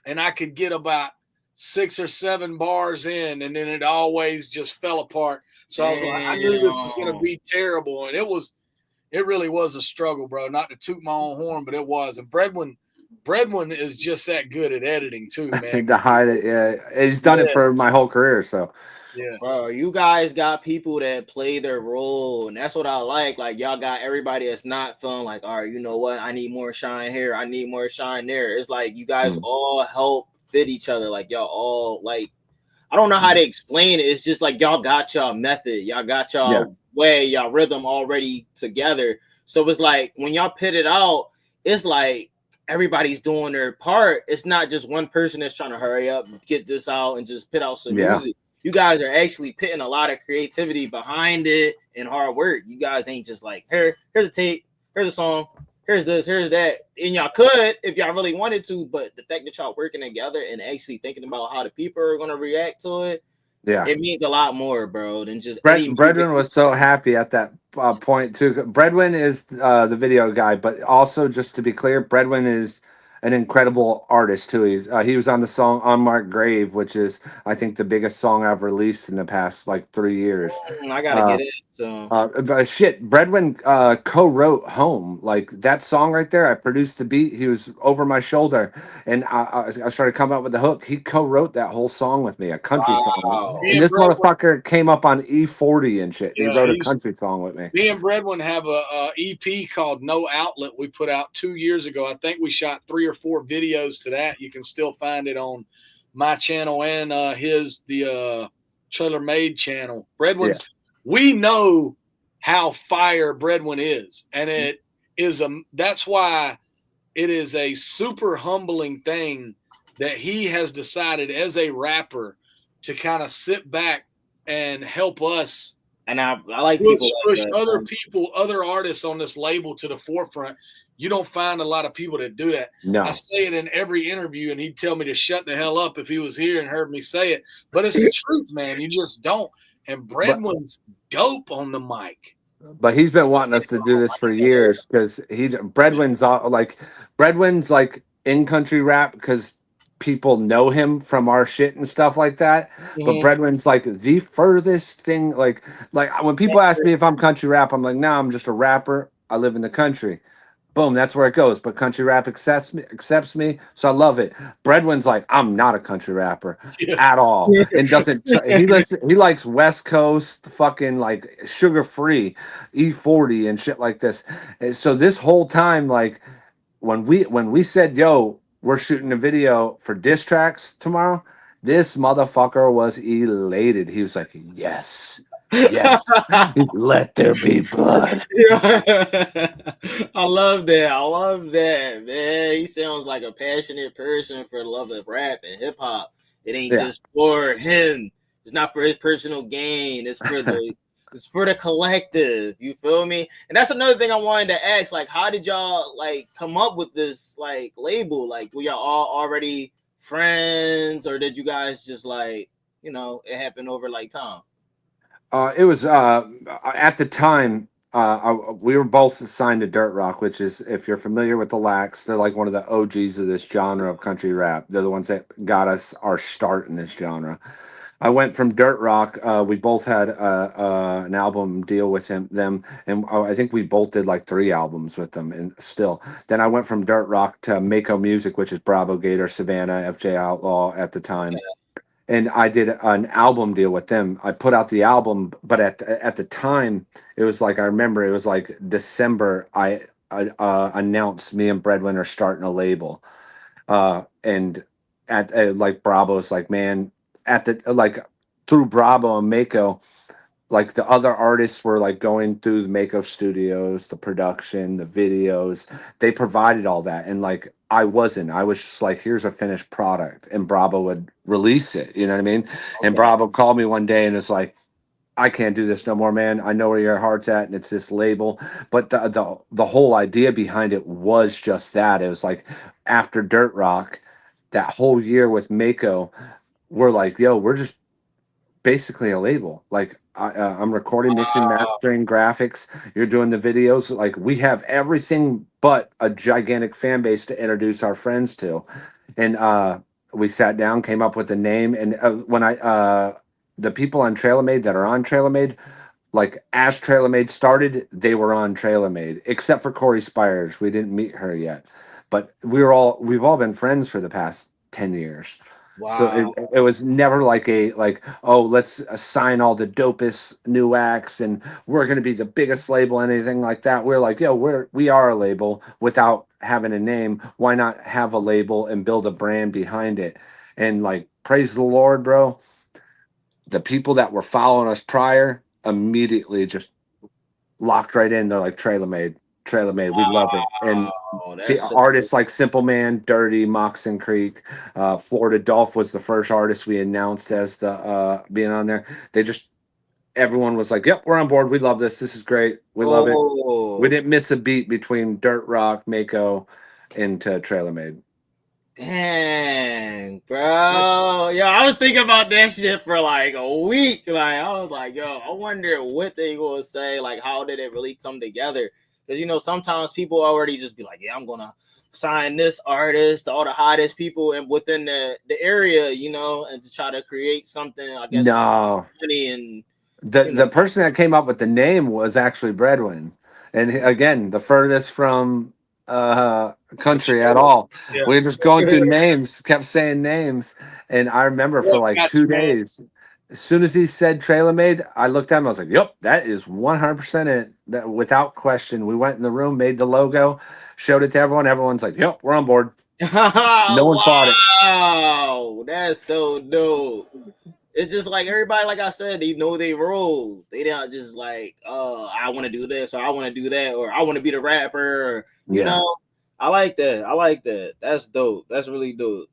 and I could get about 6 or 7 bars in, and then it always just fell apart. So I was like, I knew this was going to be terrible. And it really was a struggle, bro. Not to toot my own horn, but it was. And Bredwin Breadwin is just that good at editing too, man. To hide it. Yeah, he's done it for my whole career. So Yeah. Bro, you guys got people that play their role, and that's what I like. Like, y'all got everybody that's not feeling like, all right, you know what? I need more shine here. I need more shine there. It's like you guys all help fit each other. Like, y'all all, like, I don't know how to explain it. It's just like y'all got y'all method. Y'all got y'all way, y'all rhythm already together. So it's like when y'all pit it out, it's like everybody's doing their part. It's not just one person that's trying to hurry up, get this out, and just pit out some music. You guys are actually putting a lot of creativity behind it and hard work. You guys ain't just like, here's a tape, here's a song, here's this, here's that. And y'all could if y'all really wanted to, but the fact that y'all working together and actually thinking about how the people are going to react to it, it means a lot more, bro, than just Breadwin was so happy at that point too. Breadwin is the video guy, but also just to be clear, Breadwin is an incredible artist too. He was on the song "Unmarked Grave," which is I think the biggest song I've released in the past like 3 years. I gotta get it. So. But shit, Breadwin co-wrote "Home." Like that song right there. I produced the beat. He was over my shoulder, and I started coming up with the hook. He co-wrote that whole song with me, a country song. And this motherfucker came up on E40 and shit. Yeah, he wrote a country song with me. Me and Breadwin have a EP called "No Outlet." We put out 2 years ago. I think we shot 3 or 4 videos to that. You can still find it on my channel and the Traylormade channel. Breadwin's. We know how fire Breadwin is, and it is that's why it is a super humbling thing that he has decided as a rapper to kind of sit back and help us. And I like people push other people, other artists on this label to the forefront. You don't find a lot of people that do that. No. I say it in every interview, and he'd tell me to shut the hell up if he was here and heard me say it. But it's the truth, man. You just don't. And Breadwin's dope on the mic. But he's been wanting us to do this for years because Breadwin's like in country rap because people know him from our shit and stuff like that. But Breadwin's like the furthest thing. Like when people ask me if I'm country rap, I'm like, nah, I'm just a rapper. I live in the country. Boom, that's where it goes. But country rap accepts me, so I love it. Breadwin's like, I'm not a country rapper at all, and doesn't. He likes West Coast, fucking like sugar free, E40 and shit like this. And so this whole time, like when we said, "Yo, we're shooting a video for diss tracks tomorrow," this motherfucker was elated. He was like, "Yes." Yes, let there be blood. I love that, man. He sounds like a passionate person for the love of rap and hip hop. It ain't just for him. It's not for his personal gain. It's for the collective. You feel me? And that's another thing I wanted to ask. Like, how did y'all like come up with this like label? Like, were y'all all already friends, or did you guys just like, you know, it happened over like time? It was at the time we were both signed to Dirt Rock, which is, if you're familiar with the Lax, they're like one of the OGs of this genre of country rap. They're the ones that got us our start in this genre. I went from Dirt Rock. We both had an album deal with them, and I think we both did like 3 albums with them. And still, then I went from Dirt Rock to Mako Music, which is Bravo Gator, Savannah, FJ Outlaw at the time. Yeah. And I did an album deal with them. I put out the album, but at the time, it was like, I remember it was like December. I announced me and Breadwin are starting a label, and at like Bravo's like, man, through Bravo and Mako, like the other artists were like going through the Mako studios, the production, the videos. They provided all that, and like I was just like, here's a finished product, and Bravo would release it. You know what I mean? Okay. And Bravo called me one day and it's like, I can't do this no more, man. I know where your heart's at, and it's this label. But the whole idea behind it was just that. It was like after Dirt Rock, that whole year with Mako, we're like, yo, we're just basically a label. Like I'm recording, mixing, mastering, graphics. You're doing the videos. Like we have everything but a gigantic fan base to introduce our friends to. And we sat down, came up with the name. And when the people on Traylormade that are on Traylormade, like as Traylormade started, they were on Traylormade, except for Corey Spires. We didn't meet her yet. but we've all been friends for the past 10 years. So Wow. it was never like oh, let's assign all the dopest new acts and we're going to be the biggest label, anything like that. We're like, yo, we are a label without having a name. Why not have a label and build a brand behind it? And like, praise the Lord, bro. The people that were following us prior immediately just locked right in. They're like, Traylormade, we love it. And artists like Cymple Man, Dirty, Moxon Creek, Florida Dolph was the first artist we announced as the being on there. Everyone was like, yep, we're on board. We love this. This is great. We love it. We didn't miss a beat between Dirt Rock, Mako, and Traylormade. Dang, bro. Yo, I was thinking about that shit for like a week. Like, I was like, yo, I wonder what they gonna say. Like, how did it really come together? Because, sometimes people already just be like, yeah, I'm going to sign this artist, all the hottest people and within the area, and to try to create something, I guess. No. And the person that came up with the name was actually Breadwin. And again, the furthest from country at all. Yeah. We were just going through names, kept saying names. And I remember for like 2 days, as soon as he said Traylormade, I looked at him. I was like, "Yep, that is 100% it. That without question." We went in the room, made the logo, showed it to everyone. Everyone's like, "Yep, we're on board." No one fought it. Wow, that's so dope. It's just like everybody, like I said, they know they role. They don't just like, I want to do this or I want to do that or I want to be the rapper. Or, you know, I like that. That's dope. That's really dope.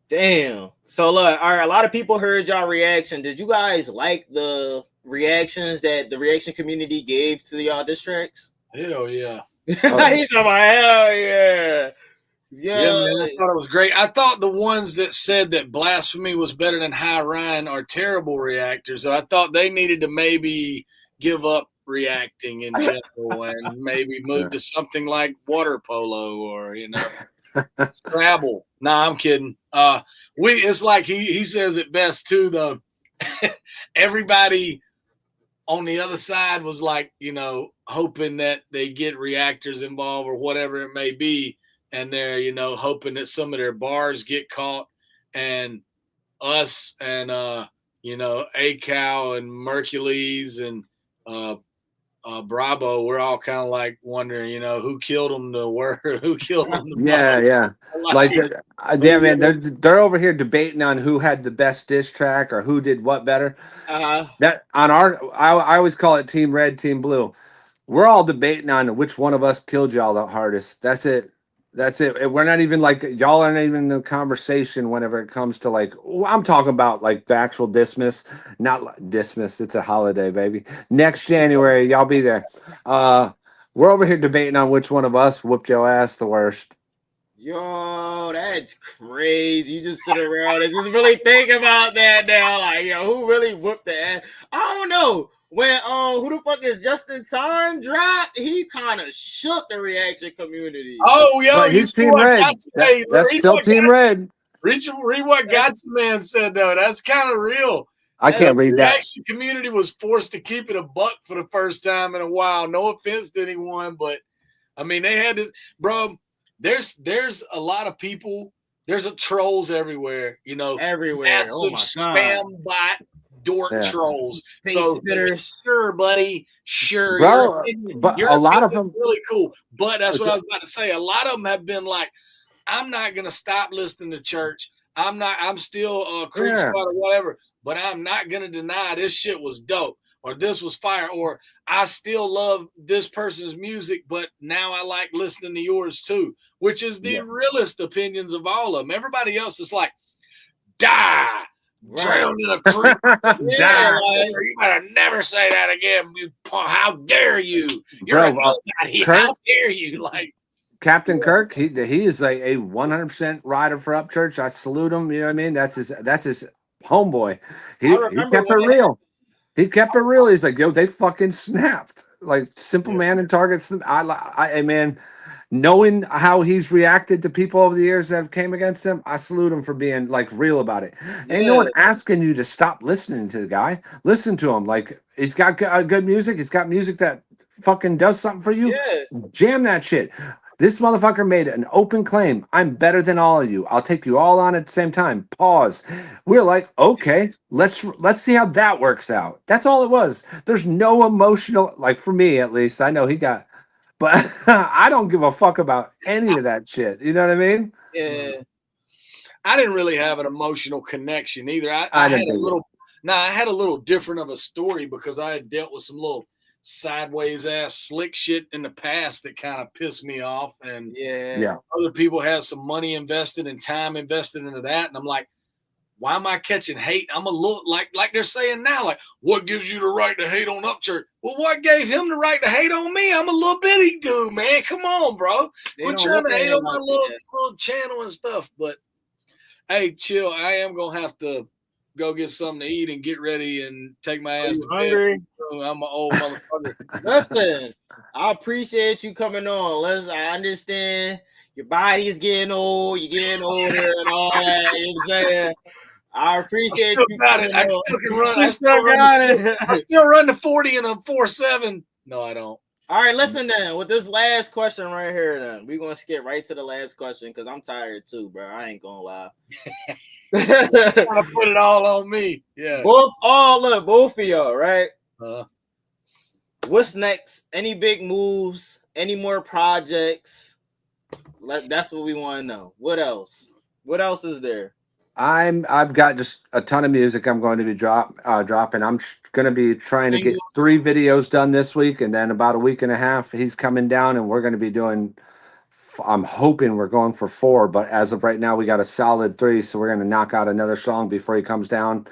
Damn. So look, all right, a lot of people heard y'all reaction. Did you guys like the reactions that the reaction community gave to y'all diss tracks? Hell yeah. He's talking about hell yeah. Yeah, man, I thought it was great. I thought the ones that said that Blasphemy was better than High Ryan are terrible reactors. So I thought they needed to maybe give up reacting in general and maybe move to something like water polo or, Scrabble. Nah, I'm kidding. It's like he says it best too, though. Everybody on the other side was like, hoping that they get reactors involved or whatever it may be. And they're, hoping that some of their bars get caught, and us and, A-Cow and Mercules and Bravo, we're all kind of like wondering, who killed them the word, who killed them the Yeah. Like, man, they're over here debating on who had the best diss track or who did what better. That on I always call it Team Red, Team Blue. We're all debating on which one of us killed y'all the hardest. That's it. We're not even like, y'all aren't even in the conversation whenever it comes to like, I'm talking about like the actual dismiss, not like dismiss. It's a holiday, baby. Next January, y'all be there. We're over here debating on which one of us whooped your ass the worst. Yo, that's crazy. You just sit around and just really think about that now. Like, yo, who really whooped the ass? I don't know. When who the fuck is Justin Time dropped, he kind of shook the reaction community. Oh, yo, he's Team Red. That's still Team Red. Read what Gotcha Man said though. That's kind of real. I can't read that. The reaction community was forced to keep it a buck for the first time in a while. No offense to anyone, but I mean they had this, bro. There's a lot of people. There's trolls everywhere. Everywhere. Massive spam bot. Dork trolls. So sure, buddy. Sure. Bro, but a lot of them really cool. But that's what I was about to say. A lot of them have been like, I'm not gonna stop listening to church. I'm still a creep spot or whatever, but I'm not gonna deny this shit was dope or this was fire, or I still love this person's music, but now I like listening to yours too, which is the realest opinions of all of them. Everybody else is like, die. Drowned in a creek. You better never say that again. How dare you? You're a nobody. How dare you? Like Captain Kirk, he is a 100% rider for Upchurch. I salute him. You know what I mean? That's his homeboy. He kept it real. He kept it real. He's like, yo, they fucking snapped. Like Cymple Man and Target. I man. Knowing how he's reacted to people over the years that have came against him, I salute him for being like real about it. Ain't no one asking you to stop listening to the guy. Listen to him. Like he's got good music. He's got music that fucking does something for you. Jam that shit. This motherfucker made an open claim. I'm better than all of you. I'll take you all on at the same time. Pause. We're like, okay, let's see how that works out. That's all it was. There's no emotional, like for me at least. I know he got, but I don't give a fuck about any of that shit. You know what I mean? Yeah. I didn't really have an emotional connection either. I didn't had a think little. I had a little different of a story because I had dealt with some little sideways ass slick shit in the past that kind of pissed me off, and Yeah. other people have some money invested and time invested into that, and I'm like, why am I catching hate? I'm a little like they're saying now, like, what gives you the right to hate on Upchurch? Well, what gave him the right to hate on me? I'm a little bitty dude, man. Come on, bro. Quit trying to hate on my little channel and stuff. But hey, chill. I am gonna have to go get something to eat and get ready and take my ass to hungry? bed. I'm an old motherfucker. Listen, I appreciate you coming on. I understand your body is getting old, you're getting older and all that. You know what I'm saying? I appreciate you. I still can run. I still run the 40 and a 4.7. No, I don't. All right, listen then. With this last question right here, then we're gonna skip right to the last question because I'm tired too, bro. I ain't gonna lie. Trying to put it all on me. Yeah. Both of y'all, right? What's next? Any big moves? Any more projects? That's what we want to know. What else? What else is there? I've got just a ton of music I'm going to be dropping. I'm going to be trying to get 3 videos done this week, and then about a week and a half he's coming down, and we're going to be doing. I'm hoping we're going for 4, but as of right now we got a solid 3, so we're going to knock out another song before he comes down,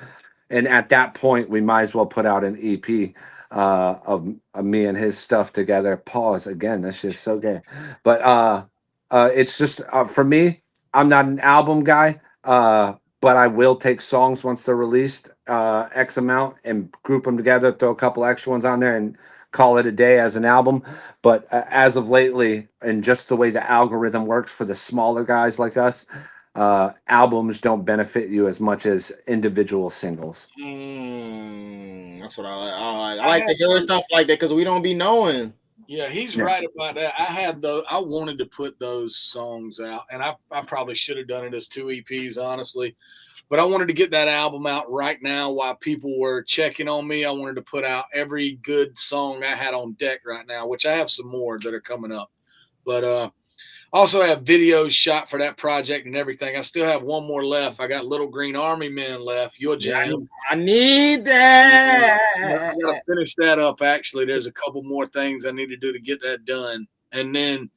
and at that point we might as well put out an EP of me and his stuff together. Pause again. That's just so gay, but it's just for me. I'm not an album guy. But I will take songs once they're released, X amount, and group them together, throw a couple extra ones on there, and call it a day as an album. But as of lately, and just the way the algorithm works for the smaller guys like us, albums don't benefit you as much as individual singles. That's what I like. I like to hear stuff like that because we don't be knowing. Yeah, he's right about that. I wanted to put those songs out, and I probably should have done it as 2 EPs, honestly. But I wanted to get that album out right now while people were checking on me. I wanted to put out every good song I had on deck right now, which I have some more that are coming up. But also have videos shot for that project and everything. I still have one more left. I got Little Green Army Men left. Your jam. I need that. I gotta finish that up. Actually, there's a couple more things I need to do to get that done. And then,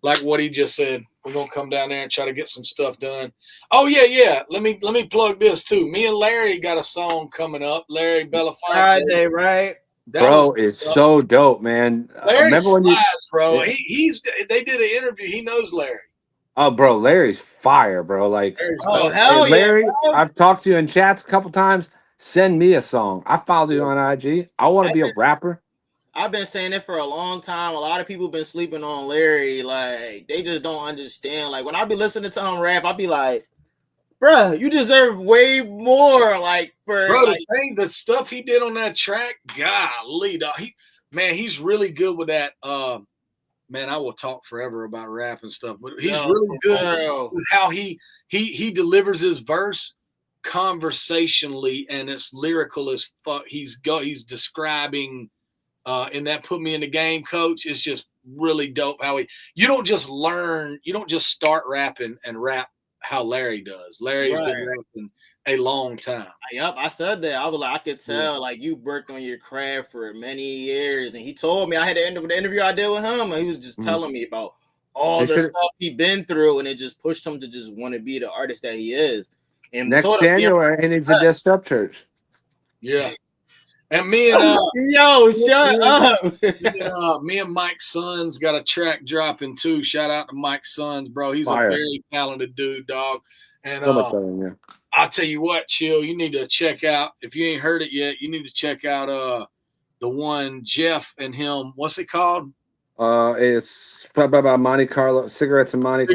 like what he just said, we're gonna come down there and try to get some stuff done. Oh yeah. Let me plug this too. Me and Larry got a song coming up. Larry Belafonte. Friday, right? Bro, it's so dope, man. Larry slides, bro. They did an interview. He knows Larry. Oh, bro, Larry's fire, bro. Like, hell Larry, yeah, I've talked to you in chats a couple times. Send me a song. I followed you on IG. I want to be a rapper. I've been saying it for a long time. A lot of people been sleeping on Larry. Like, they just don't understand. Like, when I be listening to him rap, I be like, bro, you deserve way more. Like, for the stuff he did on that track, golly, dog. He's really good with that. Man, I will talk forever about rap and stuff, but he's really good with how he delivers his verse conversationally, and it's lyrical as fuck. He's describing in that Put Me in the Game, Coach. It's just really dope how you don't just start rapping and rap how Larry does. Larry's been rapping a long time. Yep, I said that. I was like, I could tell, like, you worked on your craft for many years. And he told me, I had the interview I did with him, and he was just telling me about all the stuff he'd been through, and it just pushed him to just want to be the artist that he is. And next January, he needs a diss Upchurch. Yeah. And me and shut up. Me and Mike Sons got a track dropping too. Shout out to Mike Sons, bro. He's a very talented dude, dog. And I'll tell you what, Chill, you need to check out, if you ain't heard it yet, you need to check out the one Jeff and him. What's it called? It's Monte Carlo, cigarettes and Monte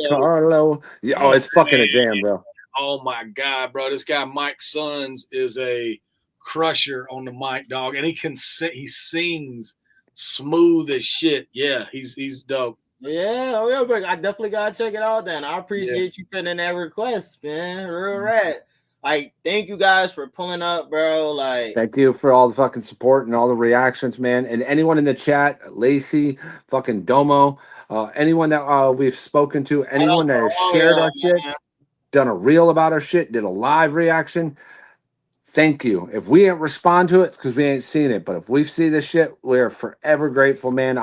Carlo. Yeah, it's fucking a jam, bro. Oh my God, bro. This guy Mike Sons is a crusher on the mic, dog, and he sings smooth as shit. Yeah, he's dope. Yeah, but I definitely gotta check it out then. I appreciate you putting in that request, man. Real rat. Like, thank you guys for pulling up, bro. Like, thank you for all the fucking support and all the reactions, man. And anyone in the chat, Lacey, fucking Domo, anyone that we've spoken to, anyone that has shared our shit, done a reel about our shit, did a live reaction. Thank you. If we ain't respond to it, it's because we ain't seen it. But if we see this shit, we're forever grateful, man.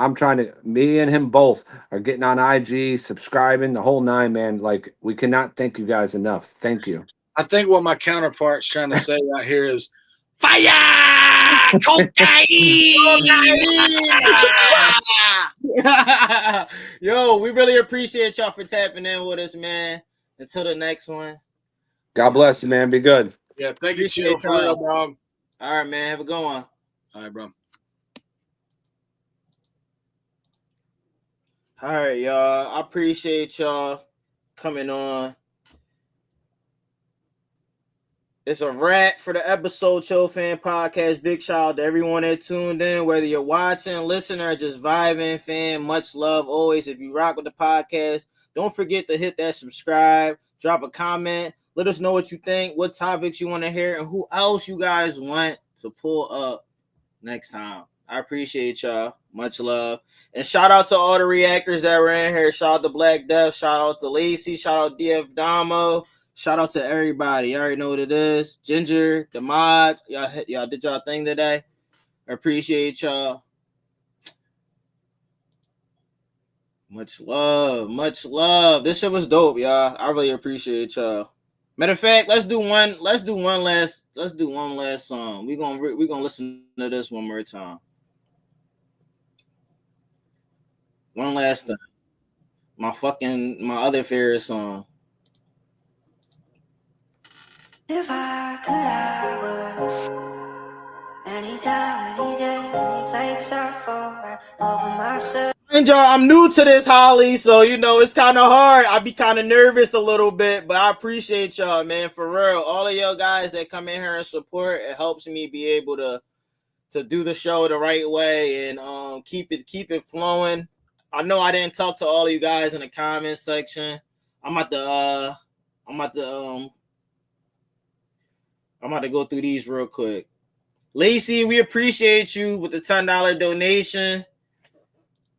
Me and him both are getting on IG, subscribing, the whole nine, man. Like, we cannot thank you guys enough. Thank you. I think what my counterpart's trying to say out here is fire, cocaine. Yo, we really appreciate y'all for tapping in with us, man. Until the next one. God bless you, man. Be good. Yeah, thank you, Chill, for real, dog. All right, man. Have a good one. All right, bro. All right, y'all. I appreciate y'all coming on. It's a wrap for the episode, ChillFAM Podcast. Big shout out to everyone that tuned in, whether you're watching, listening, or just vibing, fan. Much love always. If you rock with the podcast, don't forget to hit that subscribe, drop a comment. Let us know what you think, what topics you want to hear, and who else you guys want to pull up next time. I appreciate y'all. Much love. And shout out to all the reactors that were in here. Shout out to Black Death. Shout out to Lacey. Shout out DF Damo. Shout out to everybody. You already know what it is. Ginger, the mods. Y'all did y'all thing today. I appreciate y'all. Much love. Much love. This shit was dope, y'all. I really appreciate y'all. Matter of fact, let's do one last song. We're gonna listen to this one more time. One last time. My other favorite song. If I could, I would. Anytime, any day, any place I fall over myself. And y'all, I'm new to this, Holly, so it's kind of hard. I be kind of nervous a little bit, but I appreciate y'all, man, for real. All of y'all guys that come in here and support, it helps me be able to do the show the right way and keep it flowing. I know I didn't talk to all of you guys in the comment section. I'm about to go through these real quick. Lacey, we appreciate you with the $10 donation.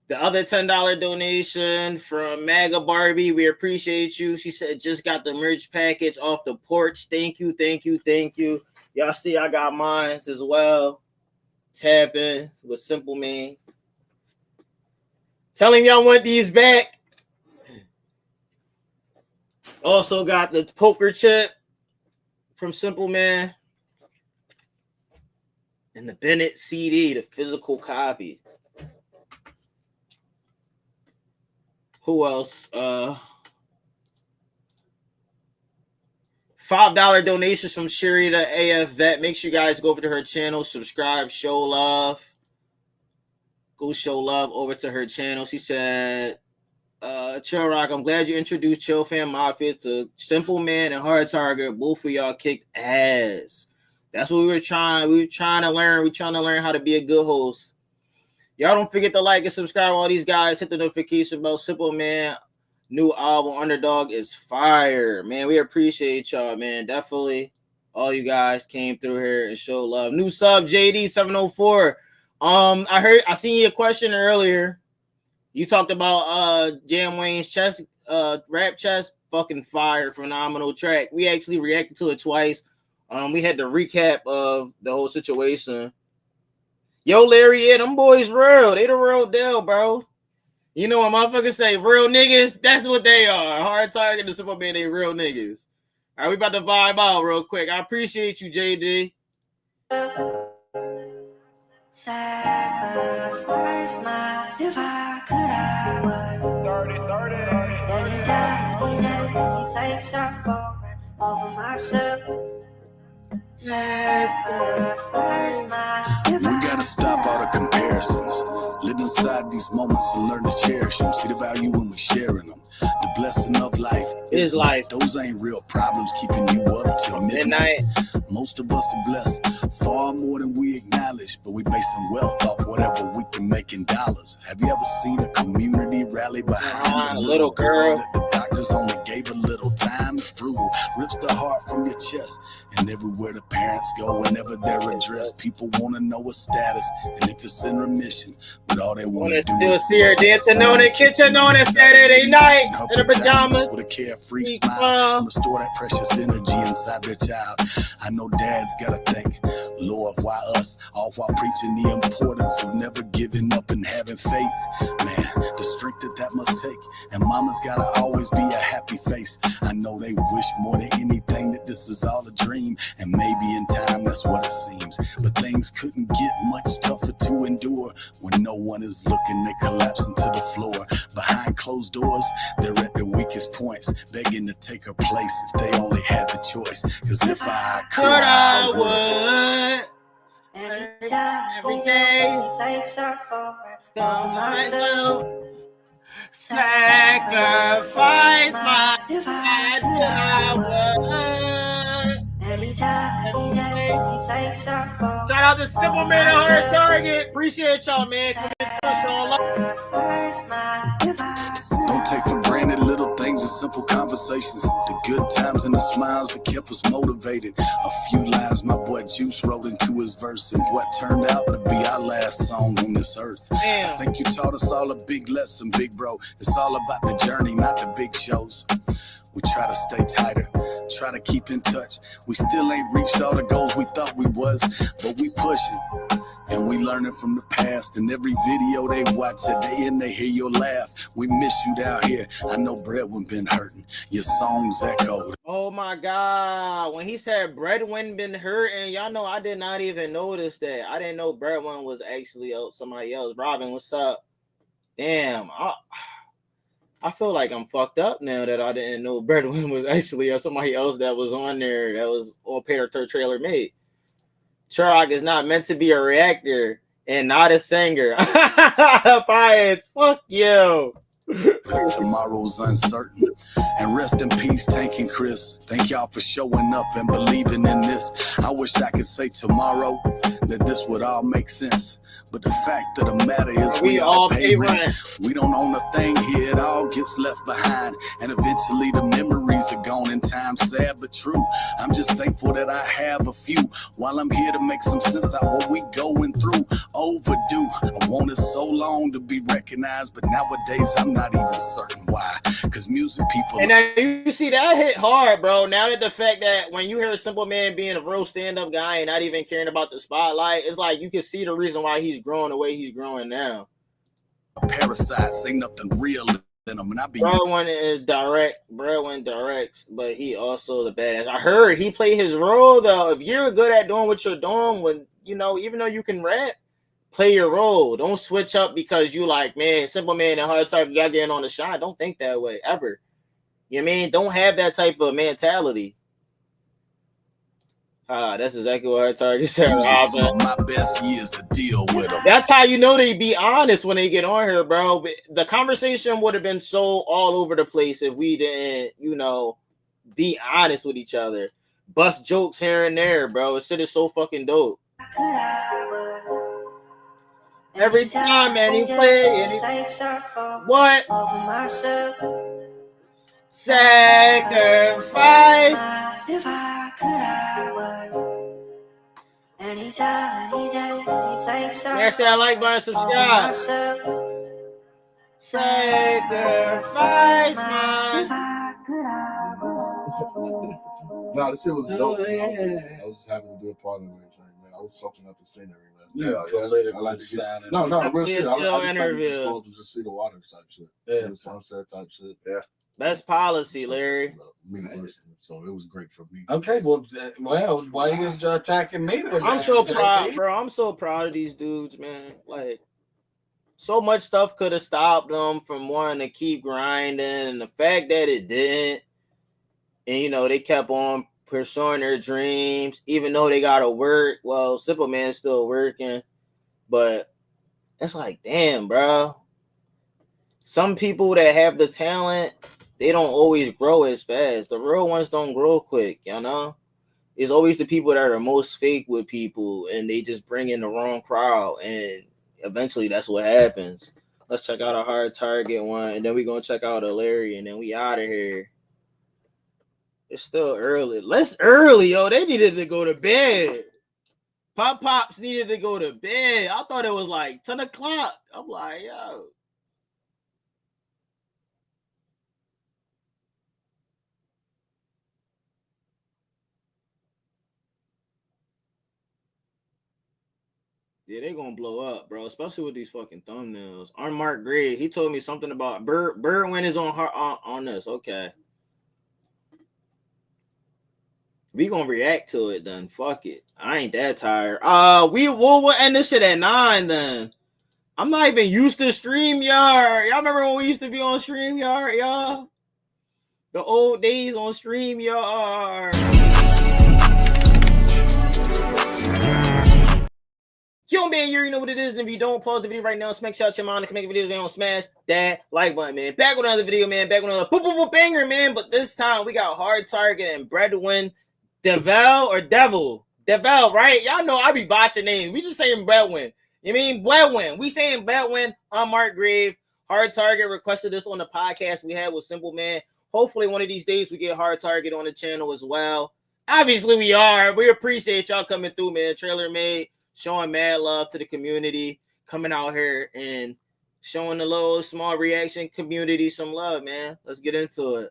The other $10 donation from MAGA Barbie, we appreciate you. She said just got the merch package off the porch. Thank you. Y'all see I got mine as well. Tapping with Cymple Man. Tell him y'all want these back. Also got the poker chip from Cymple Man. And the Bennett CD, the physical copy. Who else? $5 donations from Sherry to AF Vet. Make sure you guys go over to her channel, subscribe, show love. Go show love over to her channel. She said, Chillroc, I'm glad you introduced ChillFAM Mafia to Cymple Man and Hard Target. Both of y'all kicked ass. That's what we were trying. We were trying to learn. We're trying to learn how to be a good host. Y'all don't forget to like and subscribe. All these guys, hit the notification bell. Cymple Man, new album, Under Dawg, is fire. Man, we appreciate y'all, man. Definitely all you guys came through here and showed love. New sub, JD704. I seen your question earlier. You talked about Jam Wayne's chest, rap chest, fucking fire, phenomenal track. We actually reacted to it twice. We had the recap of the whole situation. Yo, Larry, yeah, them boys real. They the real deal, bro. You know what motherfuckers say, real niggas? That's what they are. Hard Target and Cymple Man, they real niggas. All right, we about to vibe out real quick. I appreciate you, JD. Sacrifice myself. If I could, I would. 30. Anytime, any day, any place I fall over myself. Sacrifice myself. We gotta stop all the comparisons. Live inside these moments and learn to cherish them. See the value when we sharing them. The blessing of life his life. Those ain't real problems keeping you up till midnight. Most of us are blessed far more than we acknowledge, but we basing wealth off whatever we can make in dollars. Have you ever seen a community rally behind a little girl that the doctors only gave a little time? It's brutal, rips the heart from your chest. And everywhere the parents go, whenever they're addressed, people want to know a status and if it's in remission. But all they want to do still is see her dancing on the kitchen on a Saturday night in her pajamas with a carefree smile and restore that precious energy inside their child. I know dads gotta think, Lord, why us? All while preaching the importance of never giving up and having faith. Man, the strength that must take. And mama's gotta always be a happy face. I know they wish more than anything that this is all a dream. And maybe in time that's what it seems. But things couldn't get much tougher to endure. When no one is looking, they collapse into the floor. Behind closed doors, they're at their weakest points, begging to take her place if they only had the choice. Cause if I could, I would. Every day, place I fall for myself, sacrifice my if I would. Anytime, any day, any place I fall. Shout out to Cymple Man and her Target. Appreciate y'all, man. Don't take for granted little things and simple conversations. The good times and the smiles that kept us motivated. A few lines my boy Juice wrote into his verse, and what turned out to be our last song on this earth. Damn. I think you taught us all a big lesson, big bro. It's all about the journey, not the big shows. We try to stay tighter, try to keep in touch. We still ain't reached all the goals we thought we was, but we pushing. And we learning from the past. And every video they watch at the end, they hear your laugh. We miss you down here. I know Breadwin been hurting. Your songs echoed. Oh my God. When he said Breadwin been hurting, y'all know I did not even notice that. I didn't know Breadwin was actually somebody else. Robin, what's up? Damn. I feel like I'm fucked up now that I didn't know Breadwin was actually somebody else that was on there that was all Peter Traylormade. Chillroc is not meant to be a reactor and not a singer. Fired. Fuck you. Tomorrow's uncertain. And rest in peace, Tank and Chris. Thank y'all for showing up and believing in this. I wish I could say tomorrow that this would all make sense. But the fact of the matter is we all pay rent. We don't own a thing here. It all gets left behind. And eventually the memories are gone in time. Sad but true. I'm just thankful that I have a few. While I'm here to make some sense out what we going through. Overdue. I wanted so long to be recognized. But nowadays I'm not even certain why. Because music people... And now you see that hit hard, bro. Now that the fact that when you hear Cymple Man being a real stand-up guy and not even caring about the spotlight, it's like you can see the reason why he's growing the way he's growing now. Parasites ain't nothing real in them. And I be... Breadwin is direct. Breadwin directs, but he also the badass. I heard he played his role, though. If you're good at doing what you're doing, when you know, even though you can rap, play your role. Don't switch up because you like, man, Cymple Man and Hard Type, y'all getting on the shine. Don't think that way, ever. You know what I mean? Don't have that type of mentality. That's exactly what Hard Target said. Some of my best years to deal with them. That's how you know they be honest when they get on here, bro. The conversation would have been so all over the place if we didn't, you know, be honest with each other. Bust jokes here and there, bro. This shit is so fucking dope. Every time, man, he play what? Sacrifice. If I could, I would. Anytime, any day, any place I Actually, I like buying subscribe. Sacrifice my. No, this shit was dope. I was just happy to do a part of it, man. I was soaking up the scenery, man. Yeah, I like to get, no, real shit. I just like to just go up and just see the water type shit. Yeah, the sunset type shit. Yeah. Best policy, Larry. So it was great for me. Okay, well, why you just attacking me? I'm so proud, bro. I'm so proud of these dudes, man. Like, so much stuff could have stopped them from wanting to keep grinding, and the fact that it didn't, and you know, they kept on pursuing their dreams, even though they gotta work. Well, Cymple Man's still working, but it's like, damn, bro. Some people that have the talent they don't always grow as fast. The real ones don't grow quick, you know? It's always the people that are most fake with people, and they just bring in the wrong crowd, and eventually that's what happens. Let's check out a hard target one, and then we're going to check out a Larry, and then we out of here. It's still early. Let's early, yo. They needed to go to bed. Pops needed to go to bed. I thought it was like 10 o'clock. I'm like, yo. Yeah, they gonna blow up, bro. Especially with these fucking thumbnails. Unmarked Greg, he told me something about Birdwin is on this. Okay. We gonna react to it then. Fuck it. I ain't that tired. We'll end this shit at 9 then. I'm not even used to StreamYard. Y'all remember when we used to be on StreamYard, y'all? The old days on StreamYard. Yo, man, you already know what it is. And if you don't, pause the video right now. Smack shout your mom to make videos. Don't smash that like button, man. Back with another video, man. Back with another boop banger, man. But this time we got Hard Target and Breadwin. Devil, right? Y'all know I be botching names. We just saying Breadwin. You mean Breadwin? We saying Breadwin on Mark Grave. Hard Target requested this on the podcast we had with Cymple Man. Hopefully one of these days we get Hard Target on the channel as well. Obviously we are. We appreciate y'all coming through, man. Traylormade showing mad love to the community, coming out here and showing the little small reaction community some love, man. Let's get into it.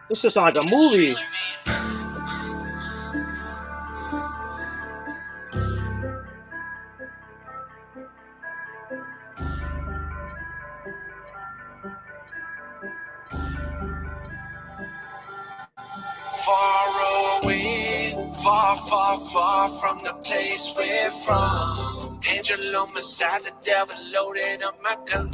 This just sounds like a movie. Far away, far from the place we're from. Angel on my side, the devil loaded up my gun.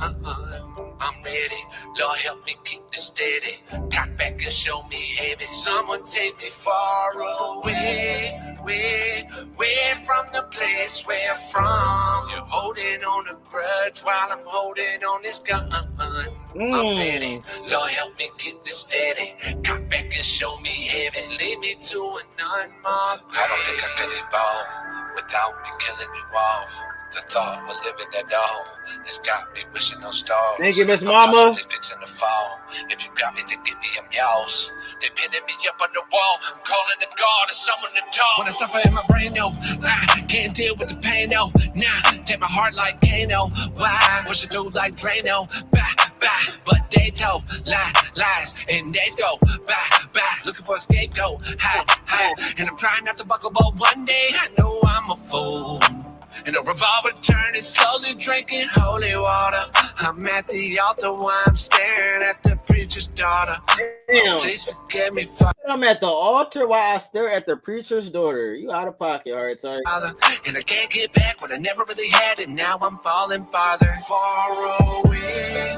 I'm ready, Lord help me keep it steady. Cock back and show me heavy. Someone take me far away, way from the place we're from. You're holding on a grudge while I'm holding on this gun. I'm ready, Lord help me keep it steady. Cock back and show me heavy. Lead me to an unmarked grave. I don't think I could evolve without me killing you off. The thought of living that all, it's got me wishing on stars. Thank you, Miss Mama. Fixing the fall. If you got me, then give me them y'alls. They pinning me up on the wall. I'm calling the guard or someone to talk. When I suffer in my brain, no, I can't deal with the pain, no. Nah, take my heart like Kano. Why? Wish I do like Drano. Bye, but they told lies, and days go bye. Looking for a scapegoat, hide, and I'm trying not to buckle, but one day I know I'm a fool. And a revolver turning, slowly drinking holy water. I'm at the altar while I'm staring at the preacher's daughter. Damn. Please forgive me, I'm at the altar while I stare at the preacher's daughter. You out of pocket, Hard Target. Father. And I can't get back when I never really had it. Now I'm falling farther, far away.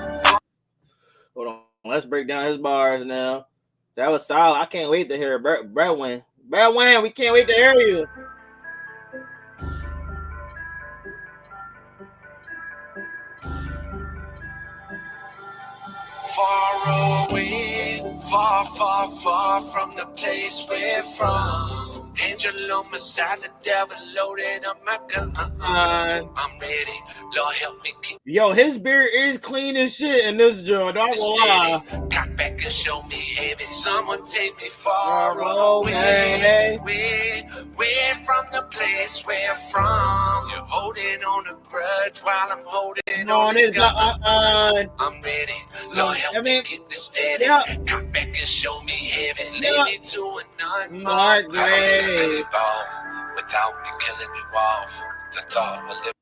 Hold on, let's break down his bars now. That was solid. I can't wait to hear Breadwin. Breadwin, we can't wait to hear you. Far away, far from the place we're from. Angel on my side, the devil loaded up my gun. I'm ready, Lord help me keep. Yo, his beard is clean as shit in this joint. Don't lie. Cock back and show me heaven. Someone take me far away, way from the place we're from. You're holding on a grudge while I'm holding on this gun. I'm ready, Lord help me keep this steady. Cock back and show me heaven. Lead me to an unmarked grave. I don't think I could evolve without me killing you off.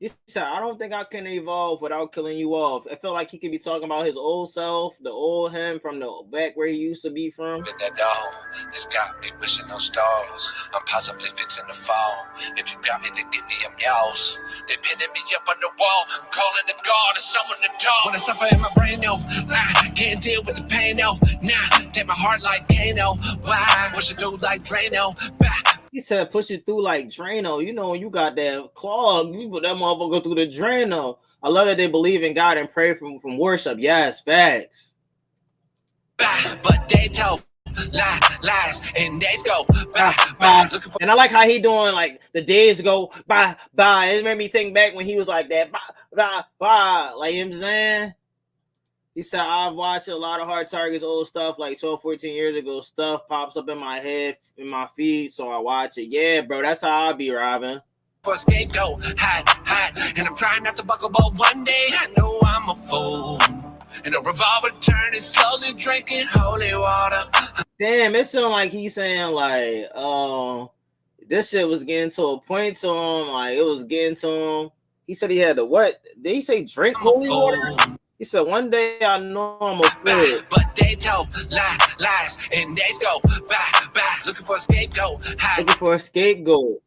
He said, I don't think I can evolve without killing you off. I feel like he could be talking about his old self, the old him from the back where he used to be from. That dog, it's got me wishing on stars. I'm possibly fixing to fall. If you got me, then give me them y'alls. They pinning me up on the wall. I'm calling the guard and someone the dog. When I suffer in my brain, no, I can't deal with the pain, no. Nah, take my heart like Kano. Why? What you do like Drano? Bah. He said, push it through like Drano. You know, when you got that clog, you put that motherfucker through the Drano. I love that they believe in God and pray from worship. Yes, facts. But they told lies and days go by. And I like how he doing like the days go by. It made me think back when he was like that. Bye. Like, you know what I'm saying? He said, I've watched a lot of Hard Target's old stuff like 12, 14 years ago. Stuff pops up in my head, in my feed, so I watch it. Yeah, bro, that's how I be, Robin. For scapegoat, hide. And I'm trying not to buckle, but one day I know I'm a fool. And a revolver turning, slowly drinking holy water. Damn, it sounds like he's saying, like, this shit was getting to a point to him. Like, it was getting to him. He said he had to what? Did he say drink holy water? He said, one day I know I'm a fool. But they told lies and days go by. Looking for a scapegoat. Looking for a scapegoat.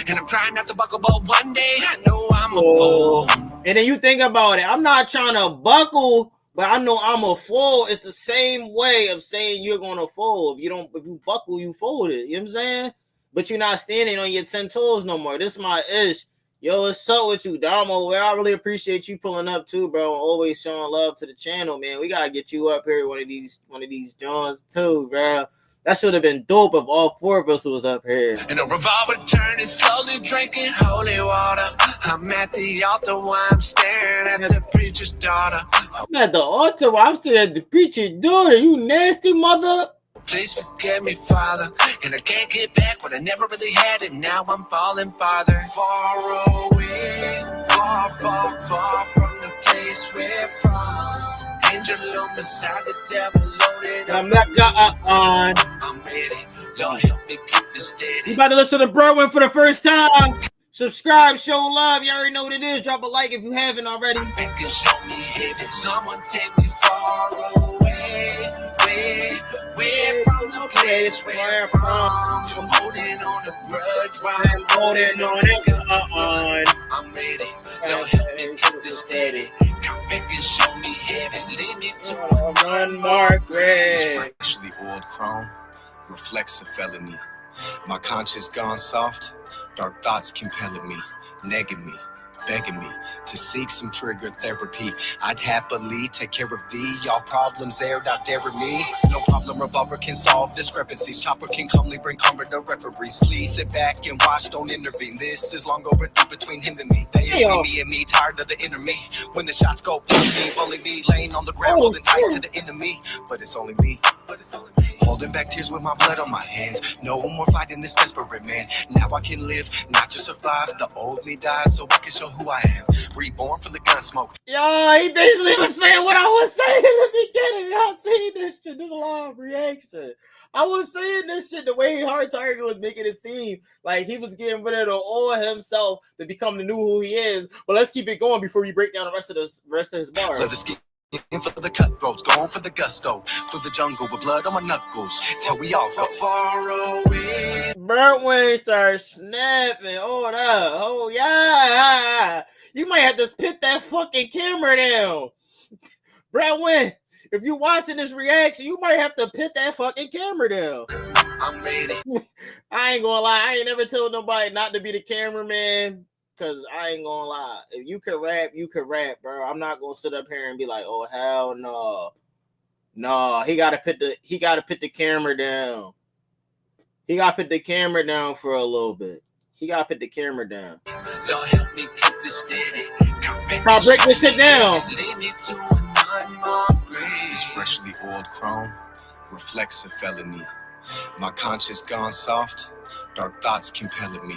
And I'm trying not to buckle, but one day I know I'm a fool. And then you think about it. I'm not trying to buckle, but I know I'm a fool. It's the same way of saying you're going to fold. If you buckle, you fold it. You know what I'm saying? But you're not standing on your 10 toes no more. This is my ish. Yo, what's up with you, Damo? I really appreciate you pulling up too, bro. Always showing love to the channel, man. We gotta get you up here one of these Johns too, bro. That should have been dope if all four of us was up here. And a revolver turning, slowly drinking holy water. I'm at the altar while I'm staring at the preacher's daughter. I'm at the altar while I'm staring at the preacher's daughter. You nasty mother. Please forgive me, Father. And I can't get back what I never really had, and now I'm falling farther. Far away, far from the place we're from. Angel on the side, the devil loaded. I'm not on. I'm ready. Lord, help me keep it steady. You about to listen to Broadwin for the first time? Subscribe, show love. You already know what it is. Drop a like if you haven't already. Make it show me heaven. Someone take me far away. We're from the place we're from. You're holding on the grudge while I'm holding on it. I'm ready. Lord, help me keep it steady. Come back and show me heaven. Lead me to one more grave. This freshly oiled chrome reflects a felony. My conscience gone soft. Dark thoughts compelling me, negging me, begging me to seek some trigger therapy. I'd happily take care of thee. Y'all problems aired out there with me. No problem, revolver can solve discrepancies. Chopper can calmly bring comfort to referees. Please sit back and watch, don't intervene. This is long overdue between him and me. They leave me and me, tired of the inner me. When the shots go pop me, only me laying on the ground, holding tight to the enemy. But it's only me. Holding back tears with my blood on my hands. No more fighting this desperate man. Now I can live, not just survive. The old me died so I can show who I am. Reborn from the gun smoke. Yo, he basically was saying what I was saying in the beginning. Y'all seen this shit. This is a live reaction. I was saying this shit the way Hard Target was making it seem like he was getting rid of the old himself to become the new who he is. But let's keep it going before we break down the rest of his bars. In for the cutthroats, going for the gusto. Through the jungle with blood on my knuckles. Till we all go far away. Broadwin starts snapping. Hold up. Oh, yeah. You might have to put that fucking camera down. Broadwin, if you're watching this reaction, you might have to put that fucking camera down. I'm ready. I ain't gonna lie. I ain't never told nobody not to be the cameraman. Cause I ain't gonna lie. If you could rap, you could rap, bro. I'm not gonna sit up here and be like, oh hell no. No, he gotta put the camera down. He gotta put the camera down for a little bit. He gotta put the camera down. Lord, help me keep it steady. I'll break this shit down. Lead me to a more grave. This freshly oiled chrome reflects a felony. My conscience gone soft. Dark thoughts compelling me.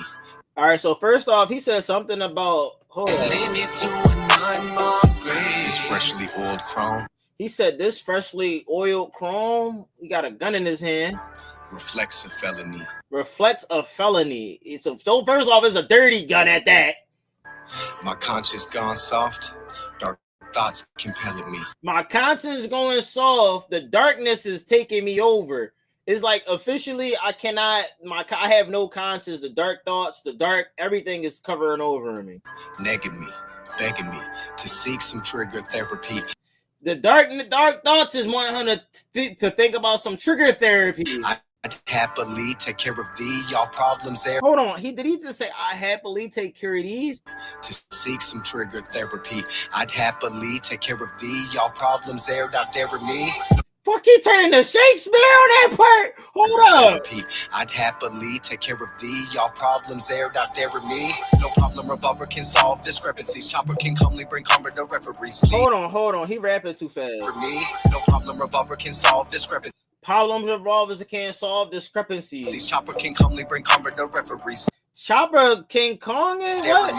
All right, so first off, he said something about hold on. Lead me to a more grave. This freshly oiled chrome. He said this freshly oiled chrome. He got a gun in his hand. Reflects a felony. Reflects a felony. So first off, it's a dirty gun at that. My conscience gone soft, dark thoughts compelling me. My conscience going soft, the darkness is taking me over. It's like officially I have no conscience. The dark thoughts, everything is covering over me. Negging me, begging me to seek some trigger therapy. The dark thoughts is wanting to think about some trigger therapy. I'd happily take care of y'all problems there. Hold on, did he just say I happily take care of these? To seek some trigger therapy. I'd happily take care of y'all problems there out there with me. Fuck, he turning to Shakespeare on that part. Hold up. I'd happily take care of y'all problems there out there with me. No problem, revolver can solve discrepancies. Chopper can calmly bring calm to referees. Hold on. He rapping too fast. For me, no problem, revolver can solve discrepancies. Problems revolvers can't solve discrepancies. Chopper can calmly bring calm to referees. Chopper King Kong is what?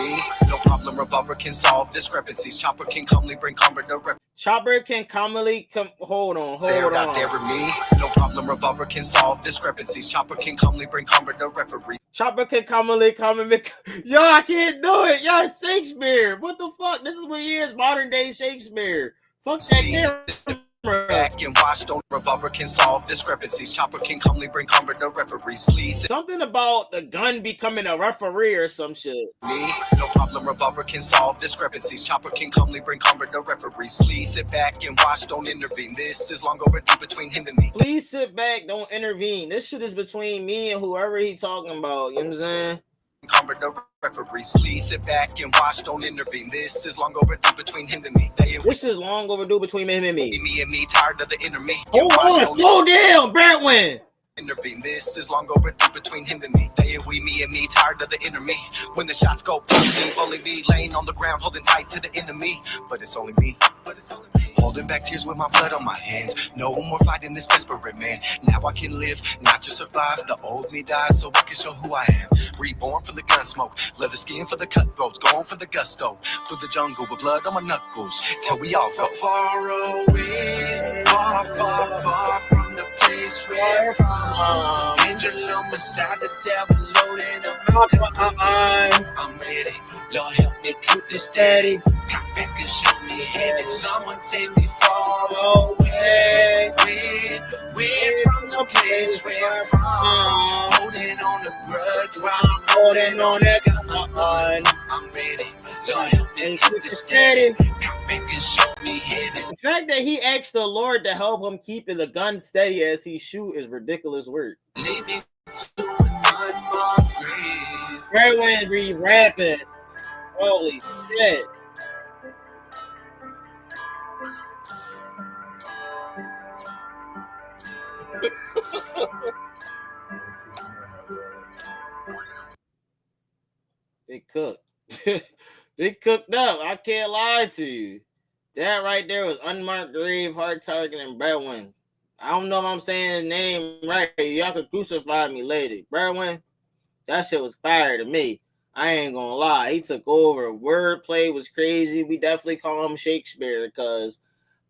No problem, revolver can solve discrepancies. Chopper can calmly bring calm to referees. Chopper can calmly hold on. There with me. No problem, revolver can solve discrepancies. Chopper can calmly bring calm to referees. Chopper can calmly make. Yo, I can't do it. Yo, Shakespeare. What the fuck? This is what he is. Modern day Shakespeare. Fuck that camera. Back and watch, don't revolver can solve discrepancies. Chopper can calmly bring calm to referees. Please. Something about the gun becoming a referee or some shit. Me, no problem, revolver can solve discrepancies. Chopper can calmly bring calm to referees. Please sit back and watch, don't intervene. This is long overdue between him and me. Please sit back, don't intervene. This shit is between me and whoever he talking about. You know what I'm saying? Referees, please sit back and watch, don't intervene. This is long overdue between him and me. This is long overdue between him and me. Me and me, tired of the enemy. Hold on, slow down, Bradwin. Intervene. This is long overdue between him and me. Me and me, tired of the enemy. When the shots go pop, leave only me laying on the ground, holding tight to the enemy. But it's only me. Holding back tears with my blood on my hands. No more fighting this desperate man. Now I can live, not just survive. The old me died so I can show who I am. Reborn from the gun smoke, leather skin for the cutthroats, going for the gusto. Through the jungle with blood on my knuckles, till we all go. Far away, far from the place we're from. Angel beside the devil, loading up I'm ready, Lord help me keep it steady. Pop back and show me heaven. Someone take me far away. We're from the place we're from. Holding on the grudge while I'm holding on that gun. I'm ready, Lord help me keep it steady. Pop back and show me heaven. The fact that he asked the Lord to help him keep the gun steady as he shoot is ridiculous work. Leave me to an unmarked grave. Right when we rapping. Holy shit. They cooked. They cooked up. I can't lie to you. That right there was Unmarked Grave, Hard Target, and Bradwin. I don't know if I'm saying his name right. Y'all could crucify me later. Bradwin, that shit was fire to me. I ain't gonna lie. He took over. Wordplay was crazy. We definitely call him Shakespeare because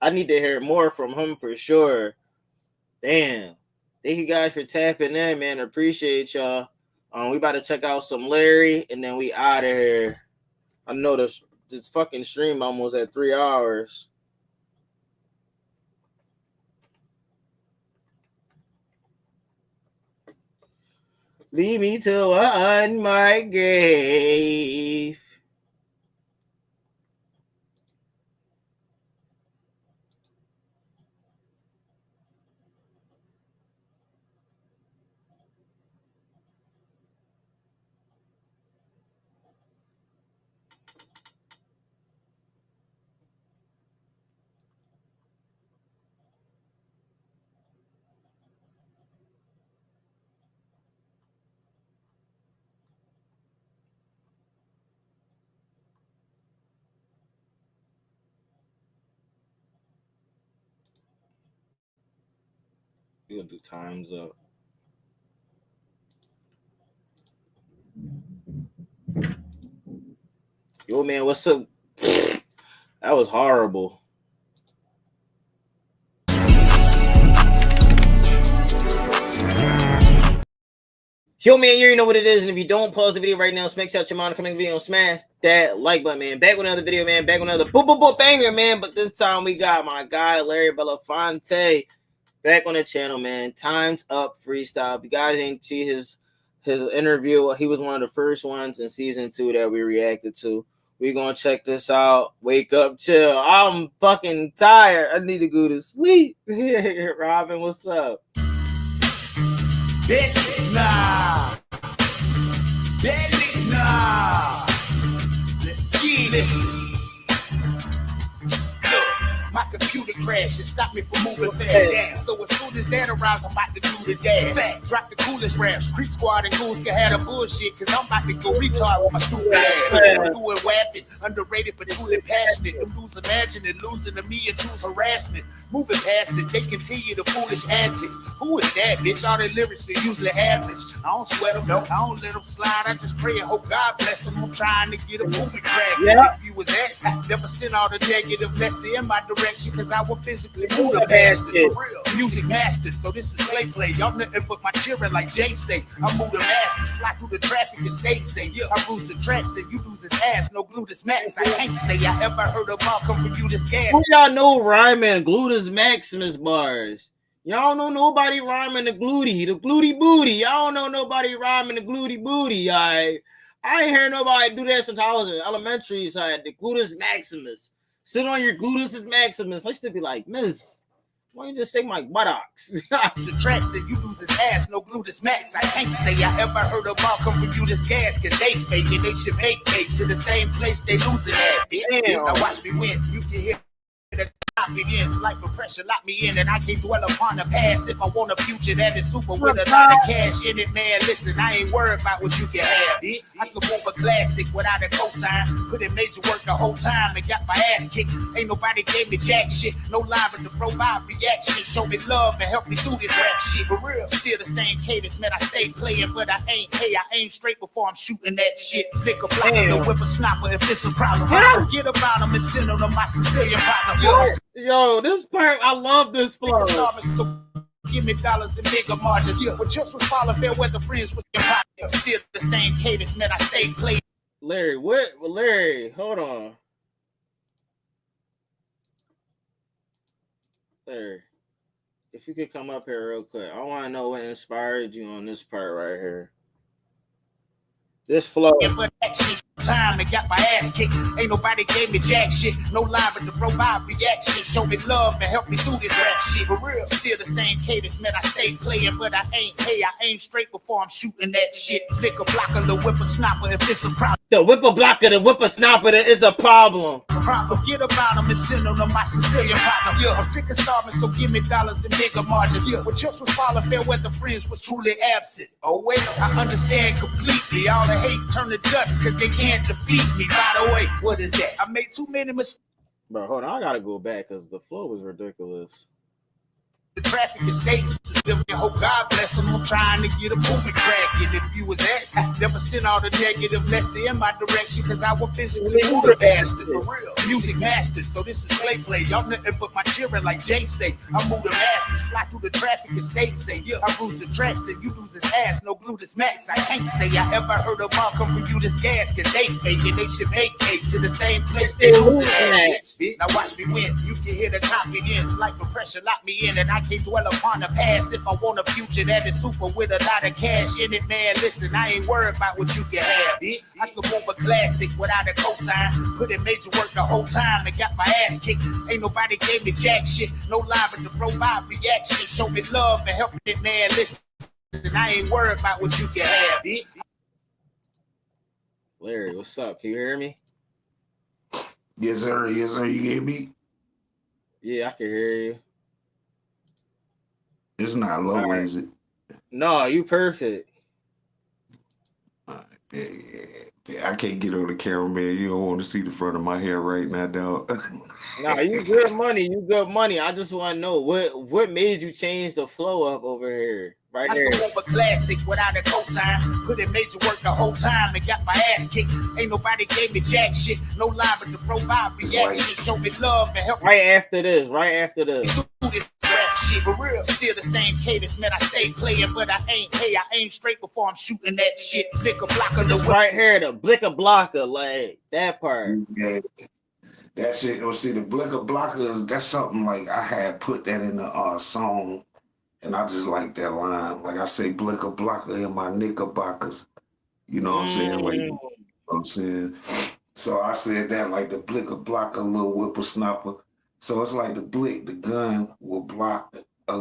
I need to hear more from him for sure. Damn. Thank you guys for tapping in, man. Appreciate y'all. We about to check out some Larry, and then we out of here. I know this fucking stream almost at 3 hours. Lead me to my grave. We're gonna do times up. Yo, man, what's up? That was horrible. Yo, man, you already know what it is. And if you don't, pause the video right now. Smash out your mind, come in the video, and smash that like button, man. Back with another video, man. Back with another boop banger, man. But this time we got my guy, Larry Belafonte, back on the channel, man. Time's Up Freestyle. If you guys ain't see his interview, he was one of the first ones in season 2 that we reacted to. We're going to check this out. Wake up, chill. I'm fucking tired. I need to go to sleep. Robin, what's up? Nah. Let's get this. My computer crashed and stopped me from moving fast. So as soon as that arrives, I'm about to do the dash. Drop the coolest raps. Creep Squad and Goons can have the bullshit, cause I'm about to go retard with my stupid ass. I'm doing wapping, underrated but truly passionate. Them dudes imagining losing to me and choose harassment. Moving past it, they continue the foolish antics. Who is that, bitch? All their lyrics are usually average. I don't sweat them, I don't let them slide. I just pray and hope God bless them. I'm trying to get a movie crack. If you was asked, I never sent all the negative. Let's see in my direction, cause I will physically move past it. Music masters, so this is play. Y'all nothing but my children, like Jay say. I move the masses, fly through the traffic and stay safe. I bruise the tracks and you lose his ass. No gluteus max. I can't say I ever heard a ball come from you this gas. Who y'all know rhyming gluteus maximus bars? Y'all know nobody rhyming the gluty booty. Y'all don't know nobody rhyming the gluty booty. I ain't heard nobody do that since I was in elementary. So I had the gluteus maximus. Sit on your gluteus maximus. I used to be like, miss, why don't you just say my buttocks? The tracks and you lose his ass, no gluteus max. I can't say I ever heard a ball come from you this gas, cause they fake and they ship hate to the same place they losing at, bitch. Now watch me win. You can hear the confidence, life of pressure lock me in, and I can't dwell upon the past. If I want a future that is super with a lot of cash in it, man, listen, I ain't worried about what you can have. I could move a classic without a cosign, put in major work the whole time and got my ass kicked. Ain't nobody gave me jack shit, no lie but the provide reaction. Show me love and help me through this rap shit. For real, still the same cadence, man. I stay playing, but I ain't. Hey, I aim straight before I'm shooting that shit. Pick a block and whip a snapper if it's a problem. Forget about them and send them to my Sicilian partner. Yo, this part, I love this flow. So give me dollars and bigger margins. When chips was falling, fair weather friends with your partner. Still the same cadence, man. I stay playing. Larry, what? Larry, hold on. Larry, if you could come up here real quick, I want to know what inspired you on this part right here. This flow. Time and got my ass kicked. Ain't nobody gave me jack shit. No lie but the provide reaction. Show me love and help me through this rap shit. For real, still the same cadence, man. I stay playing, but I ain't. Hey, I aim straight before I'm shooting that shit. Pick a block of the whippersnapper if it's a problem. The whipperblocker, the whippersnapper is a problem. Forget about them and send them to my Sicilian partner. I'm sick of starving, so give me dollars and bigger margins. When chips was falling, fair weather friends was truly absent. Oh wait, I understand completely. All the hate turn to dust, cause they can't defeat me. By the way, what is that? I made too many mistakes. Bro, hold on, I gotta go back because the flow was ridiculous. The traffic and states, hope God bless them. I'm trying to get a movie cracking. If you was asked, I never sent all the negative. Let's see in my direction, cause I will physically move the bastard. For real, music masters, so this is play. Y'all nothing but my children, like Jay say. I move the masses, fly through the traffic and states say. I bruise the tracks and you lose his ass, no gluteus max. I can't say I ever heard a ball come from you this gas, cause they fake and they ship hate to the same place they losing at. Now watch me win. You can hear the confidence, life of pressure lock me in, and I can't dwell upon the past. If I want a future that is super with a lot of cash in it, man, listen, I ain't worried about what you can have. I could move a classic without a cosign, put in major work the whole time and got my ass kicked. Ain't nobody gave me jack shit, no lie but the provide reaction. Show me love and help me, man, listen, I ain't worried about what you can have. Larry, what's up? Can you hear me? Yes, sir. Yes, sir. You get me? Yeah, I can hear you. It's not low, right. Is it? No, you perfect. I can't get on the camera, man. You don't want to see the front of my hair right now, dog. Nah, you good money. You good money. I just want to know what made you change the flow up over here. Right I there. I a classic without a cosign. Put in major work the whole time and got my ass kicked. Ain't nobody gave me jack shit. No lie but the provide reaction. Show me love and help. Right after this. shit. For real. Still the same cadence, man. I stay playing, but I aim straight before I'm shooting that shit. Blicker blocker. This right here, the blicker blocker, like that part. Yeah. That shit, see, the blicker blocker, that's something like I had put that in the song, and I just like that line. Like I say, blicker blocker in my knickerbockers. You know what I'm saying? Like, you know what I'm saying? So I said that like the blicker blocker, little whippersnapper. So it's like the gun will block I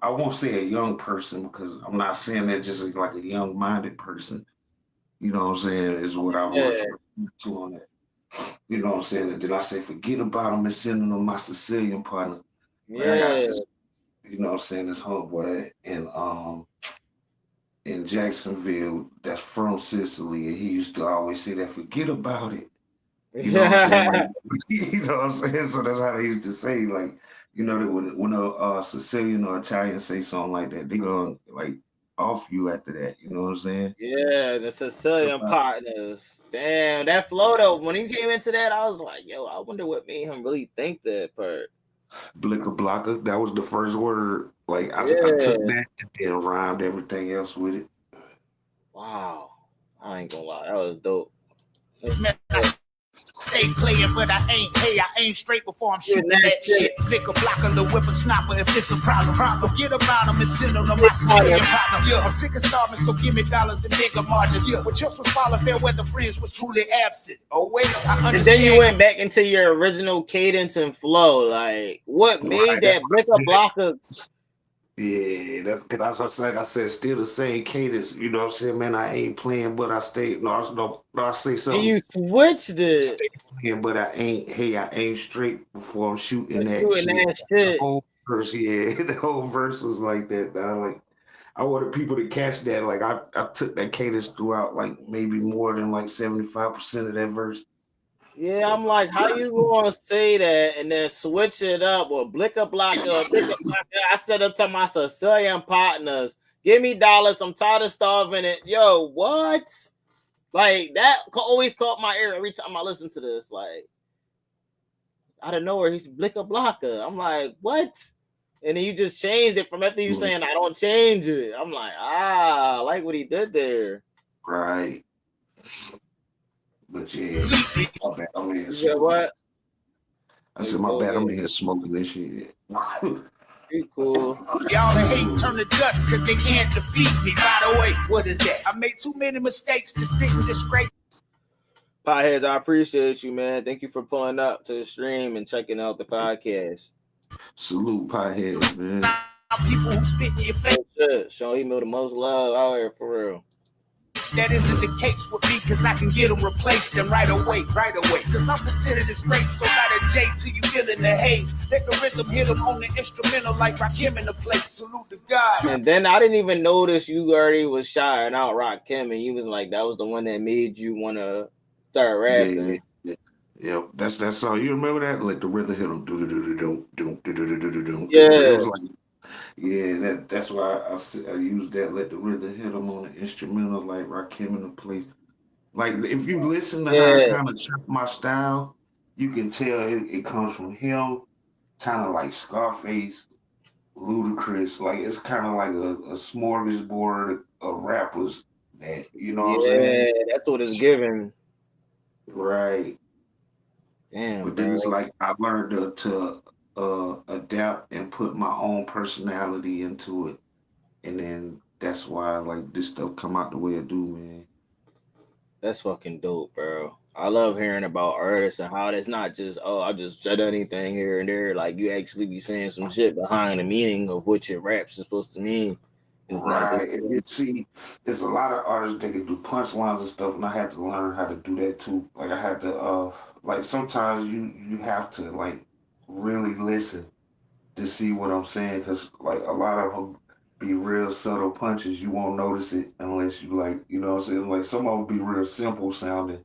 won't say a young person because I'm not saying that just like a young-minded person. You know what I'm saying? Is what I was to on that. You know what I'm saying? And then I say, forget about him and sending him my Sicilian partner. Like, I got this, you know what I'm saying, this homeboy in Jacksonville that's from Sicily, and he used to always say that, forget about it. You know what I'm saying? Like, you know what I'm saying? So that's how they used to say, like, you know, that when a Sicilian or Italian say something like that, they gonna like off you after that. You know what I'm saying? Yeah, the Sicilian partners. Damn, that flow though. When he came into that, I was like, yo, I wonder what made him really think that part. Blicker blocker. That was the first word. Like I took that and then rhymed everything else with it. Wow, I ain't gonna lie, that was dope. Stay playing, but I aim straight before I'm shooting that shit. Blicker blocker, the whippersnapper. If it's a problem, forget about them and send them to my Sicilian partner. Yeah, I'm sick of starving, so give me dollars and bigger margins. Yeah, but just was falling fair weather friends was truly absent. Oh wait, I understand. And then you went back into your original cadence and flow. Like, what made that blicker blocker? Yeah, that's what I said. I said still the same cadence. You know what I'm saying, man? I ain't playing, but I stay. No, I say something. You switched it. Stay playing, but I ain't. Hey, I aim straight before I'm shooting that shit. The whole verse, the whole verse was like that. Like, I wanted people to catch that. Like, I took that cadence throughout, like maybe more than like 75% of that verse. Yeah, I'm like, how you gonna say that and then switch it up or blicker blocker? I said it to my Sicilian partners, give me dollars. I'm tired of starving it. Yo, what? Like that always caught my ear every time I listen to this. Like out of nowhere, he's blicker blocker. I'm like, what? And then you just changed it from after you saying I don't change it. I'm like, I like what he did there. Right. But yeah, my bad, I'm here smoking. What? I said, my bad, I'm here smoking this shit. Pretty cool. Y'all that hate turn to dust because they can't defeat me. By the way, what is that? I made too many mistakes to sit in disgrace. Potheads, I appreciate you, man. Thank you for pulling up to the stream and checking out the podcast. Salute, Potheads, man. People who spit in your face. Show he know the most love out here for real. That isn't the case with me, cause I can get them replaced and right away. Cause I'm considered as great, so not a J till you feeling the hate. Let the rhythm hit them on the instrumental like Rakim in the place. Salute to God. And then I didn't even notice you already was shouting out Rakim, and you was like, that was the one that made you want to start rapping. Yeah, that's that song. You remember that? Like the rhythm hit them. Yeah. It was like, yeah, that's why I used that. Let the rhythm hit them on the instrumental, like Rakim in the place. Like if you listen to how I kind of chop my style, you can tell it comes from him, kind of like Scarface, Ludacris. Like it's kind of like a smorgasbord of rappers that you know what I'm saying. Yeah, that's what it's giving. Right. Damn. But then it's like I learned to adapt and put my own personality into it, and then that's why like this stuff come out the way it do, man. That's fucking dope, bro. I love hearing about artists and how it's not just I just said anything here and there. Like you actually be saying some shit behind the meaning of what your raps is supposed to mean. It's right. And see, there's a lot of artists that can do punchlines and stuff, and I had to learn how to do that too. Like I had to like sometimes you have to like really listen to see what I'm saying, because like a lot of them be real subtle punches. You won't notice it unless you like, you know what I'm saying? Like some of them be real simple sounding,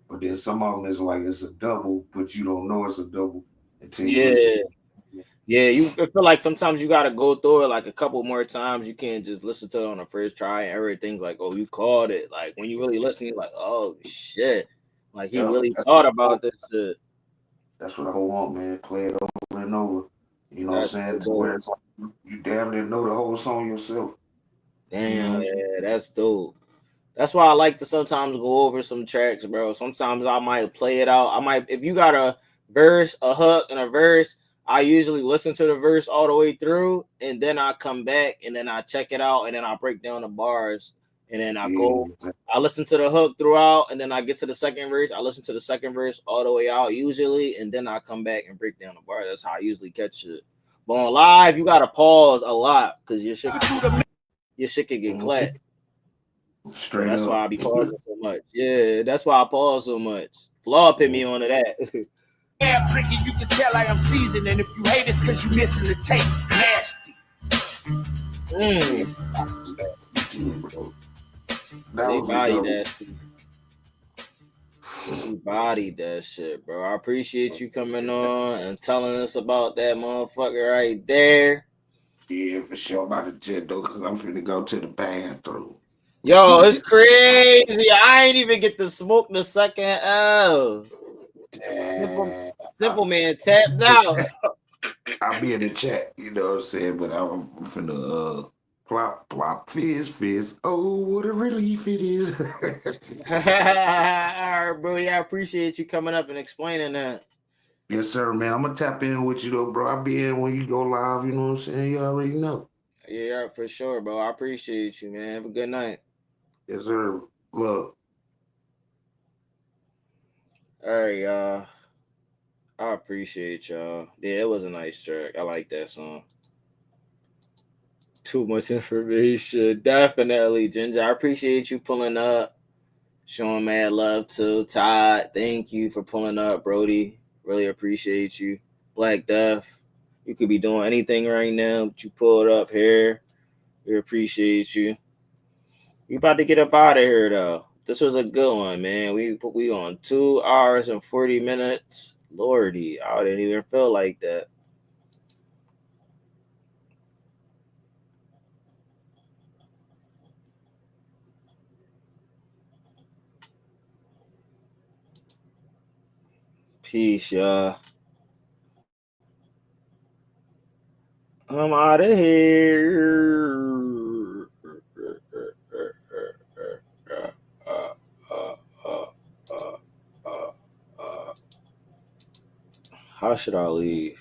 but then some of them is like it's a double, but you don't know it's a double until you listen to it. Yeah, you feel like sometimes you gotta go through it like a couple more times. You can't just listen to it on the first try and everything's like, oh, you called it. Like when you really listen, you're like, oh shit. Like he really thought about this shit. That's what I want, man. Play it over and over. You know what I'm saying? To where it's like you damn near know the whole song yourself. Damn, yeah, that's dope. That's why I like to sometimes go over some tracks, bro. Sometimes I might play it out. If you got a verse, a hook, and a verse, I usually listen to the verse all the way through, and then I come back and then I check it out, and then I break down the bars, and then I listen to the hook throughout, and then I get to the second verse. I listen to the second verse all the way out usually, and then I come back and break down the bars. That's how I usually catch it. But on live, you gotta pause a lot because your shit can get clapped. Straight that's up. Why I be pausing so much. Yeah, that's why I pause so much. Flaw put me onto that. Yeah, Ricky, you can tell I am seasoned, and if you hate it's because you missing the taste. Nasty. They bodied that shit, bro. I appreciate you coming on and telling us about that motherfucker right there. Yeah, for sure about the jet though, because I'm finna go to the bathroom. Yo, it's crazy. I ain't even get to smoke the second L. Cymple Man tapped out. I'll be in the chat, you know what I'm saying? But I'm finna plop, fizz. Oh, what a relief it is. All right, bro. Yeah, I appreciate you coming up and explaining that. Yes, sir, man. I'm gonna tap in with you though, bro. I'll be in when you go live, you know what I'm saying? You already know. Yeah, for sure, bro. I appreciate you, man. Have a good night. Yes, sir. Look. All right, y'all. I appreciate y'all. Yeah, it was a nice track. I like that song. Too much information. Definitely, Ginger. I appreciate you pulling up. Showing mad love to Todd. Thank you for pulling up, Brody. Really appreciate you. Black Death. You could be doing anything right now, but you pulled up here. We appreciate you. We about to get up out of here though. This was a good one, man. We on 2 hours and 40 minutes. Lordy, I didn't even feel like that. Peace, y'all. I'm out of here. How should I leave?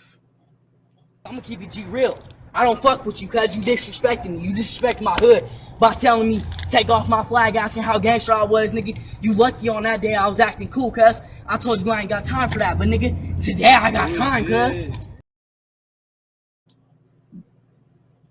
I'm gonna keep it G real. I don't fuck with you cause you disrespecting me. You disrespect my hood by telling me take off my flag, asking how gangster I was, nigga. You lucky on that day I was acting cool, cuz I told you I ain't got time for that. But nigga, today I got time, cuz.